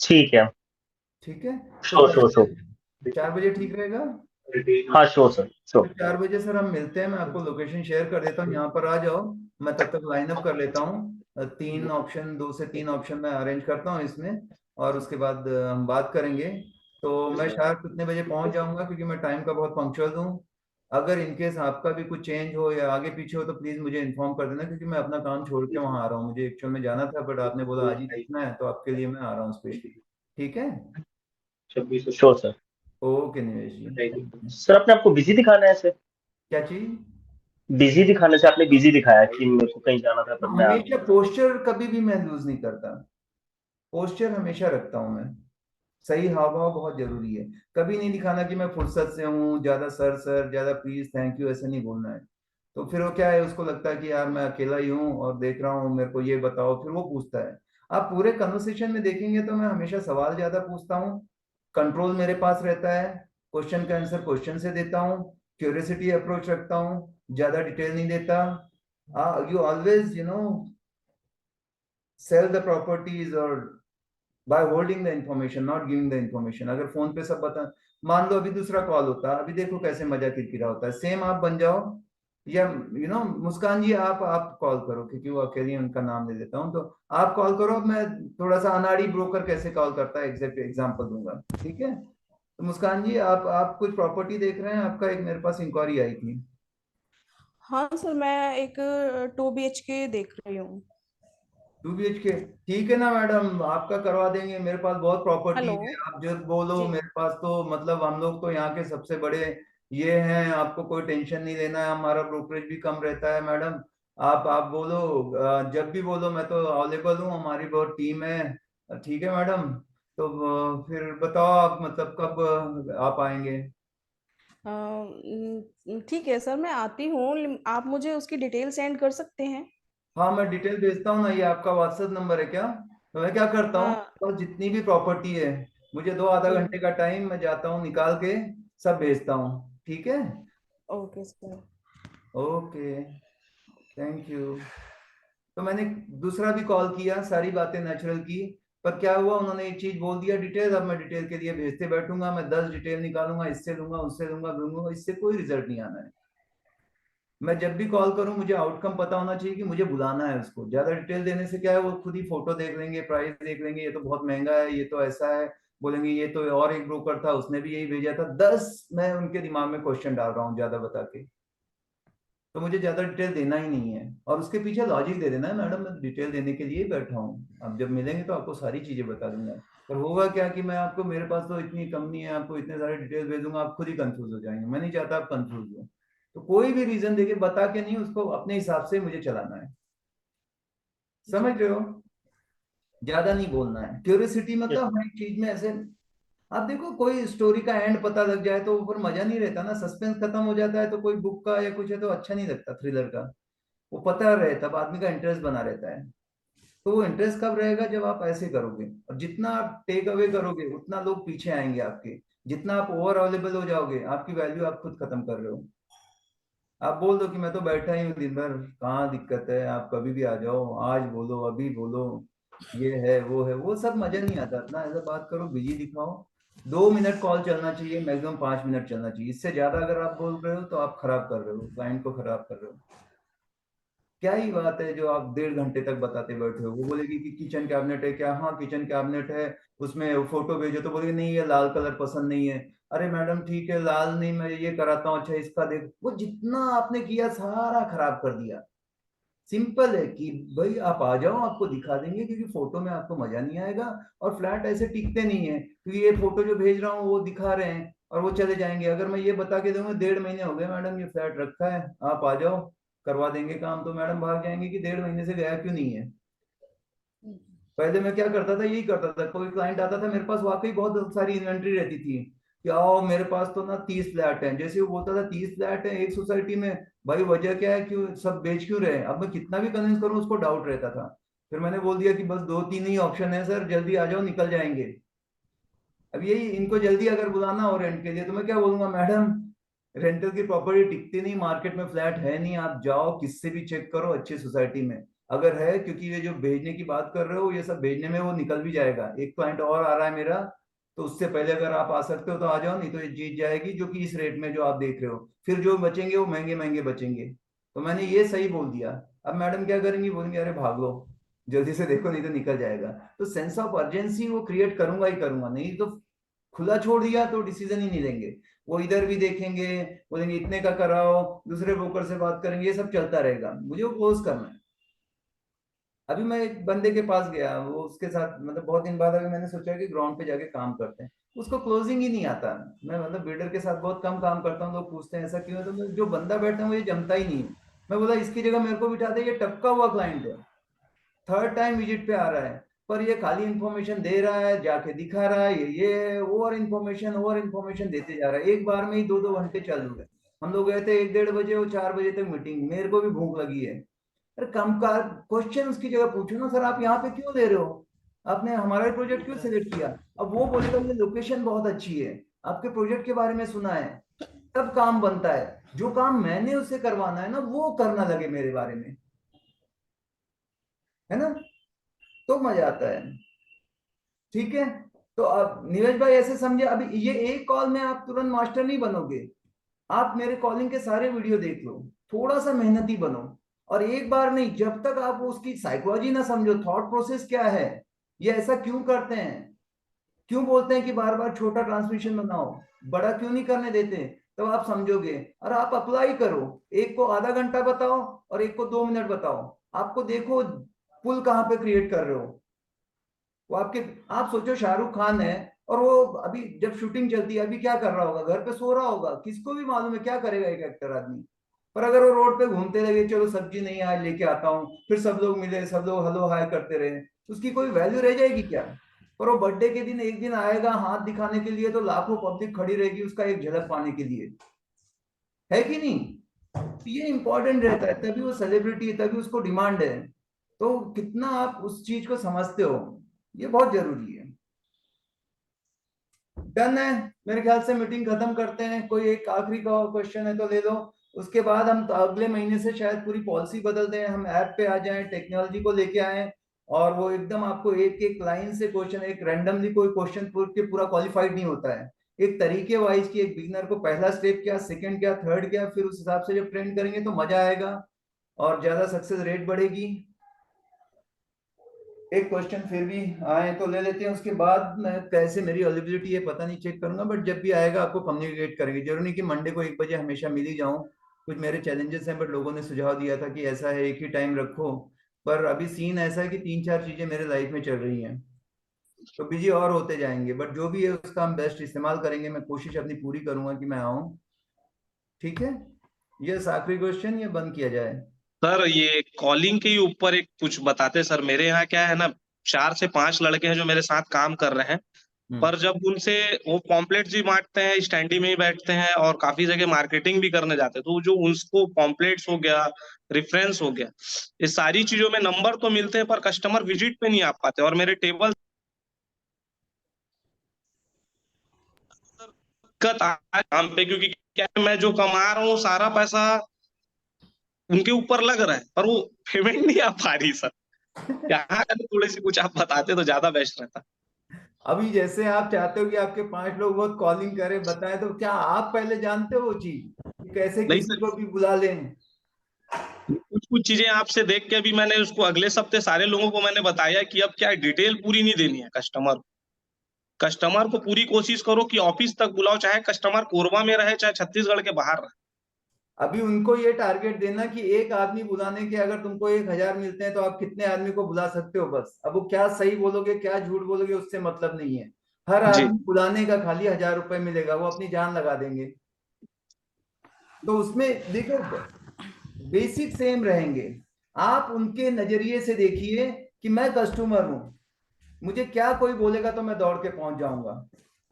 Speaker 7: ठीक है।
Speaker 2: ठीक है, तो
Speaker 7: श्योर श्योर श्योर।
Speaker 2: 4 बजे ठीक रहेगा।
Speaker 7: हाँ श्योर सर
Speaker 2: तो
Speaker 7: श्योर।
Speaker 2: 4 बजे सर हम मिलते हैं, मैं आपको लोकेशन शेयर कर देता हूँ, यहाँ पर आ जाओ। मैं तब तक लाइन अप कर लेता हूँ, 3 ऑप्शन, 2 से 3 ऑप्शन मैं अरेंज करता हूँ इसमें, और उसके बाद हम बात करेंगे। तो मैं शायद कितने बजे पहुंच जाऊंगा, क्योंकि मैं टाइम का बहुत पंक्चुअल हूँ। अगर इनकेस आपका भी कुछ चेंज हो या आगे पीछे हो तो प्लीज मुझे इन्फॉर्म कर देना, क्योंकि मैं अपना काम छोड़ के वहाँ आ रहा हूँ, मुझे एक्चुअल में जाना था, बट आपने बोला आज ही देखना है, तो आपके लिए मैं आ रहा हूँ स्पेशली। ठीक है।
Speaker 7: Sure sir.
Speaker 2: ओके निवेश जी, थैंक यू।
Speaker 7: सर अपने आपको बिजी दिखाना है सर?
Speaker 2: क्या चीज?
Speaker 7: बिजी दिखाने से आपने बिजी दिखाया कि मेरे को कहीं जाना था पर मैं आ
Speaker 2: हमेशा पोस्चर कभी भी मैं लूज नहीं करता, पोस्चर हमेशा रखता हूं मैं। सही हाव भाव बहुत जरूरी है। कभी नहीं दिखाना कि मैं फुर्सत से हूँ, ज्यादा सर सर, ज्यादा प्लीज थैंक यू, ऐसे नहीं बोलना है। तो फिर वो क्या है, उसको लगता है कि यार मैं अकेला ही हूँ और देख रहा हूँ, मेरे को ये बताओ, फिर वो पूछता है। आप पूरे कन्वर्सेशन में देखेंगे तो मैं हमेशा सवाल ज्यादा पूछता हूँ, कंट्रोल मेरे पास रहता है, क्वेश्चन का आंसर क्वेश्चन से देता हूँ, क्यूरियोसिटी अप्रोच रखता हूँ, ज्यादा डिटेल नहीं देता। You always sell the properties or by holding the information, not giving the information। अगर फोन पे सब बता, मान लो अभी दूसरा कॉल होता, अभी देखो कैसे मजा किरकिरा होता है, सेम आप बन जाओ। या मुस्कान जी, आप कॉल करो, क्योंकि वो अकेली उनका नाम ले लेता हूँ, तो आप कॉल करो। अब मैं थोड़ा सा अनाड़ी ब्रोकर कैसे कॉल करता है एग्जैक्ट एग्जांपल दूंगा, ठीक है। तो मुस्कान जी, आप कुछ प्रॉपर्टी देख रहे हैं, आपका एक मेरे पास इंक्वायरी आई थी।
Speaker 3: हाँ सर, मैं एक 2 BHK देख रही हूँ।
Speaker 2: 2 BHK, ठीक है ना मैडम, आपका करवा देंगे, मेरे पास बहुत प्रॉपर्टी
Speaker 3: हेलो
Speaker 2: है, आप जो बोलो
Speaker 3: जी।
Speaker 2: मेरे पास, तो मतलब हम लोग तो यहाँ के सबसे बड़े ये हैं, आपको कोई टेंशन नहीं लेना है, हमारा ब्रोकरेज भी कम रहता है मैडम। आप बोलो, जब भी बोलो मैं तो अवेलेबल हूँ, हमारी बहुत टीम है। ठीक है मैडम, तो फिर बताओ आप मतलब कब आप आएंगे।
Speaker 3: ठीक है सर, मैं आती हूँ, आप मुझे उसकी डिटेल सेंड कर सकते हैं?
Speaker 2: हाँ मैं डिटेल भेजता हूँ ना, ये आपका व्हाट्सएप नंबर है क्या? तो मैं क्या करता हूँ,
Speaker 3: हाँ।
Speaker 2: और जितनी भी प्रॉपर्टी है, मुझे दो आधा
Speaker 3: हम्म।
Speaker 2: घंटे का टाइम, मैं जाता हूँ निकाल के सब भेजता हूँ, ठीक है।
Speaker 3: Okay sir.
Speaker 2: Okay, thank you. तो मैंने दूसरा भी कॉल किया, सारी बातें नेचुरल की, पर क्या हुआ, उन्होंने एक चीज बोल दिया डिटेल, अब मैं डिटेल के लिए भेजते बैठूंगा, मैं 10 डिटेल निकालूंगा, इससे लूंगा उससे लूंगा दूंगा, इससे कोई रिजल्ट नहीं आना है। मैं जब भी कॉल करूं मुझे आउटकम पता होना चाहिए कि मुझे बुलाना है उसको। ज्यादा डिटेल देने से क्या है, वो खुद ही फोटो देख लेंगे, प्राइस देख लेंगे, ये तो बहुत महंगा है, ये तो ऐसा है, बोलेंगे ये तो और एक ब्रोकर था उसने भी यही भेजा था, 10 मैं उनके दिमाग में क्वेश्चन डाल रहा हूँ ज्यादा बता के। तो मुझे ज्यादा डिटेल देना ही नहीं है, और उसके पीछे लॉजिक दे देना है, मैडम मैं डिटेल देने के लिए ही बैठा हूँ, अब जब मिलेंगे तो आपको सारी चीजें बता दूंगा। पर होगा क्या कि मैं आपको, मेरे पास तो इतनी कंपनी है, आपको इतने सारे डिटेल भेजूंगा, आप खुद ही कंफ्यूज हो जाएंगे, मैं नहीं चाहता आप कंफ्यूज हो। तो कोई भी रीजन देके बता के नहीं, उसको अपने हिसाब से मुझे चलाना है, समझ रहे हो। ज्यादा नहीं बोलना है, क्यूरियोसिटी मतलब हर एक चीज में ऐसे। आप देखो, कोई स्टोरी का एंड पता लग जाए तो फिर मजा नहीं रहता ना, सस्पेंस खत्म हो जाता है, तो कोई बुक का या कुछ है तो अच्छा नहीं लगता, थ्रिलर का। वो पता रहे तब आदमी का इंटरेस्ट बना रहता है। तो वो इंटरेस्ट कब रहेगा, जब आप ऐसे करोगे, और जितना आप टेक अवे करोगे उतना लोग पीछे आएंगे आपके। जितना आप ओवर अवेलेबल हो जाओगे, आपकी वैल्यू आप खुद खत्म कर रहे हो। आप बोल दो कि मैं तो बैठा ही हूँ दिन भर, कहाँ दिक्कत है, आप कभी भी आ जाओ, आज बोलो अभी बोलो, ये है वो है, वो सब मजा नहीं आता। अपना ऐसा बात करो, बिजी दिखाओ। 2 मिनट कॉल चलना चाहिए, मैक्सिमम 5 मिनट चलना चाहिए, इससे ज्यादा अगर आप बोल रहे हो तो आप खराब कर रहे हो, क्लाइंट को खराब कर रहे हो। क्या ही बात है जो आप 1.5 घंटे तक बताते बैठे हो, वो बोलेगी कि किचन कैबिनेट है क्या, हाँ किचन कैबिनेट है, उसमें फोटो भेजो, तो बोलेगी नहीं ये लाल कलर पसंद नहीं है। अरे मैडम ठीक है, लाल नहीं, मैं ये कराता हूँ, अच्छा इसका देख, वो जितना आपने किया सारा खराब कर दिया। सिंपल है कि भाई आप आ जाओ, आपको दिखा देंगे, क्योंकि फोटो में आपको मजा नहीं आएगा, और फ्लैट ऐसे टिकते नहीं है, क्योंकि ये फोटो जो भेज रहा हूँ वो दिखा रहे हैं और वो चले जाएंगे। अगर मैं ये बता के दूंगा 1.5 महीने हो गए मैडम ये फ्लैट रखा है, आप आ जाओ करवा देंगे काम, तो मैडम भाग जाएंगे कि 1.5 महीने से गया क्यों नहीं है। पहले मैं क्या करता था, यही करता था, कोई क्लाइंट आता था मेरे पास, वाकई बहुत सारी इन्वेंट्री रहती थी कि आओ मेरे पास तो ना 30 फ्लैट हैं, जैसे वो बोलता था 30 फ्लैट हैं एक सोसाइटी में, भाई वजह क्या है, क्यों सब बेच क्यों रहे हैं? अब मैं कितना भी कन्विंस करूं उसको डाउट रहता था। फिर मैंने बोल दिया कि बस 2-3 ही ऑप्शन है सर, जल्दी आ जाओ निकल जाएंगे। अब यही इनको जल्दी अगर बुलाना हो रेंट के लिए तो मैं क्या बोलूंगा, मैडम रेंटल की प्रॉपर्टी टिकती नहीं, मार्केट में फ्लैट है नहीं, आप जाओ किससे भी चेक करो अच्छी सोसाइटी में अगर है, क्योंकि ये जो भेजने की बात कर रहे हो ये सब भेजने में वो निकल भी जाएगा। एक क्लाइंट और आ रहा है मेरा, तो उससे पहले अगर आप आ सकते हो तो आ जाओ, नहीं तो ये जीत जाएगी, जो कि इस रेट में जो आप देख रहे हो, फिर जो बचेंगे वो महंगे महंगे बचेंगे। तो मैंने ये सही बोल दिया। अब मैडम क्या करेंगी, बोलेंगे अरे भाग लो जल्दी से देखो नहीं तो निकल जाएगा। तो सेंस ऑफ अर्जेंसी वो क्रिएट करूंगा ही करूंगा, नहीं तो खुला छोड़ दिया तो डिसीजन ही नहीं लेंगे। वो इधर भी देखेंगे, बोलेंगे इतने का कराओ, दूसरे ब्रोकर से बात करेंगे, ये सब चलता रहेगा, मुझे वो क्लोज करना है। अभी मैं एक बंदे के पास गया, वो उसके साथ मतलब बहुत दिन बाद अभी मैंने सोचा कि ग्राउंड पे जाके काम करते हैं, उसको क्लोजिंग ही नहीं आता। मैं मतलब बिल्डर के साथ बहुत कम काम करता हूँ, लोग पूछते हैं ऐसा क्यों है, तो जो बंदा बैठता है वो ये जमता ही नहीं है। मैं बोला इसकी जगह मेरे को बिठा दे, ये टपका हुआ क्लाइंट है, थर्ड टाइम विजिट पे आ रहा है, पर ये खाली इंफॉर्मेशन दे रहा है, जाके दिखा रहा है, ये ओवर इंफॉर्मेशन देते जा रहा है, एक बार में ही 2-2 घंटे चालू है। हम लोग गए थे 1-1:30 बजे, वो 4 बजे तक मीटिंग, मेरे को भी भूख लगी है। अरे कम का क्वेश्चन उसकी जगह पूछो ना, सर आप यहाँ पे क्यों ले रहे हो, आपने हमारा प्रोजेक्ट क्यों सिलेक्ट किया? अब वो बोलेगा ये लोकेशन बहुत अच्छी है, आपके प्रोजेक्ट के बारे में सुना है, तब काम बनता है। जो काम मैंने उससे करवाना है ना वो करना लगे मेरे बारे में, है ना, तो मजा आता है। ठीक है, तो अब नीरज भाई ऐसे समझे, अभी ये एक कॉल में आप तुरंत मास्टर नहीं बनोगे, आप मेरे कॉलिंग के सारे वीडियो देख लो, थोड़ा सा मेहनती बनो, और एक बार नहीं, जब तक आप उसकी साइकोलॉजी ना समझो, थॉट प्रोसेस क्या है, ये ऐसा क्यों करते हैं, क्यों बोलते हैं कि बार बार छोटा ट्रांसमिशन बनाओ, बड़ा क्यों नहीं करने देते, तब आप समझोगे। और आप अप्लाई करो, एक को आधा घंटा बताओ और एक को 2 मिनट बताओ, आपको देखो पुल कहाँ पे क्रिएट कर रहे हो। वो आपके, आप सोचो शाहरुख खान है और वो अभी जब शूटिंग चलती है अभी क्या कर रहा होगा, घर पे सो रहा होगा, किसको भी मालूम है क्या करेगा एक एक्टर आदमी। पर अगर वो रोड पे घूमते लगे, चलो सब्जी नहीं आज लेके आता हूँ, फिर सब लोग मिले, सब लोग हेलो हाय करते रहे, उसकी कोई वैल्यू रह जाएगी क्या? पर वो बर्थडे के दिन एक दिन आएगा हाथ दिखाने के लिए, तो लाखों पब्लिक खड़ी रहेगी उसका एक झलक पाने के लिए, है कि नहीं? तो ये इंपॉर्टेंट रहता है, तभी वो सेलिब्रिटी है, तभी उसको डिमांड है। तो कितना आप उस चीज को समझते हो, ये बहुत जरूरी है। डन है, मेरे ख्याल से मीटिंग खत्म करते हैं, कोई एक आखिरी का क्वेश्चन है तो ले लो, उसके बाद हम तो अगले महीने से शायद पूरी पॉलिसी बदल दें, हम ऐप पे आ जाएं, टेक्नोलॉजी को लेके आए, और वो एकदम आपको एक एक लाइन से क्वेश्चन, एक रैंडमली कोई क्वेश्चन पूछ के पूरा क्वालिफाइड नहीं होता है, एक तरीके वाइज की, एक बिगिनर को पहला स्टेप क्या, सेकंड क्या, थर्ड क्या, फिर उस हिसाब से जब ट्रेन करेंगे तो मजा आएगा और ज्यादा सक्सेस रेट बढ़ेगी। एक क्वेश्चन फिर भी आए तो ले लेते हैं, उसके बाद मैं कैसे मेरी अवेलेबिलिटी है पता नहीं, चेक करूंगा, बट जब भी आएगा आपको कम्युनिकेट करेंगे, जरूरी नहीं कि मंडे को 1 बजे हमेशा मिल ही जाऊं, कुछ मेरे चैलेंजेस हैं, बट लोगों ने सुझाव दिया था कि ऐसा है एक ही टाइम रखो, पर अभी सीन ऐसा है कि 3-4 चीजें मेरे लाइफ में चल रही हैं, तो बिजी और होते जाएंगे, बट जो भी है उसका हम बेस्ट इस्तेमाल करेंगे, मैं कोशिश अपनी पूरी करूंगा कि मैं आऊं। ठीक है, ये आखिरी क्वेश्चन, ये बंद किया जाए?
Speaker 8: सर ये कॉलिंग के ही ऊपर एक कुछ बताते सर। मेरे यहाँ क्या है ना, 4 से 5 लड़के हैं जो मेरे साथ काम कर रहे हैं। पर जब उनसे वो पॉम्पलेट जी बांटते हैं, स्टैंडी में ही बैठते हैं और काफी जगह मार्केटिंग भी करने जाते हैं, तो जो उनको पॉम्पलेट्स हो गया, रेफरेंस हो गया, ये सारी चीजों में नंबर तो मिलते हैं पर कस्टमर विजिट पे नहीं आ पाते, और मेरे टेबल दिक्कत आ काम पे, क्योंकि क्या है, मैं जो कमा रहा हूँ सारा पैसा उनके ऊपर लग रहा है पर वो पेमेंट नहीं आ पा रही सर। यहाँ का थोड़ी सी कुछ आप बताते तो ज्यादा बेस्ट रहता।
Speaker 2: अभी जैसे आप चाहते हो कि आपके 5 लोग बहुत कॉलिंग करें बताएं, तो क्या आप पहले जानते हो वो चीज कैसे
Speaker 8: नहीं
Speaker 2: किसी
Speaker 8: सर,
Speaker 2: को भी बुला लें?
Speaker 8: कुछ कुछ चीजें आपसे देख के अभी मैंने उसको अगले हफ्ते सारे लोगों को मैंने बताया कि अब क्या है, डिटेल पूरी नहीं देनी है कस्टमर को। कस्टमर को पूरी कोशिश करो कि ऑफिस तक बुलाओ, चाहे कस्टमर कोरबा में रहे चाहे छत्तीसगढ़ के बाहर रहे।
Speaker 2: अभी उनको ये टारगेट देना कि एक आदमी बुलाने के अगर तुमको 1,000 मिलते हैं तो आप कितने आदमी को बुला सकते हो, बस। अब वो क्या सही बोलोगे क्या झूठ बोलोगे उससे मतलब नहीं है, हर
Speaker 8: जी
Speaker 2: आदमी बुलाने का खाली 1,000 रुपए मिलेगा, वो अपनी जान लगा देंगे। तो उसमें देखो बेसिक सेम रहेंगे, आप उनके नजरिए से देखिए कि मैं कस्टमर हूं, मुझे क्या कोई बोलेगा तो मैं दौड़ के पहुंच जाऊंगा।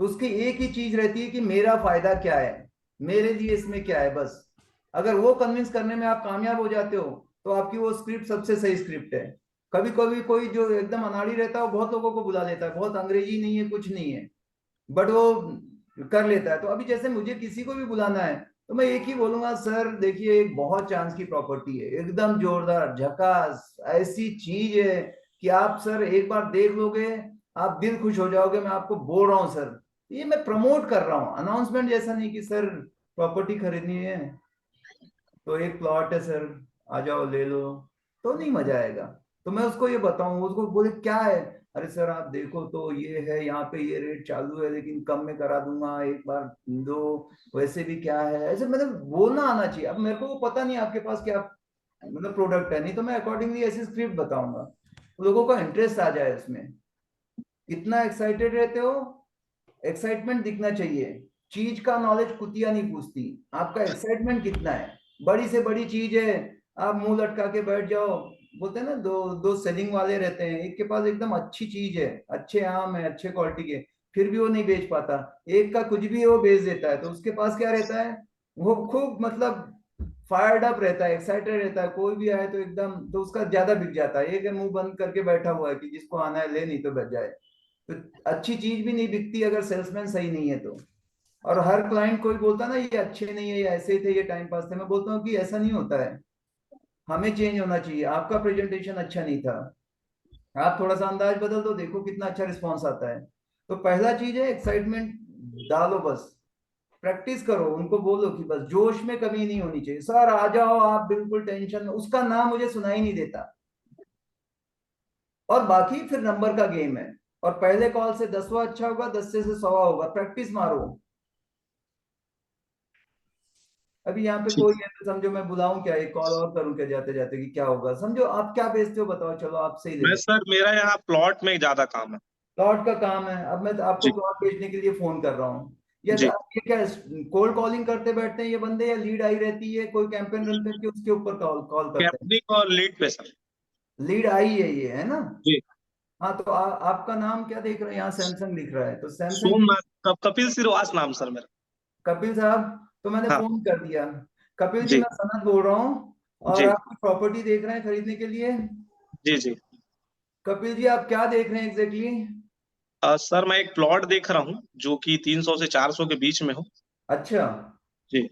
Speaker 2: तो उसकी एक ही चीज रहती है कि मेरा फायदा क्या है, मेरे लिए इसमें क्या है, बस। अगर वो कन्विंस करने में आप कामयाब हो जाते हो तो आपकी वो स्क्रिप्ट सबसे सही स्क्रिप्ट है। कभी कभी कोई जो एकदम अनाड़ी रहता है वो बहुत लोगों को बुला लेता है, बहुत अंग्रेजी नहीं है, कुछ नहीं है, बट वो कर लेता है। तो अभी जैसे मुझे किसी को भी बुलाना है तो मैं एक ही बोलूंगा, सर देखिए एक बहुत चांस की प्रॉपर्टी है, एकदम जोरदार झकास, ऐसी चीज है कि आप सर एक बार देख लोगे, आप दिल खुश हो जाओगे। मैं आपको बोल रहा हूँ सर, ये मैं प्रमोट कर रहा हूँ, अनाउंसमेंट जैसा नहीं कि सर प्रॉपर्टी खरीदनी है तो एक प्लॉट है सर, आ जाओ ले लो, तो नहीं मजा आएगा। तो मैं उसको ये बताऊं, उसको बोले क्या है, अरे सर आप देखो तो ये है, यहाँ पे ये रेट चालू है लेकिन कम में करा दूंगा, एक बार दो, वैसे भी क्या है, ऐसे मतलब बोलना आना चाहिए। अब मेरे को वो पता नहीं आपके पास क्या मतलब प्रोडक्ट है, नहीं तो मैं अकॉर्डिंगली ऐसी स्क्रिप्ट बताऊंगा, लोगों का इंटरेस्ट आ जाए उसमें। इतना एक्साइटेड रहते हो, एक्साइटमेंट दिखना चाहिए। चीज का नॉलेज कुतिया नहीं पूछती, आपका एक्साइटमेंट कितना है। बड़ी से बड़ी चीज है, आप मुंह लटका के बैठ जाओ। बोलते हैं ना, दो दो सेलिंग वाले रहते हैं, एक के पास एकदम अच्छी चीज है, अच्छे आम है, अच्छे क्वालिटी के, फिर भी वो नहीं बेच पाता। एक का कुछ भी है वो बेच देता है, तो उसके पास क्या रहता है, वो खूब मतलब फायर्ड अप रहता है, एक्साइटेड रहता है, कोई भी आए तो एकदम, तो उसका ज्यादा बिक जाता है। एक है मुंह बंद करके बैठा हुआ है कि जिसको आना है ले, नहीं तो बच जाए। तो अच्छी चीज भी नहीं बिकती अगर सेल्समैन सही नहीं है तो। और हर क्लाइंट कोई बोलता ना ये अच्छे नहीं है, ये ऐसे ही थे, ये टाइम पास थे, मैं बोलता हूँ कि ऐसा नहीं होता है, हमें चेंज होना चाहिए। आपका प्रेजेंटेशन अच्छा नहीं था, आप थोड़ा सा अंदाज बदल दो, देखो कितना अच्छा रिस्पॉन्स आता है। तो पहला चीज है एक्साइटमेंट डालो, बस प्रैक्टिस करो, उनको बोलो कि बस जोश में कमी नहीं होनी चाहिए, सर आ जाओ आप बिल्कुल टेंशन, उसका नाम मुझे सुनाई नहीं देता। और बाकी फिर नंबर का गेम है, और पहले कॉल से 10वां अच्छा होगा, 10 से 100वां होगा, प्रैक्टिस मारो। अभी यहाँ पे कोई है तो समझो मैं बुलाऊं क्या, एक कॉल और करूं क्या जाते जाते, कि क्या होगा, समझो आप क्या बेचते हो बताओ, चलो आपसे ही ले
Speaker 8: मैं
Speaker 2: लें।
Speaker 8: सर मेरा यहाँ प्लॉट में ज्यादा काम है।
Speaker 2: प्लॉट का काम है, अब मैं तो आपको
Speaker 8: जी
Speaker 2: प्लॉट बेचने के लिए फोन कर रहा हूँ। या तो
Speaker 8: जी।
Speaker 2: आप ये क्या कोल्ड कॉलिंग करते बैठते हैं ये बंदे, या लीड आई रहती है, कोई कैंपेन रन करके उसके ऊपर कॉल कॉल करते हैं।
Speaker 8: कैपनिंग और लीड पे सर।
Speaker 2: लीड आई है ये, है ना?
Speaker 8: जी।
Speaker 2: हाँ तो आपका नाम क्या देख रहे हैं, यहाँ सैमसंग लिख रहा है, तो सैमसंग की।
Speaker 8: सोमनाथ कपिल श्रीवास नाम सर मेरा।
Speaker 2: कपिल साहब, तो मैंने
Speaker 8: हाँ।
Speaker 2: फोन कर दिया। कपिल जी
Speaker 8: जी
Speaker 2: मैं सनत बोल रहा हूँ, और
Speaker 8: जी।
Speaker 2: आप प्रॉपर्टी देख रहे हैं खरीदने के लिए।
Speaker 8: जी जी।
Speaker 2: कपिल जी आप क्या देख रहे हैं एग्जैक्टली?
Speaker 8: सर मैं एक प्लॉट देख रहा हूँ जो कि 300 से 400 के बीच में हो।
Speaker 2: अच्छा,
Speaker 8: जी।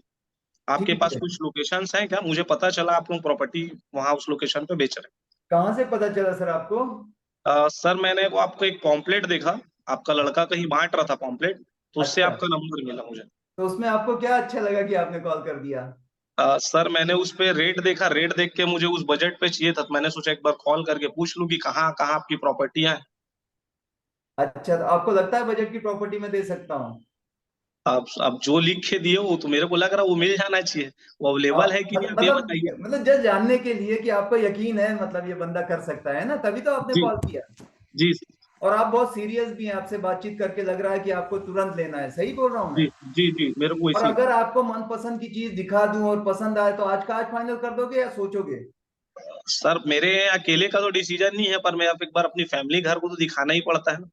Speaker 8: आपके
Speaker 2: ठीक
Speaker 8: पास
Speaker 2: है।
Speaker 8: कुछ लोकेशंस हैं क्या? मुझे पता चला आप लोग प्रॉपर्टी वहां उस लोकेशन पे बेच रहे
Speaker 2: कहाँ से पता चला सर आपको?
Speaker 8: हैं। सर मैंने वो आपको एक पॉम्पलेट देखा, आपका लड़का कहीं बांट रहा था पॉम्पलेट, तो उससे
Speaker 2: अच्छा,
Speaker 8: आपका नंबर मिला मुझे।
Speaker 2: तो उसमें आपको क्या अच्छा लगा कि आपने कॉल कर दिया?
Speaker 8: सर मैंने उस पे रेट देखा, रेट देख के मुझे उस बजट पे चाहिए था, तो मैंने सोचा एक बार कॉल करके पूछ लूं कि कहाँ कहाँ आपकी प्रॉपर्टियां हैं।
Speaker 2: अच्छा, तो आपको लगता है बजट की प्रॉपर्टी में दे सकता हूँ?
Speaker 8: अब जो लिख के दिए वो तो मेरे को लग रहा है वो मिल जाना चाहिए। वो अवेलेबल है कि नहीं आप ये बताइए।
Speaker 2: मतलब जस्ट जानने के लिए कि आपको यकीन है, मतलब ये बंदा कर सकता है ना, तभी तो आपने
Speaker 8: जी
Speaker 2: कॉल किया।
Speaker 8: जी
Speaker 2: और आप बहुत सीरियस भी हैं, आपसे बातचीत करके लग रहा है कि आपको तुरंत लेना है, सही बोल रहा हूँ
Speaker 8: जी
Speaker 2: मैं?
Speaker 8: जी जी, मेरे को
Speaker 2: और
Speaker 8: इसी।
Speaker 2: अगर आपको मनपसंद की चीज दिखा दूं और पसंद आए तो आज का आज फाइनल कर दोगे या सोचोगे?
Speaker 8: सर मेरे अकेले का तो डिसीजन नहीं है, पर मैं अब एक बार अपनी फैमिली घर को तो दिखाना ही पड़ता है ना।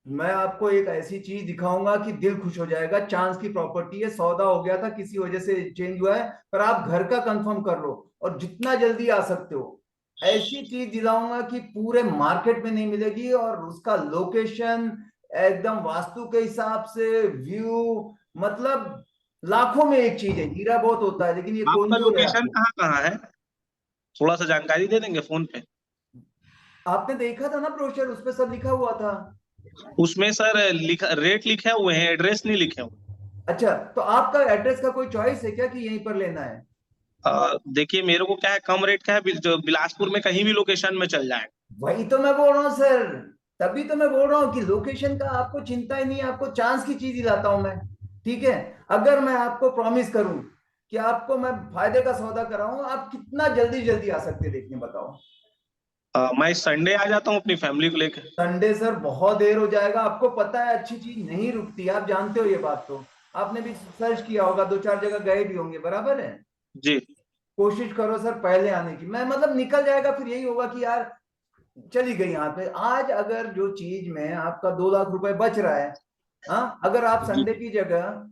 Speaker 2: मैं आपको एक ऐसी चीज दिखाऊंगा कि दिल खुश हो जाएगा। चांस की प्रॉपर्टी है, सौदा हो गया था किसी वजह से चेंज हुआ है, पर आप घर का कंफर्म कर लो और जितना जल्दी आ सकते हो। ऐसी चीज दिलाऊंगा कि पूरे मार्केट में नहीं मिलेगी, और उसका लोकेशन एकदम वास्तु के हिसाब से, व्यू, मतलब लाखों में एक चीज है। हीरा बहुत होता है लेकिन ये
Speaker 8: आपका
Speaker 2: कोहिनूर है
Speaker 8: लोकेशन
Speaker 2: आपको।
Speaker 8: कहाँ कहाँ है? थोड़ा सा जानकारी दे देंगे फोन पे।
Speaker 2: आपने देखा था ना ब्रोशर, उस पर सब लिखा हुआ था।
Speaker 8: उसमें सर लिखा, रेट लिखे हुए हैं, एड्रेस नहीं लिखे हुए।
Speaker 2: अच्छा, तो आपका एड्रेस का कोई चॉइस है क्या कि यहीं पर लेना है?
Speaker 8: देखिए मेरे को क्या है, कम रेट का है, जो बिलासपुर में कहीं भी लोकेशन में चल जाए।
Speaker 2: वही तो मैं बोल रहा हूँ सर, तभी तो मैं बोल रहा हूँ कि लोकेशन का आपको चिंता ही नहीं है, आपको चांस की चीज दिलाता हूं मैं। ठीक है, अगर मैं आपको प्रॉमिस करूं कि आपको मैं फायदे का सौदा कराऊं, आप कितना जल्दी जल्दी आ सकते हैं देखने, बताओ।
Speaker 8: मैं संडे आ जाता हूँ अपनी फैमिली को लेकर।
Speaker 2: संडे सर बहुत देर हो जाएगा, आपको पता है अच्छी चीज नहीं रुकती, आप जानते हो ये बात तो। आपने भी सर्च किया होगा, 2-4 जगह गए भी होंगे, बराबर है।
Speaker 8: जी
Speaker 2: कोशिश करो सर पहले आने की, मैं मतलब निकल जाएगा फिर यही होगा कि यार चली गई यहाँ पे। आज अगर जो चीज में आपका 2 लाख रुपए बच रहा है, हाँ, अगर आप संडे की जगह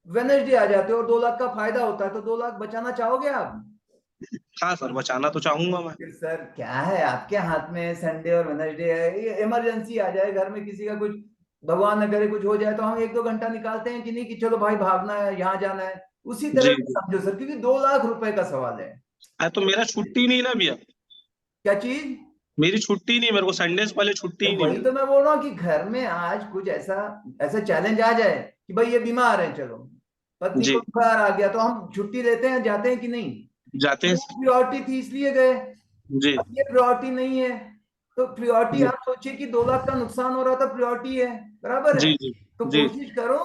Speaker 2: वेडनेसडे आ जाते हो और 2 लाख का फायदा होता है, तो 2 लाख बचाना चाहोगे आप?
Speaker 8: हाँ सर, बचाना तो चाहूंगा मैं।
Speaker 2: फिर सर क्या है आपके हाथ में, संडे और वेडनेसडे है, ये इमरजेंसी आ जाए घर में, किसी का कुछ भगवान न करे कुछ हो जाए, तो हम 1-2 घंटा निकालते हैं कि नहीं, कि चलो भाई भागना है, यहाँ जाना है। उसी तरह
Speaker 8: जी
Speaker 2: से
Speaker 8: जी।
Speaker 2: समझो सर, क्योंकि 2 लाख रुपए का सवाल है।
Speaker 8: तो मेरा छुट्टी नहीं ना भैया,
Speaker 2: क्या चीज?
Speaker 8: मेरी छुट्टी नहीं, मेरे को संडे से पहले छुट्टी
Speaker 2: तो
Speaker 8: ही नहीं
Speaker 2: वही तो
Speaker 8: मिली।
Speaker 2: मैं बोल रहा हूँ कि घर में आज कुछ ऐसा ऐसा चैलेंज आ जाए कि भाई ये बीमार है, चलो पत्नी
Speaker 8: जी,
Speaker 2: को बुखार आ गया, तो हम छुट्टी लेते हैं, जाते हैं कि नहीं?
Speaker 8: जाते हैं
Speaker 2: वो
Speaker 8: सर।
Speaker 2: प्रियोरिटी थी इसलिए गए।
Speaker 8: जी
Speaker 2: अब ये प्रियोरिटी नहीं है, तो प्रियोरिटी
Speaker 8: जी
Speaker 2: आप सोचिए कि 2 लाख का नुकसान हो रहा था, प्रियोरिटी है, बराबर है।
Speaker 8: जी जी
Speaker 2: तो
Speaker 8: जी
Speaker 2: कोशिश करो,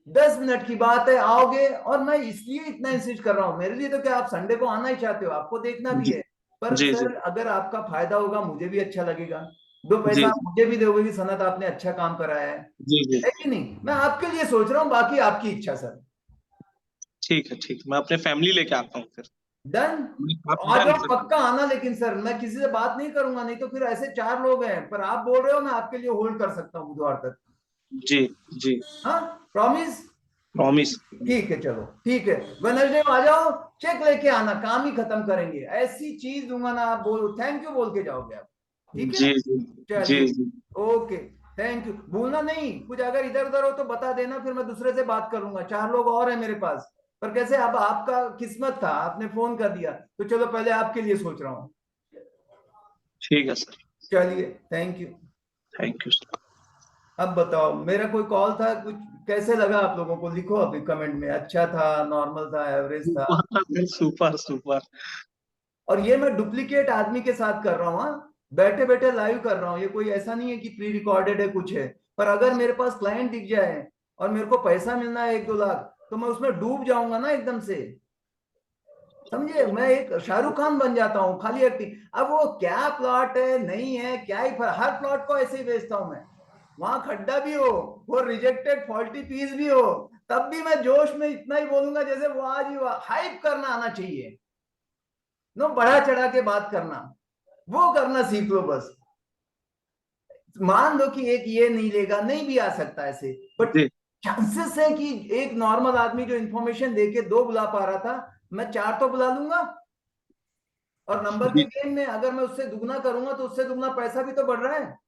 Speaker 2: 10 मिनट की बात है, आओगे। और मैं इसलिए इतना इंसिस्ट कर रहा हूँ, मेरे लिए तो क्या, आप संडे को आना ही चाहते हो, आपको देखना भी
Speaker 8: जी
Speaker 2: है, पर
Speaker 8: जी जी
Speaker 2: सर अगर आपका फायदा होगा मुझे भी अच्छा लगेगा, 2
Speaker 8: जी
Speaker 2: पैसा आप मुझे भी दोगे कि सनत आपने अच्छा काम कराया
Speaker 8: जी जी।
Speaker 2: है कि नहीं? मैं आपके लिए सोच रहा हूँ, बाकी आपकी इच्छा सर।
Speaker 8: ठीक है ठीक है, मैं अपने फैमिली लेके आता हूँ फिर।
Speaker 2: डन।
Speaker 8: आप
Speaker 2: आ
Speaker 8: डन
Speaker 2: जाओ
Speaker 8: सर।
Speaker 2: पक्का आना, लेकिन सर मैं किसी से बात नहीं करूंगा, नहीं तो फिर ऐसे 4 लोग हैं, पर आप बोल रहे हो, मैं आपके लिए होल्ड कर सकता हूँ बुधवार तक।
Speaker 8: जी जी,
Speaker 2: हाँ, प्रॉमिस?
Speaker 8: प्रॉमिस।
Speaker 2: ठीक है, चलो ठीक है, वेडनेसडे में आ जाओ, चेक लेके आना, काम ही खत्म करेंगे, ऐसी चीज दूंगा ना, आप बोलो थैंक यू बोल के जाओगे आप। ठीक है,
Speaker 8: जी जी जी
Speaker 2: चलिए,
Speaker 8: जी।
Speaker 2: Okay, thank you. भूलना नहीं, कुछ अगर इधर उधर हो तो बता देना, फिर मैं दूसरे से बात करूंगा, 4 लोग और हैं मेरे पास। पर कैसे, अब आपका किस्मत था, आपने फोन कर दिया, तो चलो पहले आपके लिए सोच रहा हूँ।
Speaker 8: ठीक है सर।
Speaker 2: चलिए, thank you.
Speaker 8: Thank you sir.
Speaker 2: अब बताओ, मेरा कोई कॉल था कुछ, कैसे लगा आप लोगों को? लिखो अभी कमेंट में, अच्छा था, नॉर्मल था, एवरेज था।
Speaker 8: Super super.
Speaker 2: और ये मैं डुप्लीकेट आदमी के साथ कर रहा हूँ, हाँ, बैठे बैठे लाइव कर रहा हूँ, ये कोई ऐसा नहीं है कि प्री रिकॉर्डेड है कुछ है। पर अगर मेरे पास क्लाइंट दिख जाए और मेरे को पैसा मिलना है 1-2 लाख, तो मैं उसमें डूब जाऊंगा ना एकदम से, समझे? मैं एक शाहरुख खान बन जाता हूँ खाली एक्टिंग। अब वो क्या प्लॉट है नहीं है, क्या ही हर प्लॉट को ऐसे ही बेचता हूं मैं, वहां खड्डा भी हो, वो रिजेक्टेड फॉल्टी पीस भी हो, तब भी मैं जोश में इतना ही बोलूंगा जैसे वो आज ही हाइप करना आना चाहिए, नो बढ़ा चढ़ा के बात करना, वो करना सीख लो बस। मान लो कि एक ये नहीं लेगा, नहीं भी आ सकता ऐसे, बट
Speaker 8: जी
Speaker 2: चांसेस है कि एक नॉर्मल आदमी जो इंफॉर्मेशन देके 2 बुला पा रहा था, मैं 4 तो बुला लूंगा। और नंबर के
Speaker 8: जी
Speaker 2: गेम में अगर मैं उससे दुगना करूंगा, तो उससे दुगना पैसा भी तो बढ़ रहा है।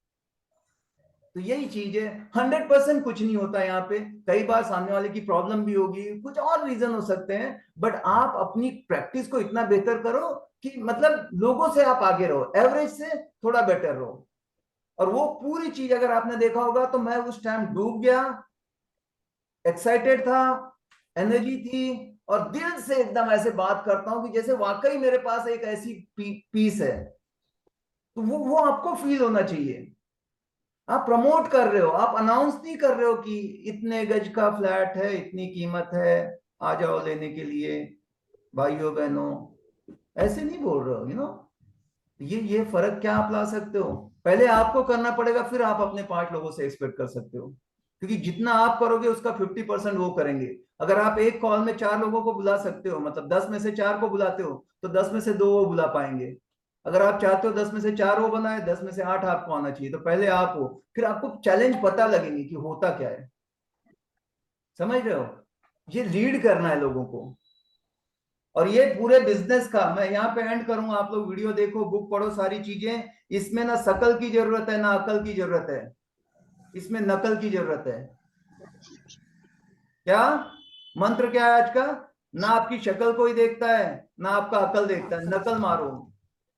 Speaker 2: तो यही चीज है, 100% कुछ नहीं होता यहाँ पे, कई बार सामने वाले की प्रॉब्लम भी होगी, कुछ और रीजन हो सकते हैं, बट आप अपनी प्रैक्टिस को इतना बेहतर करो कि मतलब लोगों से आप आगे रहो, एवरेज से थोड़ा बेटर रहो। और वो पूरी चीज अगर आपने देखा होगा, तो मैं उस टाइम डूब गया, एक्साइटेड था, एनर्जी थी, और दिल से एकदम ऐसे बात करता हूं कि जैसे वाकई मेरे पास एक ऐसी पीस है। तो वो आपको फील होना चाहिए। आप प्रमोट कर रहे हो, आप अनाउंस नहीं कर रहे हो कि इतने गज का फ्लैट है, इतनी कीमत है, आ जाओ लेने के लिए भाइयों बहनों, ऐसे नहीं बोल रहे हो, ये फर्क क्या आप ला सकते हो? पहले आपको करना पड़ेगा, फिर आप अपने 5 लोगों से एक्सपेक्ट कर सकते हो, क्योंकि जितना आप करोगे उसका 50% वो करेंगे। अगर आप एक कॉल में 4 लोगों को बुला सकते हो, मतलब 10 में से 4 को बुलाते हो, तो 10 में से 2 वो बुला पाएंगे। अगर आप चाहते हो 10 में से 4 वो बनाए, 10 में से 8 आपको आना चाहिए, तो पहले आप हो, फिर आपको चैलेंज पता लगेंगे कि होता क्या है। समझ रहे हो? ये लीड करना है लोगों को। और ये पूरे बिजनेस का, मैं यहाँ पे एंड करूंगा, आप लोग वीडियो देखो, बुक पढ़ो, सारी चीजें, इसमें ना शकल की जरूरत है ना अकल की जरूरत है, इसमें नकल की जरूरत है। क्या मंत्र क्या है आज का? ना आपकी शक्ल कोई देखता है, ना आपका अकल देखता है, नकल मारो।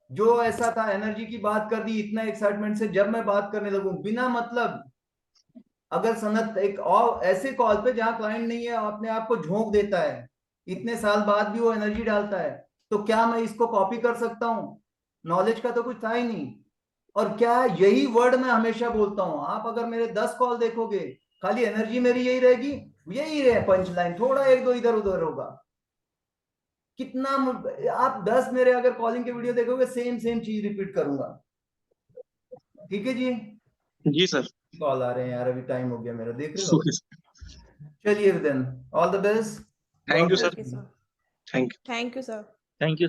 Speaker 2: जो ऐसा था, एनर्जी की बात कर दी इतना एक्साइटमेंट से, जब मैं बात करने लगूं बिना मतलब, अगर सनत एक और ऐसे कॉल पे जहां क्लाइंट नहीं है, अपने आप को झोंक देता है, इतने साल बाद भी वो एनर्जी डालता है, तो क्या मैं इसको कॉपी कर सकता हूं? नॉलेज का तो कुछ था ही नहीं। और क्या यही वर्ड मैं हमेशा बोलता हूं, आप अगर मेरे 10 कॉल देखोगे, खाली एनर्जी मेरी यही रहेगी, यही रहे पंच लाइन, थोड़ा 1-2 इधर उधर होगा। कितना आप 10 मेरे अगर कॉलिंग के वीडियो देखोगे, सेम सेम चीज रिपीट करूंगा। ठीक है जी?
Speaker 8: जी सर।
Speaker 2: कॉल आ रहे हैं यार, अभी टाइम हो गया मेरा, देख रहे हो?
Speaker 8: Okay sir.
Speaker 2: चलिए then, all the best,
Speaker 8: thank
Speaker 2: God
Speaker 8: you
Speaker 2: bless
Speaker 8: sir.
Speaker 3: Okay
Speaker 2: you.
Speaker 3: Sir,
Speaker 8: thank you.
Speaker 3: Thank you sir.
Speaker 4: Thank you.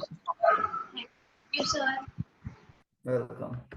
Speaker 2: Welcome.